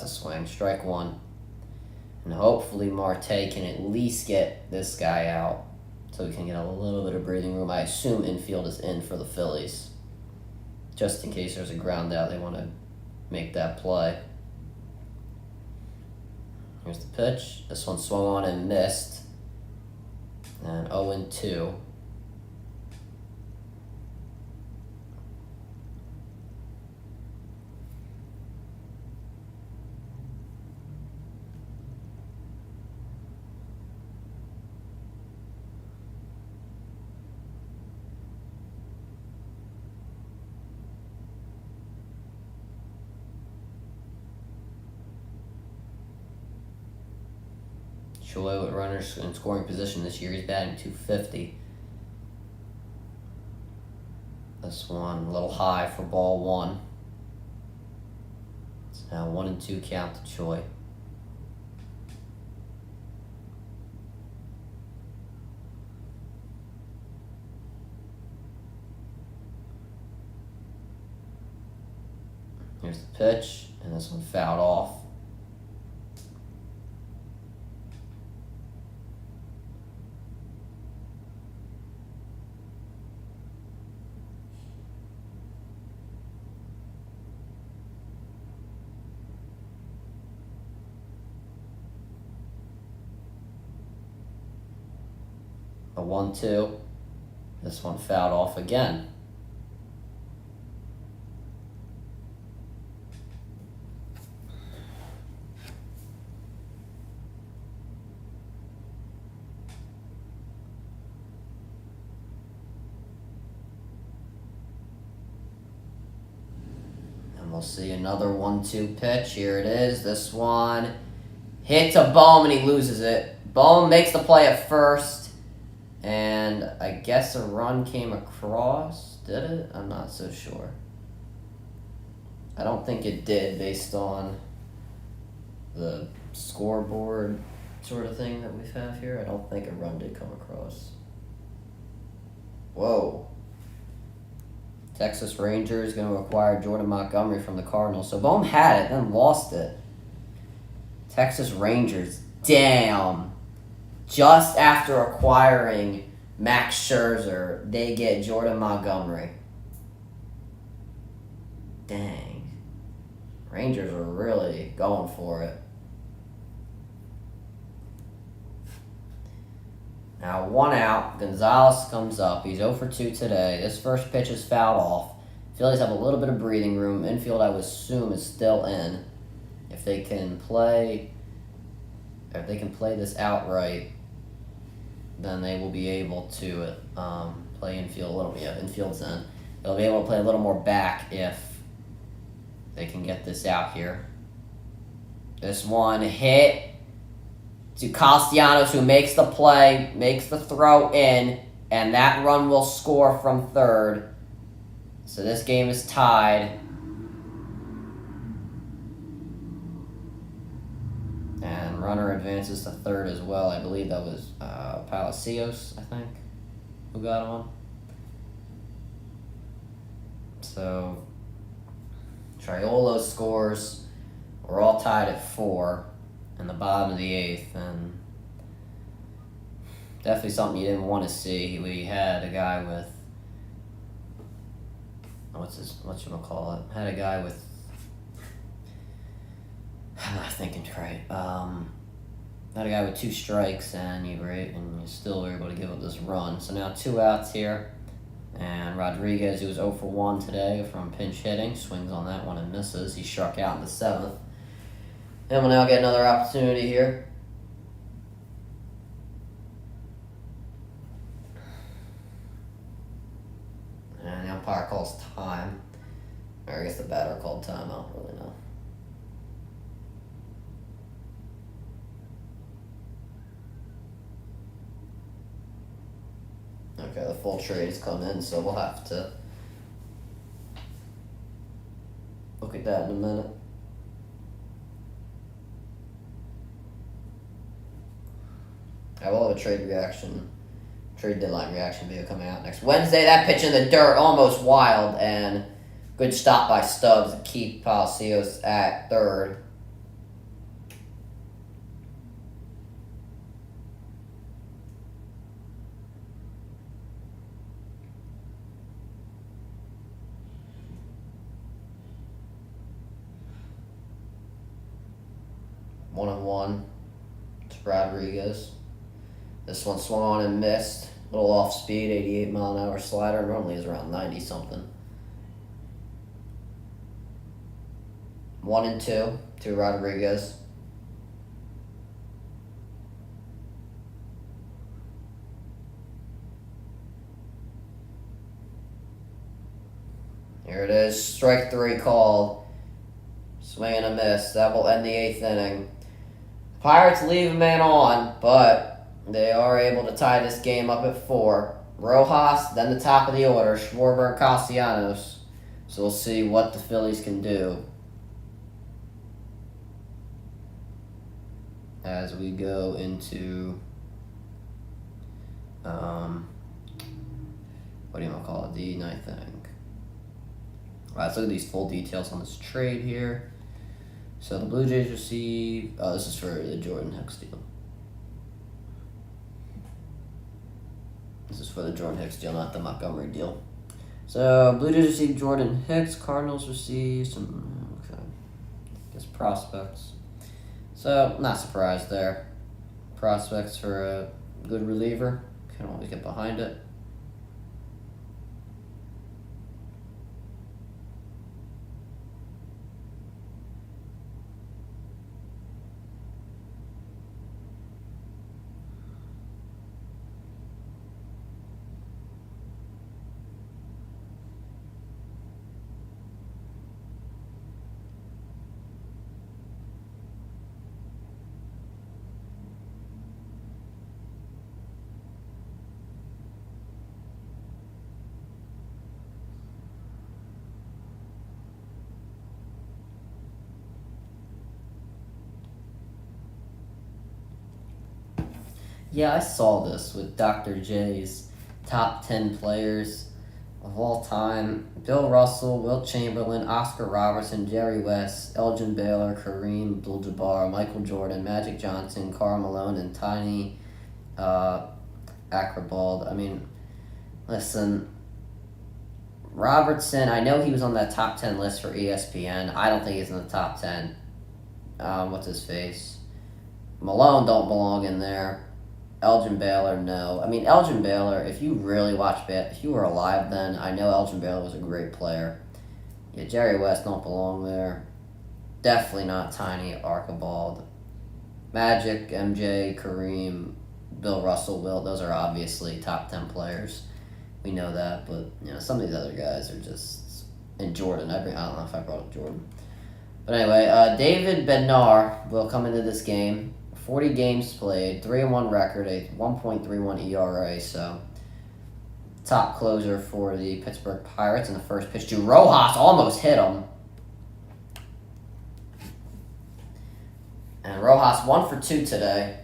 a swing, strike 1. And hopefully Marte can at least get this guy out so we can get a little bit of breathing room. I assume infield is in for the Phillies, just in case there's a ground out they want to make that play. Here's the pitch. This one swung on and missed. And 0-2. Choi with runners in scoring position this year. He's batting .250. This one a little high for ball one. It's now 1-2 count to Choi. Here's the pitch, and this one fouled off. A 1-2. This one fouled off again. And we'll see another 1-2 pitch. Here it is. This one hits a Bohm and he loses it. Bohm makes the play at first. And I guess a run came across. Did it? I'm not so sure. I don't think it did based on the scoreboard sort of thing that we have here. I don't think a run did come across. Whoa. Texas Rangers going to acquire Jordan Montgomery from the Cardinals. So Bohm had it, then lost it. Texas Rangers. Damn. Just after acquiring Max Scherzer, they get Jordan Montgomery. Dang. Rangers are really going for it. Now 1 out. Gonzalez comes up. He's 0 for 2 today. This first pitch is fouled off. Phillies have a little bit of breathing room. Infield, I would assume, is still in. If they can play this outright, then they will be able to play infield a little. Yeah, infield's in. They'll be able to play a little more back if they can get this out here. This one hit to Castellanos, who makes the play, makes the throw in, and that run will score from third. So this game is tied. And runner advances to third as well. I believe that was Palacios, I think, who got on. So Triolo scores. We're all tied at 4 in the bottom of the 8th, and definitely something you didn't want to see. We had a guy with had a guy with, I'm not thinking right. Had a guy with 2 strikes, and you still were able to give up this run. So now 2 outs here, and Rodriguez, who was 0 for 1 today from pinch hitting, swings on that one and misses. He struck out in the 7th. And we'll now get another opportunity here. And the umpire calls time. Or I guess the batter called time. I don't really know. Okay, the full trade has come in, so we'll have to look at that in a minute. I will have a trade deadline reaction video coming out next Wednesday. That pitch in the dirt, almost wild, and good stop by Stubbs to keep Palacios at third. 1-1 to Rodriguez. This one swung on and missed. A little off speed, 88-mile-an-hour slider. Normally is around 90-something. 1-2 to Rodriguez. Here it is, strike 3 called. Swing and a miss. That will end the 8th inning. Pirates leave a man on, but they are able to tie this game up at 4. Rojas, then the top of the order, Schwarber and Castellanos. So we'll see what the Phillies can do as we go into what do you want to call it? The 9th inning. Alright, let's look at these full details on this trade here. So the Blue Jays receive. Oh, this is for the Jordan Hicks deal. This is for the Jordan Hicks deal, not the Montgomery deal. So Blue Jays receive Jordan Hicks. Cardinals receive some prospects. So not surprised there. Prospects for a good reliever. Can always get behind it. Yeah, I saw this with Dr. J's top 10 players of all time. Bill Russell, Wilt Chamberlain, Oscar Robertson, Jerry West, Elgin Baylor, Kareem Abdul-Jabbar, Michael Jordan, Magic Johnson, Karl Malone, and Tiny Acrobald. I mean, listen, Robertson, I know he was on that top 10 list for ESPN. I don't think he's in the top 10. What's his face? Malone don't belong in there. Elgin Baylor, no. I mean, Elgin Baylor, if you really watch if you were alive then, I know Elgin Baylor was a great player. Yeah, Jerry West don't belong there. Definitely not Tiny Archibald. Magic, MJ, Kareem, Bill Russell, Wilt, those are obviously top 10 players. We know that, but some of these other guys are just... And Jordan, I don't know if I brought up Jordan. But anyway, David Bednar will come into this game. 40 games played, 3-1 record, a 1.31 ERA, so top closer for the Pittsburgh Pirates. And the first pitch to Rojas almost hit him. And Rojas 1 for 2 today.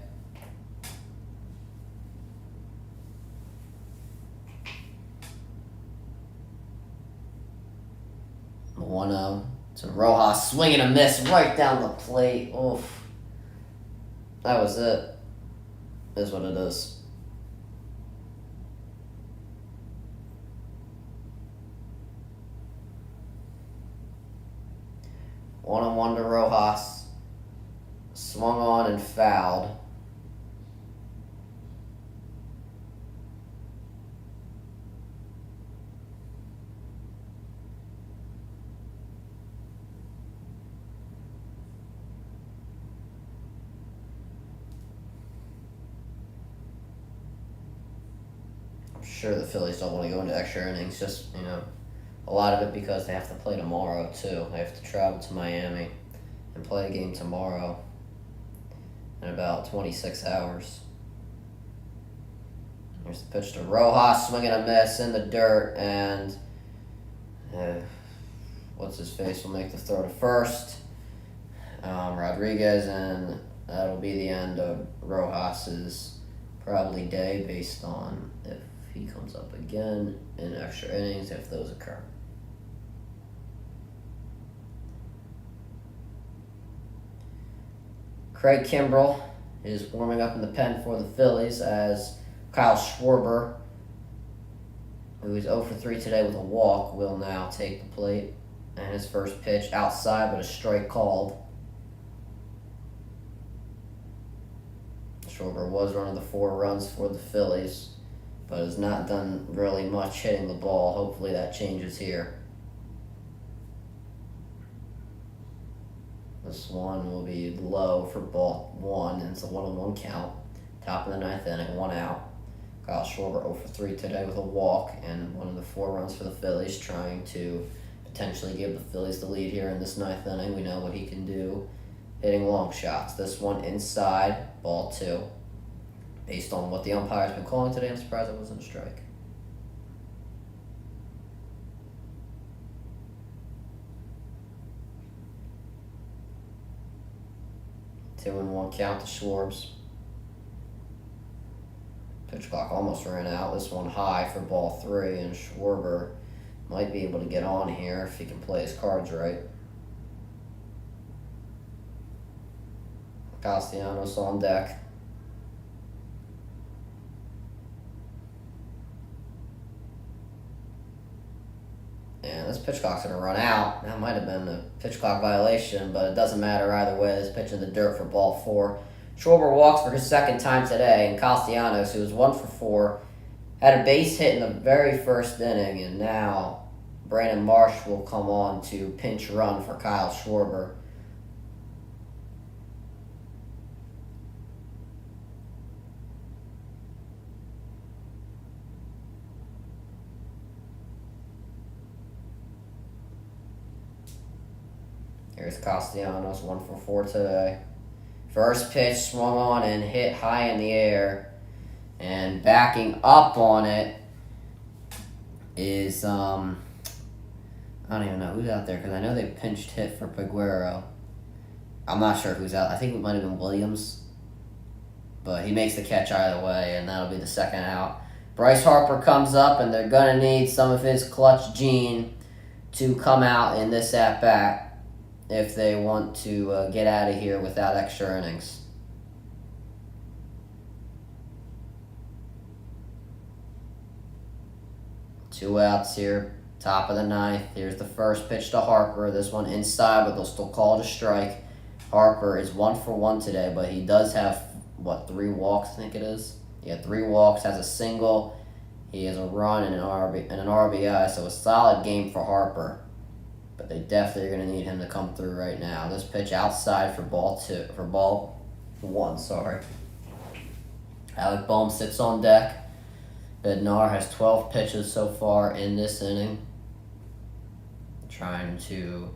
The 1-0 to Rojas, swing and a miss right down the plate. Oof. That was it. Is what it is. One-on-one to Rojas. Swung on and fouled. Sure, the Phillies don't want to go into extra innings, just, a lot of it because they have to play tomorrow, too. They have to travel to Miami and play a game tomorrow in about 26 hours. Here's the pitch to Rojas, swinging a miss in the dirt, and what's-his-face will make the throw to first. Rodriguez, and that'll be the end of Rojas's probably day based on if he comes up again in extra innings, if those occur. Craig Kimbrell is warming up in the pen for the Phillies as Kyle Schwarber, who is 0 for 3 today with a walk, will now take the plate. And his first pitch outside, but a strike called. Schwarber was one of the 4 runs for the Phillies, but has not done really much hitting the ball. Hopefully that changes here. This one will be low for ball 1, and it's a 1-1 count. Top of the 9th inning, 1 out. Kyle Schwarber 0 for 3 today with a walk, and one of the 4 runs for the Phillies, trying to potentially give the Phillies the lead here in this 9th inning. We know what he can do, hitting long shots. This one inside, ball 2. Based on what the umpire's been calling today, I'm surprised it wasn't a strike. Two and 1 count to Schwarbs. Pitch clock almost ran out. This one high for ball 3, and Schwarber might be able to get on here if he can play his cards right. Castellanos on deck. And this pitch clock's going to run out. That might have been a pitch clock violation, but it doesn't matter either way. This pitch in the dirt for ball 4. Schwarber walks for his 2nd time today, and Castellanos, who was 1 for 4, had a base hit in the very first inning, and now Brandon Marsh will come on to pinch run for Kyle Schwarber. Here's Castellanos, 1 for 4 today. First pitch swung on and hit high in the air. And backing up on it is, I don't even know who's out there, because I know they pinched hit for Peguero. I'm not sure who's out. I think it might have been Williams. But he makes the catch either way, and that'll be the 2nd out. Bryce Harper comes up, and they're going to need some of his clutch gene to come out in this at-bat if they want to get out of here without extra innings. Two outs here, top of the 9th. Here's the first pitch to Harper. This one inside, but they'll still call it a strike. Harper is 1 for 1 today, but he does have, 3 walks, I think it is? Yeah, 3 walks, has a single. He has a run and an RBI, so a solid game for Harper. But they definitely are going to need him to come through right now. This pitch outside for ball 1, sorry. Alec Bohm sits on deck. Bednar has 12 pitches so far in this inning. Trying to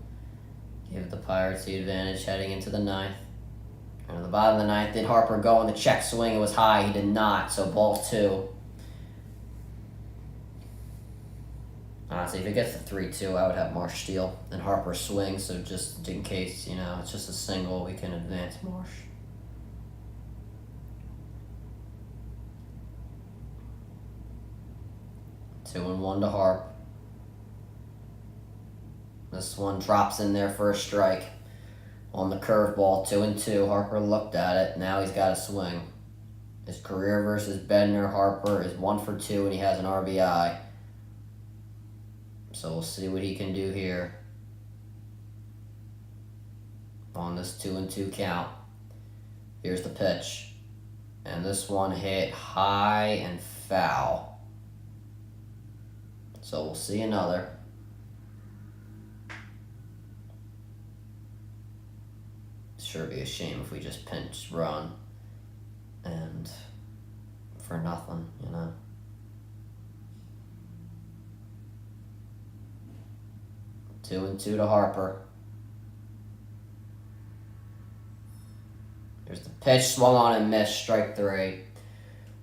give the Pirates the advantage heading into the 9th. And at the bottom of the 9th, did Harper go on the check swing? It was high. He did not, so ball 2. Honestly, if it gets to 3-2, I would have Marsh steal and Harper swing, so just in case, it's just a single, we can advance Marsh. Two and 1 to Harp. This one drops in there for a strike on the curveball, 2-2. Harper looked at it, now he's got a swing. His career versus Bednar, Harper is 1 for 2, and he has an RBI. So we'll see what he can do here on this 2-2 count. Here's the pitch. And this one hit high and foul. So we'll see another. Sure be a shame if we just pinch run and for nothing, 2-2 to Harper. There's the pitch, swung on and missed, strike 3.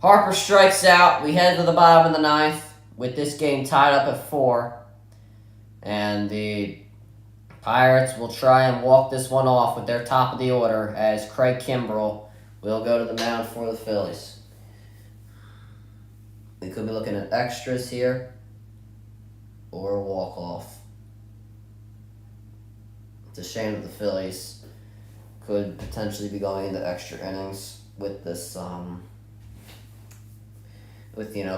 Harper strikes out. We head to the bottom of the 9th with this game tied up at 4. And the Pirates will try and walk this one off with their top of the order as Craig Kimbrell will go to the mound for the Phillies. We could be looking at extras here or a walk-off. It's a shame that the Phillies could potentially be going into extra innings with this,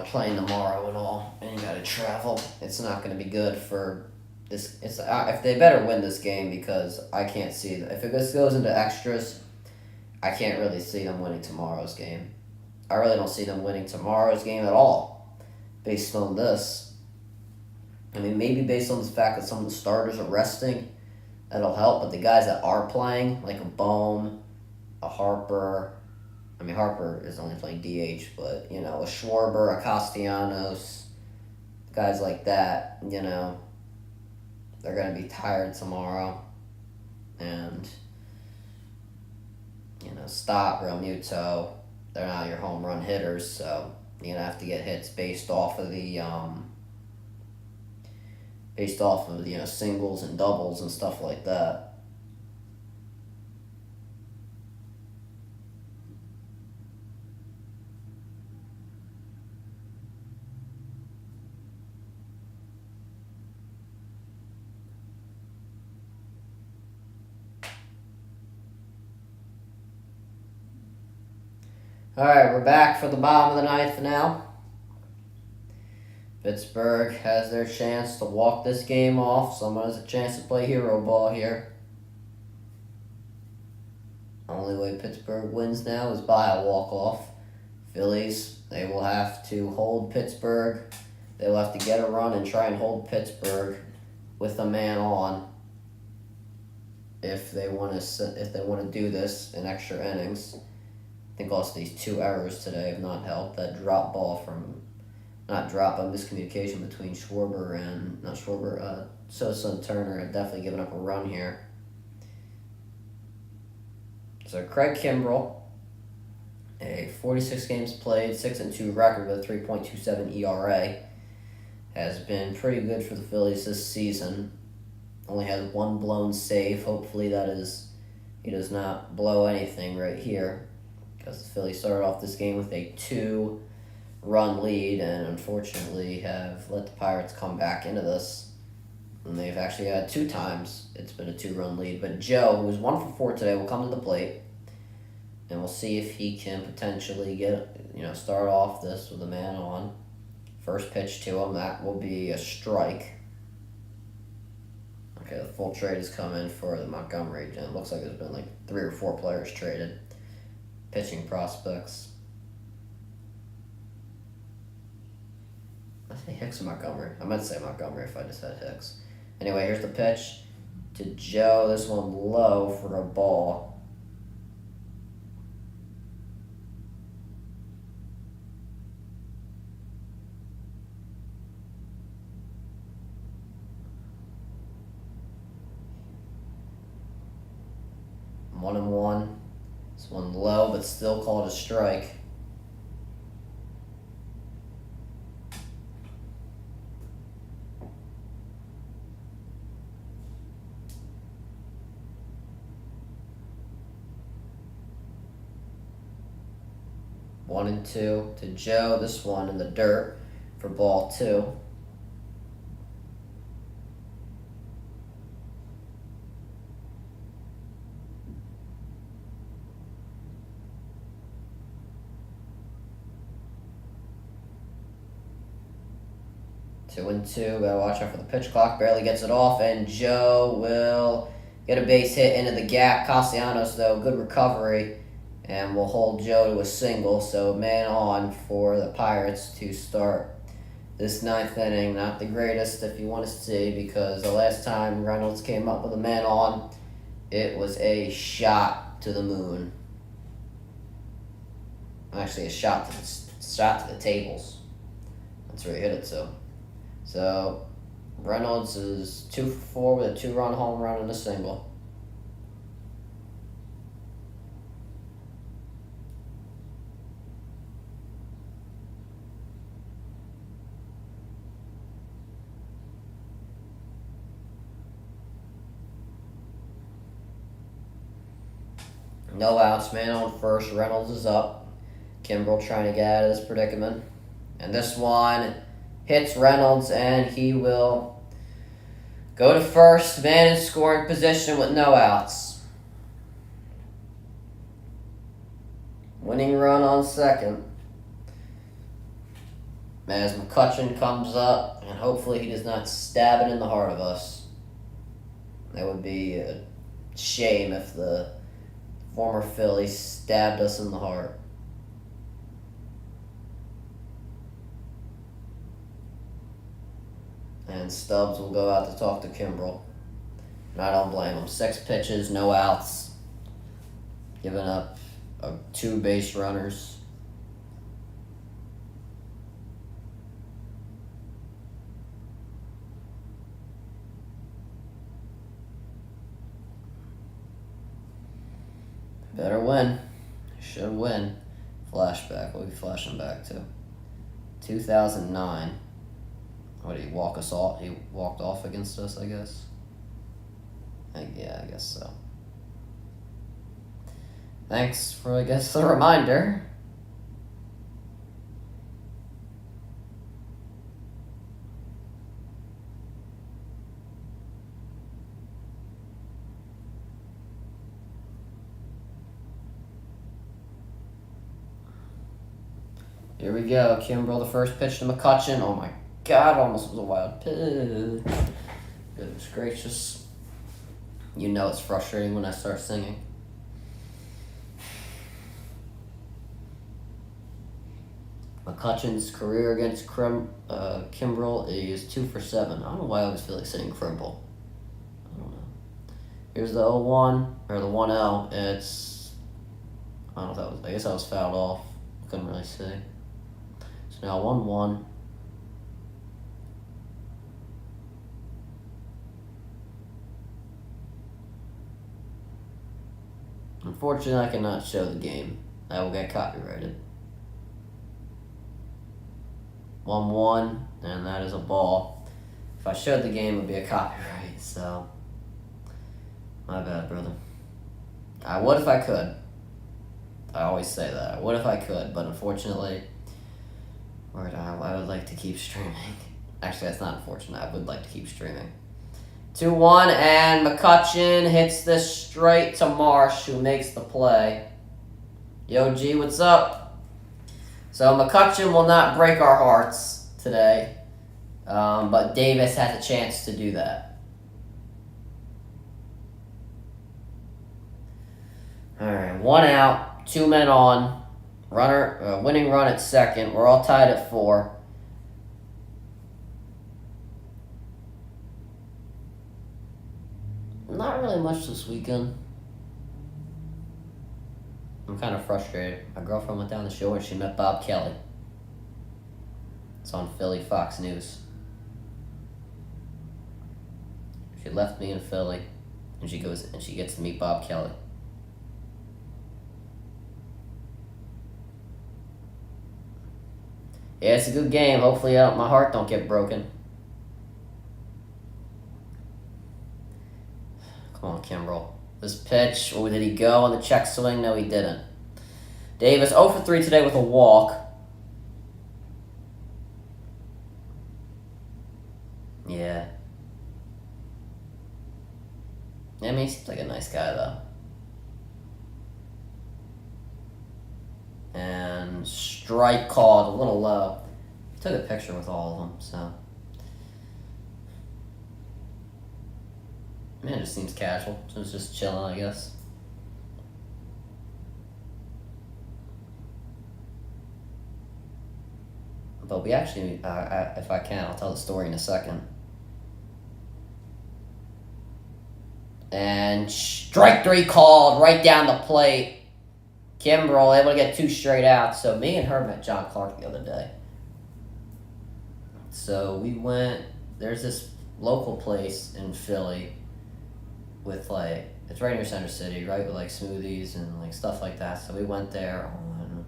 playing tomorrow and all, and you gotta travel. It's not gonna be good for this. If they better win this game, because I can't see that. If it goes into extras, I can't really see them winning tomorrow's game. I really don't see them winning tomorrow's game at all, based on this. I mean, maybe based on the fact that some of the starters are resting, that'll help. But the guys that are playing, like a Bohm, a Harper, I mean, Harper is only playing DH, but, a Schwarber, a Castellanos, guys like that, they're going to be tired tomorrow. And, Stott, Real Muto, they're not your home run hitters, so you're gonna have to get hits based off of the singles and doubles and stuff like that. Alright, we're back for the bottom of the ninth now. Pittsburgh has their chance to walk this game off. Someone has a chance to play hero ball here. Only way Pittsburgh wins now is by a walk-off. Phillies, they will have to hold Pittsburgh. They'll have to get a run and try and hold Pittsburgh with a man on if they want to do this in extra innings. I think also these 2 errors today have not helped. That drop ball but miscommunication between Sosa and Turner have definitely given up a run here. So Craig Kimbrell, a 46 games played, 6-2 record with a 3.27 ERA, has been pretty good for the Phillies this season. Only has 1 blown save. Hopefully he does not blow anything right here, because the Phillies started off this game with a 2-run lead and unfortunately have let the Pirates come back into this. And they've actually had 2 times it's been a 2-run lead. But Joe, who was 1 for 4 today, will come to the plate. And we'll see if he can potentially start off this with a man on. First pitch to him, that will be a strike. Okay, the full trade has come in for the Montgomery. And it looks like there's been 3 or 4 players traded. Pitching prospects. I say Hicks or Montgomery. I meant to say Montgomery if I just had Hicks. Anyway, here's the pitch to Joe. This one low for a ball. One and one. This one low, but still called a strike. One and two to Joe. This one in the dirt for ball 2. Two and two. Gotta watch out for the pitch clock. Barely gets it off, and Joe will get a base hit into the gap. Castellanos, though, good recovery, and will hold Joe to a single. So man on for the Pirates to start this 9th inning. Not the greatest if you want to see, because the last time Reynolds came up with a man on, it was a shot to the moon. Actually, a shot to the tables. That's where he hit it to. So, Reynolds is 2 for 4 with a 2-run home run and a single. No outs, man on first. Reynolds is up. Kimbrell trying to get out of this predicament. And this one hits Reynolds, and he will go to first, man in scoring position with no outs. Winning run on second. As McCutchen comes up, and hopefully he does not stab it in the heart of us. That would be a shame if the Former Philly stabbed us in the heart. And Stubbs will go out to talk to Kimbrel. And I don't blame him. 6 pitches, no outs. Giving up 2 base runners. Better win. Should win. Flashback. We'll be flashing back to 2009. What did he walk us off? He walked off against us, I guess. Yeah, I guess so. Thanks for, I guess, the reminder. Here we go. Kimbrel, the first pitch to McCutchen. Oh my God, almost was a wild pitch. Goodness gracious. You know it's frustrating when I start singing. McCutchen's career against Kimbrel is 2 for 7. I don't know why I always feel like saying Crimble. I don't know. Here's the 0-1, or the 1-0. It's, I don't know if I guess I was fouled off. Couldn't really see. So now 1-1. Unfortunately, I cannot show the game. I will get copyrighted. 1-1, and that is a ball. If I showed the game, it would be a copyright, so my bad, brother. I would if I could. I always say that. I would if I could, but unfortunately, I would like to keep streaming. Actually, that's not unfortunate. I would like to keep streaming. 2-1, and McCutchen hits this straight to Marsh, who makes the play. Yo, G, what's up? So McCutchen will not break our hearts today, but Davis has a chance to do that. All right, 1 out, 2 men on, winning run at second. We're all tied at 4. Not really much this weekend. I'm kind of frustrated. My girlfriend went down the shore and she met Bob Kelly. It's on Philly Fox News. She left me in Philly, and she goes and she gets to meet Bob Kelly. Yeah, it's a good game. Hopefully, my heart don't get broken. Come on, Kimbrel. This pitch, or did he go on the check swing? No, he didn't. Davis 0 for 3 today with a walk. Yeah. I mean, he seems like a nice guy, though. And strike called, a little low. Took a picture with all of them, so. Man, it just seems casual. So it's just chilling, I guess. But we actually, if I can, I'll tell the story in a second. And strike 3 called right down the plate. Kimbrel able to get 2 straight outs. So me and her met John Clark the other day. So we went, there's this local place in Philly with like, it's right near Center City, right, with like smoothies and like stuff like that. So we went there on,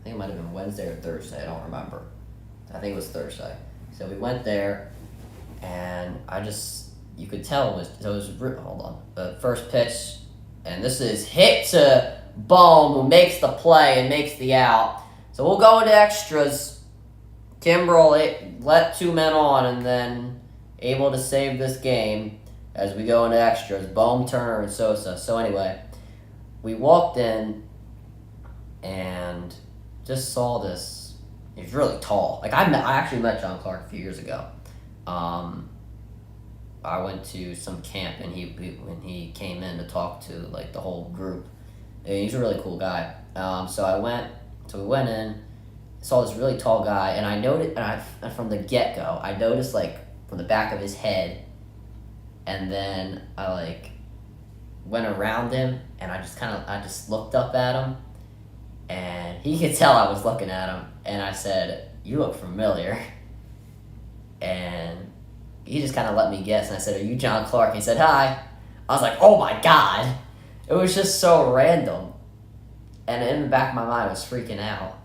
I think it might have been Wednesday or Thursday, I don't remember. I think it was Thursday. So we went there, and you could tell it was hold on, the first pitch, and this is hit to Bohm, who makes the play and makes the out. So we'll go into extras. Kimbrel let 2 men on, and then able to save this game as we go into extras. Bohm, Turner, and Sosa. So anyway, we walked in and just saw this. He's really tall. Like I actually met John Clark a few years ago. I went to some camp, and when he came in to talk to like the whole group, and he's a really cool guy. So we went in, saw this really tall guy, and I noticed, and from the get go, I noticed like from the back of his head, and then I like went around him, and I just looked up at him, and he could tell I was looking at him, and I said, "You look familiar," and he just kind of let me guess, and I said, "Are you John Clark?" And he said, "Hi." I was like, "Oh my god!" It was just so random, and in the back of my mind, I was freaking out.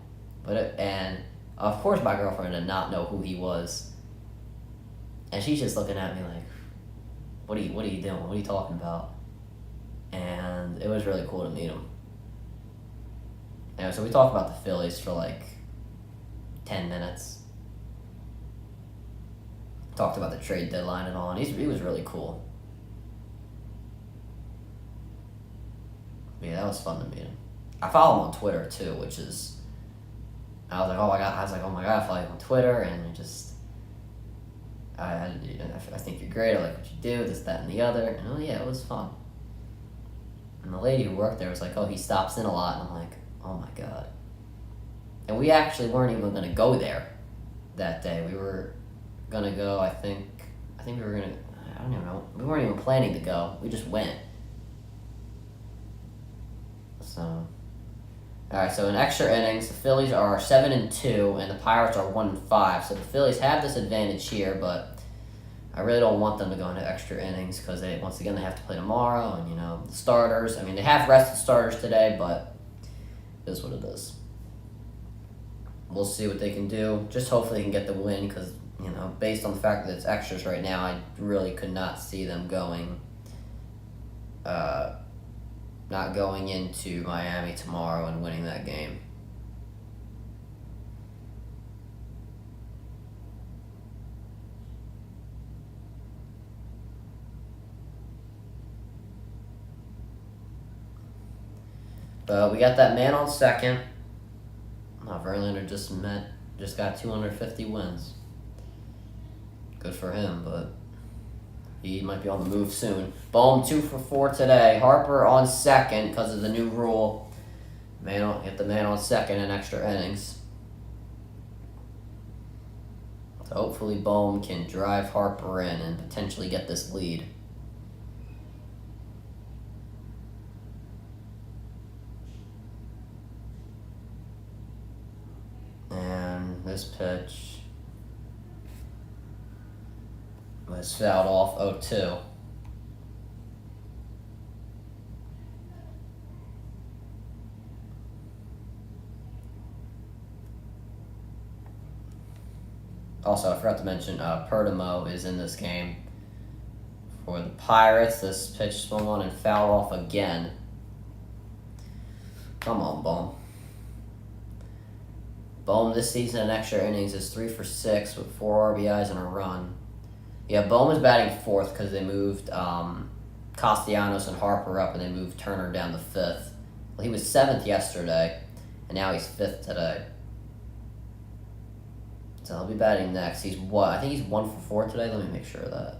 And of course, my girlfriend did not know who he was, and she's just looking at me like, "What are you doing? What are you talking about?" And it was really cool to meet him. And so we talked about the Phillies for like 10 minutes. Talked about the trade deadline and all, and he was really cool. Yeah, that was fun to meet him. I follow him on Twitter too, which is, I was like, oh my god, I follow you on Twitter, and I think you're great. I like what you do, this, that, and the other. And oh yeah, it was fun. And the lady who worked there was like, oh, he stops in a lot, and I'm like, oh my god. And we actually weren't even gonna go there that day. We were gonna go. I think we were gonna. I don't even know. We weren't even planning to go. We just went. So, all right. So in extra innings, the Phillies are 7-2, and the Pirates are 1-5. So the Phillies have this advantage here, but I really don't want them to go into extra innings because they have to play tomorrow, and the starters. I mean, they have rested starters today, but it is what it is. We'll see what they can do. Just hopefully they can get the win because, based on the fact that it's extras right now, I really could not see them not going into Miami tomorrow and winning that game. But we got that man on second. Verlander just got 250 wins. Good for him, but he might be on the move soon. Bohm 2 for 4 today. Harper on second because of the new rule. Get the man on second in extra innings. So hopefully Bohm can drive Harper in and potentially get this lead. And this pitch was fouled off 0-2. Also, I forgot to mention Perdomo is in this game for the Pirates. This pitch swung on and fouled off again. Come on, Bohm. Bohm this season in extra innings is 3 for 6 with 4 RBIs and a run. Yeah, Bohm is batting fourth because they moved Castellanos and Harper up, and they moved Turner down to fifth. Well, he was 7th yesterday, and now he's 5th today. So he'll be batting next. I think he's 1 for 4 today. Let me make sure of that.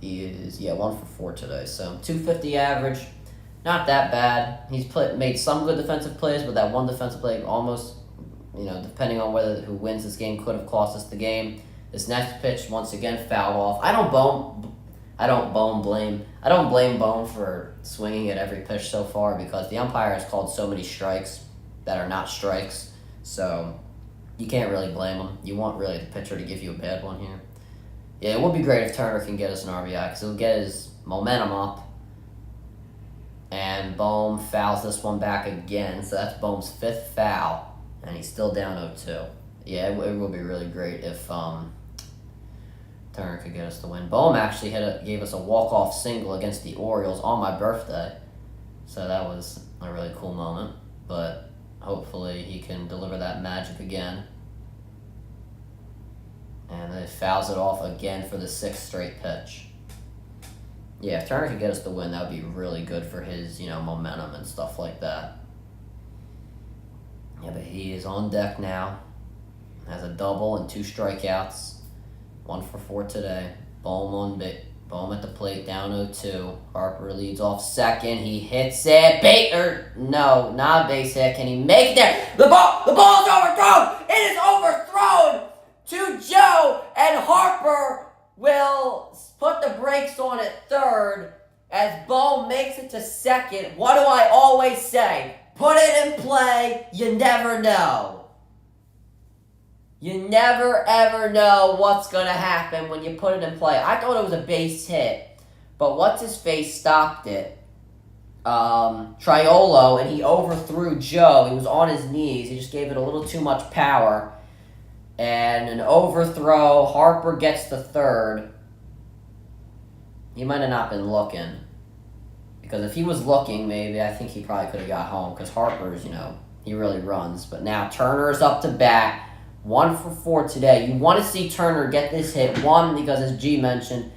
He is, 1 for 4 today. So 250 average. Not that bad. He's made some good defensive plays, but that one defensive play almost, depending on who wins this game, could have cost us the game. This next pitch, once again, fouled off. I don't blame Bohm for swinging at every pitch so far because the umpire has called so many strikes that are not strikes. So you can't really blame him. You want really the pitcher to give you a bad one here. Yeah, it would be great if Turner can get us an RBI because he'll get his momentum up. And Bohm fouls this one back again, so that's Bohm's 5th foul, and he's still down 0-2. Yeah, it would be really great if Turner could get us the win. Bohm actually gave us a walk-off single against the Orioles on my birthday, so that was a really cool moment. But hopefully he can deliver that magic again. And then he fouls it off again for the 6th straight pitch. Yeah, if Turner could get us the win, that would be really good for his, momentum and stuff like that. Yeah, but he is on deck now. Has a double and 2 strikeouts. 1 for 4 today. Bohm at the plate, down 0-2. Harper leads off second. He hits it. No, not a base hit. Can he make it there? The ball's overthrown. It is overthrown to Joe, and Harper will put the brakes on at third as Bohm makes it to second. What do I always say? Put it in play. You never know. You never, ever know what's going to happen when you put it in play. I thought it was a base hit, but what's-his-face stopped it. Triolo, and he overthrew Joe. He was on his knees. He just gave it a little too much power. And an overthrow. Harper gets the third. He might have not been looking. Because if he was looking, maybe, I think he probably could have got home. Because Harper's, he really runs. But now Turner's up to bat. 1 for 4 today. You want to see Turner get this hit. One, because as G mentioned,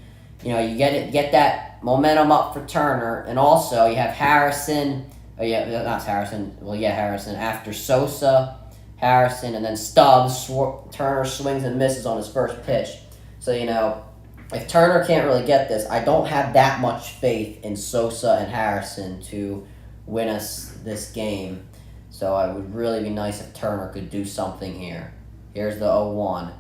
you get that momentum up for Turner, and also you have Harrison. Harrison after Sosa, Harrison, and then Stubbs. Turner swings and misses on his first pitch. So if Turner can't really get this, I don't have that much faith in Sosa and Harrison to win us this game. So it would really be nice if Turner could do something here. Here's the 0-1.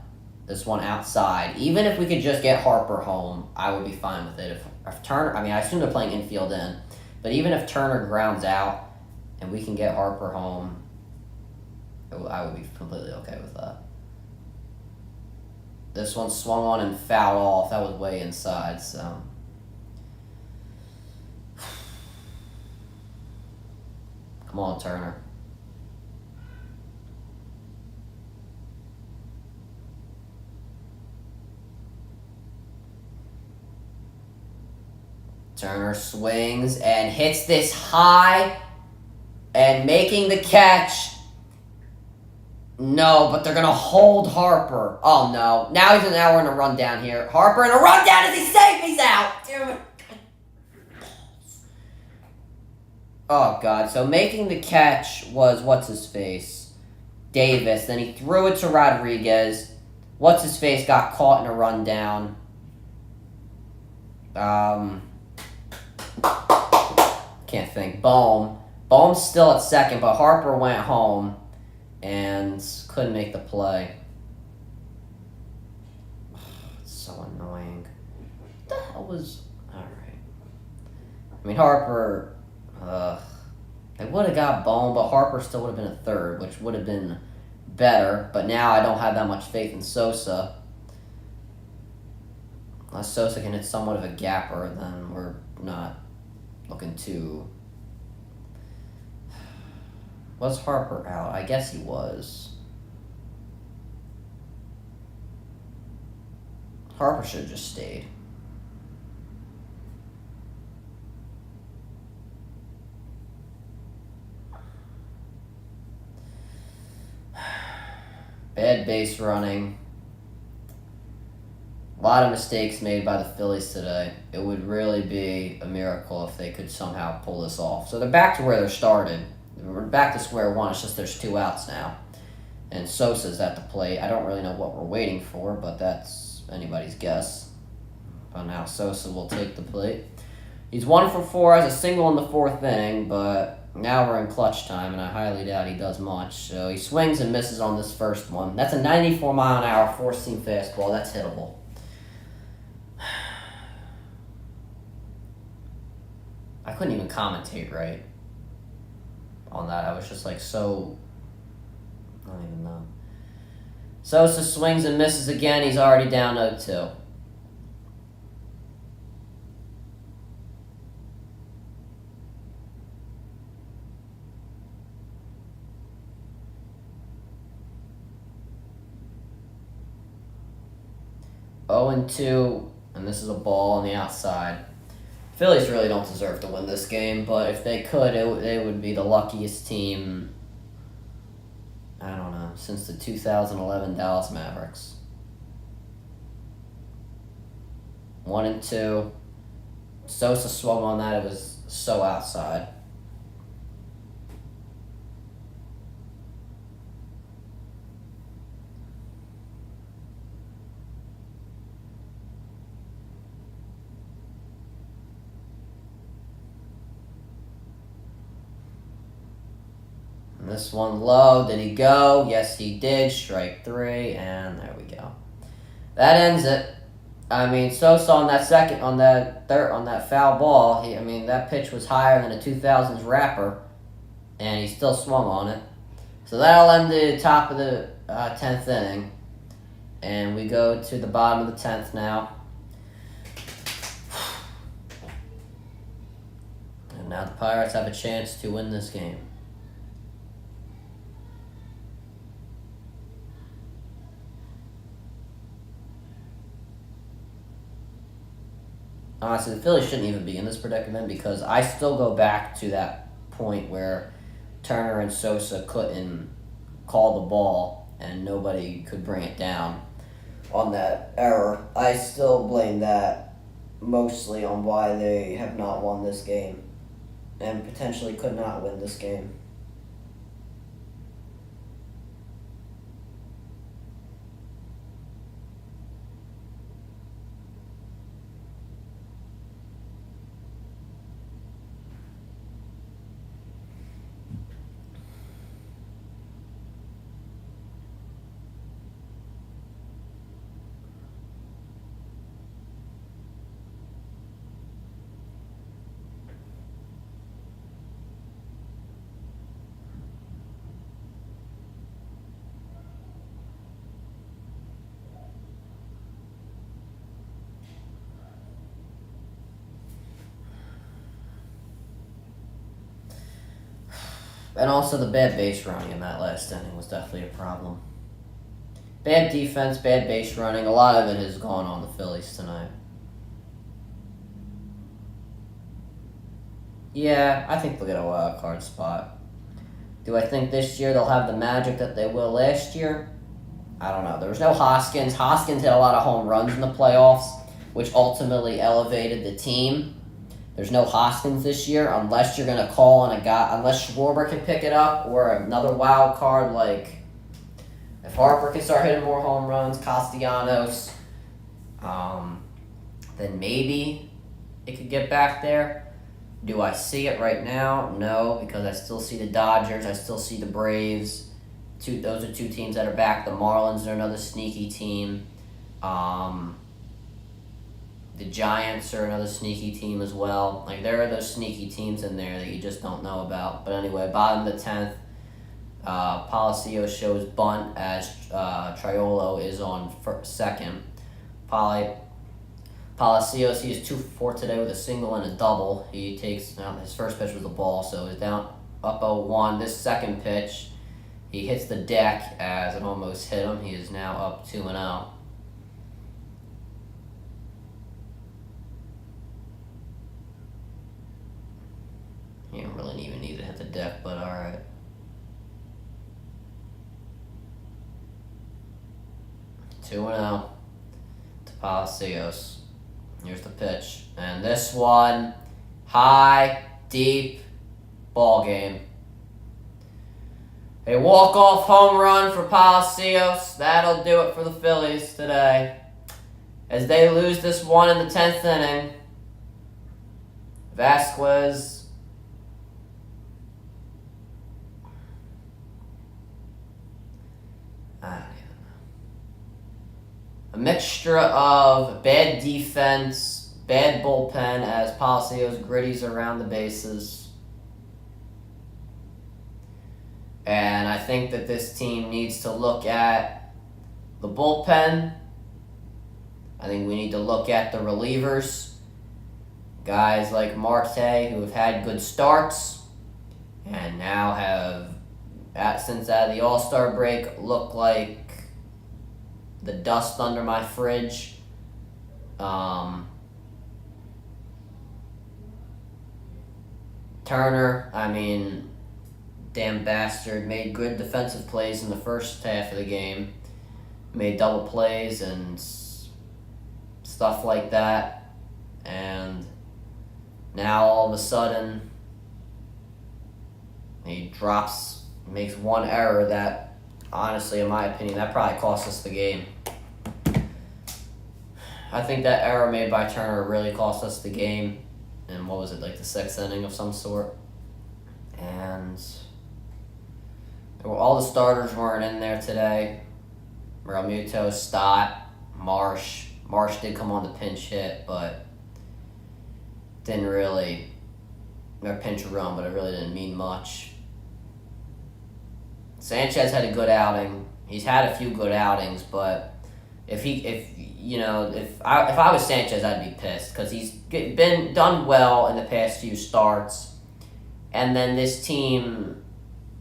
This one outside. Even if we could just get Harper home, I would be fine with it. If Turner, I assume they're playing infield in, but even if Turner grounds out and we can get Harper home, I would be completely okay with that. This one swung on and fouled off. That was way inside, so. Come on, Turner. Turner swings and hits this high and making the catch. No, but they're going to hold Harper. Oh, no. Now we're in a rundown here. Harper in a rundown. Is he safe? He's out. Oh, God. So making the catch was what's-his-face? Davis. Then he threw it to Rodriguez. What's-his-face got caught in a rundown. Can't think. Bohm's still at second, but Harper went home and couldn't make the play. It's so annoying. What the hell was... Alright. Harper... they would have got Bohm, but Harper still would have been a third, which would have been better. But now I don't have that much faith in Sosa. Unless Sosa can hit somewhat of a gapper, then we're not looking too... Was Harper out? I guess he was. Harper should have just stayed. Bad base running. A lot of mistakes made by the Phillies today. It would really be a miracle if they could somehow pull this off. So they're back to where they started. We're back to square one. It's just there's 2 outs now. And Sosa's at the plate. I don't really know what we're waiting for, but that's anybody's guess. But now Sosa will take the plate. He's 1 for 4 as a single in the 4th inning, but now we're in clutch time, and I highly doubt he does much. So he swings and misses on this first one. That's a 94-mile-an-hour 4-seam fastball. That's hittable. I couldn't even commentate right on that. I was just I don't even know. Sosa swings and misses again. He's already down 0-2. And 2, and this is a ball on the outside. Phillies really don't deserve to win this game, but if they could, they would be the luckiest team, I don't know, since the 2011 Dallas Mavericks. 1-2. Sosa swung on that. It was so outside. this one low. Did he go? Yes, he did. Strike 3, and there we go. That ends it. I mean, Sosa on that second, on that third, on that foul ball. That pitch was higher than a 2000s wrapper, and he still swung on it. So that'll end the top of the 10th inning, and we go to the bottom of the 10th now. And now the Pirates have a chance to win this game. Honestly, the Phillies shouldn't even be in this predicament because I still go back to that point where Turner and Sosa couldn't call the ball and nobody could bring it down on that error. I still blame that mostly on why they have not won this game and potentially could not win this game. And also the bad base running in that last inning was definitely a problem. Bad defense, bad base running. A lot of it has gone on the Phillies tonight. Yeah, I think they'll get a wild card spot. Do I think this year they'll have the magic that they will last year? I don't know. There was no Hoskins. Hoskins hit a lot of home runs in the playoffs, which ultimately elevated the team. There's no Hoskins this year unless you're going to call on a guy, unless Schwarber can pick it up or another wild card like if Harper can start hitting more home runs, Castellanos, then maybe it could get back there. Do I see it right now? No, because I still see the Dodgers. I still see the Braves. Those are two teams that are back. The Marlins are another sneaky team. The Giants are another sneaky team as well. Like, there are those sneaky teams in there that you just don't know about. But anyway, bottom of the 10th, Palacios shows bunt as Triolo is on second. Palacios, he is 2 for 4 today with a single and a double. He takes, his first pitch was a ball, so he's down up 0-1. This second pitch, he hits the deck as it almost hit him. He is now up 2-0. You don't really even need to hit the deck, but alright. Two 2-0 to Palacios. Here's the pitch. And this one, high, deep, ball game. A walk-off home run for Palacios. That'll do it for the Phillies today. As they lose this one in the 10th inning, Vasquez... a mixture of bad defense, bad bullpen as Palacios gritties around the bases. And I think that this team needs to look at the bullpen. I think we need to look at the relievers. Guys like Marte who have had good starts and now have, since out of the All-Star break, look like the dust under my fridge. Turner, damn bastard, made good defensive plays in the first half of the game. Made double plays and stuff like that. And now all of a sudden, he makes one error that, honestly, in my opinion, that probably cost us the game. I think that error made by Turner really cost us the game. And what was it, like the 6th inning of some sort? And All the starters weren't in there today. Realmuto, Stott, Marsh. Marsh did come on the pinch hit, but didn't really, or pinch run, but it really didn't mean much. Sanchez had a good outing. He's had a few good outings, but if I was Sanchez, I'd be pissed because he's been done well in the past few starts, and then this team,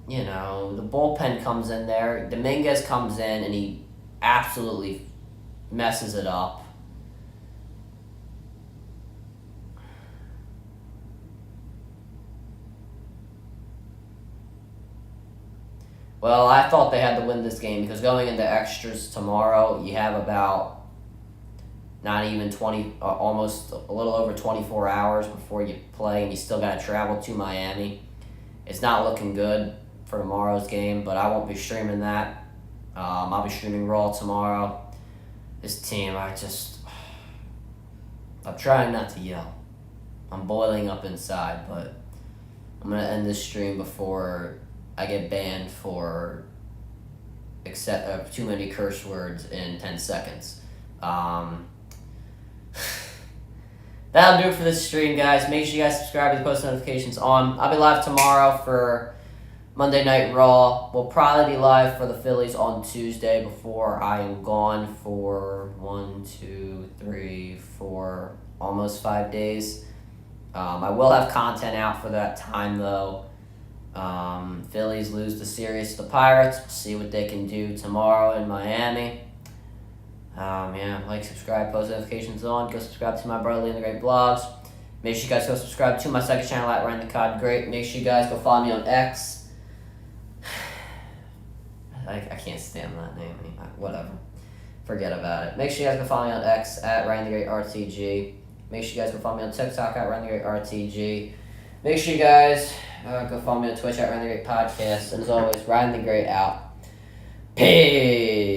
the bullpen comes in there. Dominguez comes in and he absolutely messes it up. Well, I thought they had to win this game because going into extras tomorrow, you have about not even 20, almost a little over 24 hours before you play, and you still got to travel to Miami. It's not looking good for tomorrow's game, but I won't be streaming that. I'll be streaming Raw tomorrow. This team, I'm trying not to yell. I'm boiling up inside, but I'm going to end this stream before I get banned for too many curse words in 10 seconds. That'll do it for this stream, guys. Make sure you guys subscribe with the post notifications on. I'll be live tomorrow for Monday Night Raw. We'll probably be live for the Phillies on Tuesday before I am gone for 1, 2, 3, 4, almost 5 days. I will have content out for that time, though. Phillies lose the series to the Pirates. We'll see what they can do tomorrow in Miami. Like, subscribe, post notifications on. Go subscribe to my Brotherly and the Great blogs. Make sure you guys go subscribe to my second channel at Ryan the Cod Great. Make sure you guys go follow me on X. I can't stand that name anymore. Whatever. Forget about it. Make sure you guys go follow me on X at Ryan the Great RTG. Make sure you guys go follow me on TikTok at Ryan the Great RTG. Make sure you guys go follow me on Twitch at Ryan the Great Podcast. And as always, Ryan the Great out. Peace.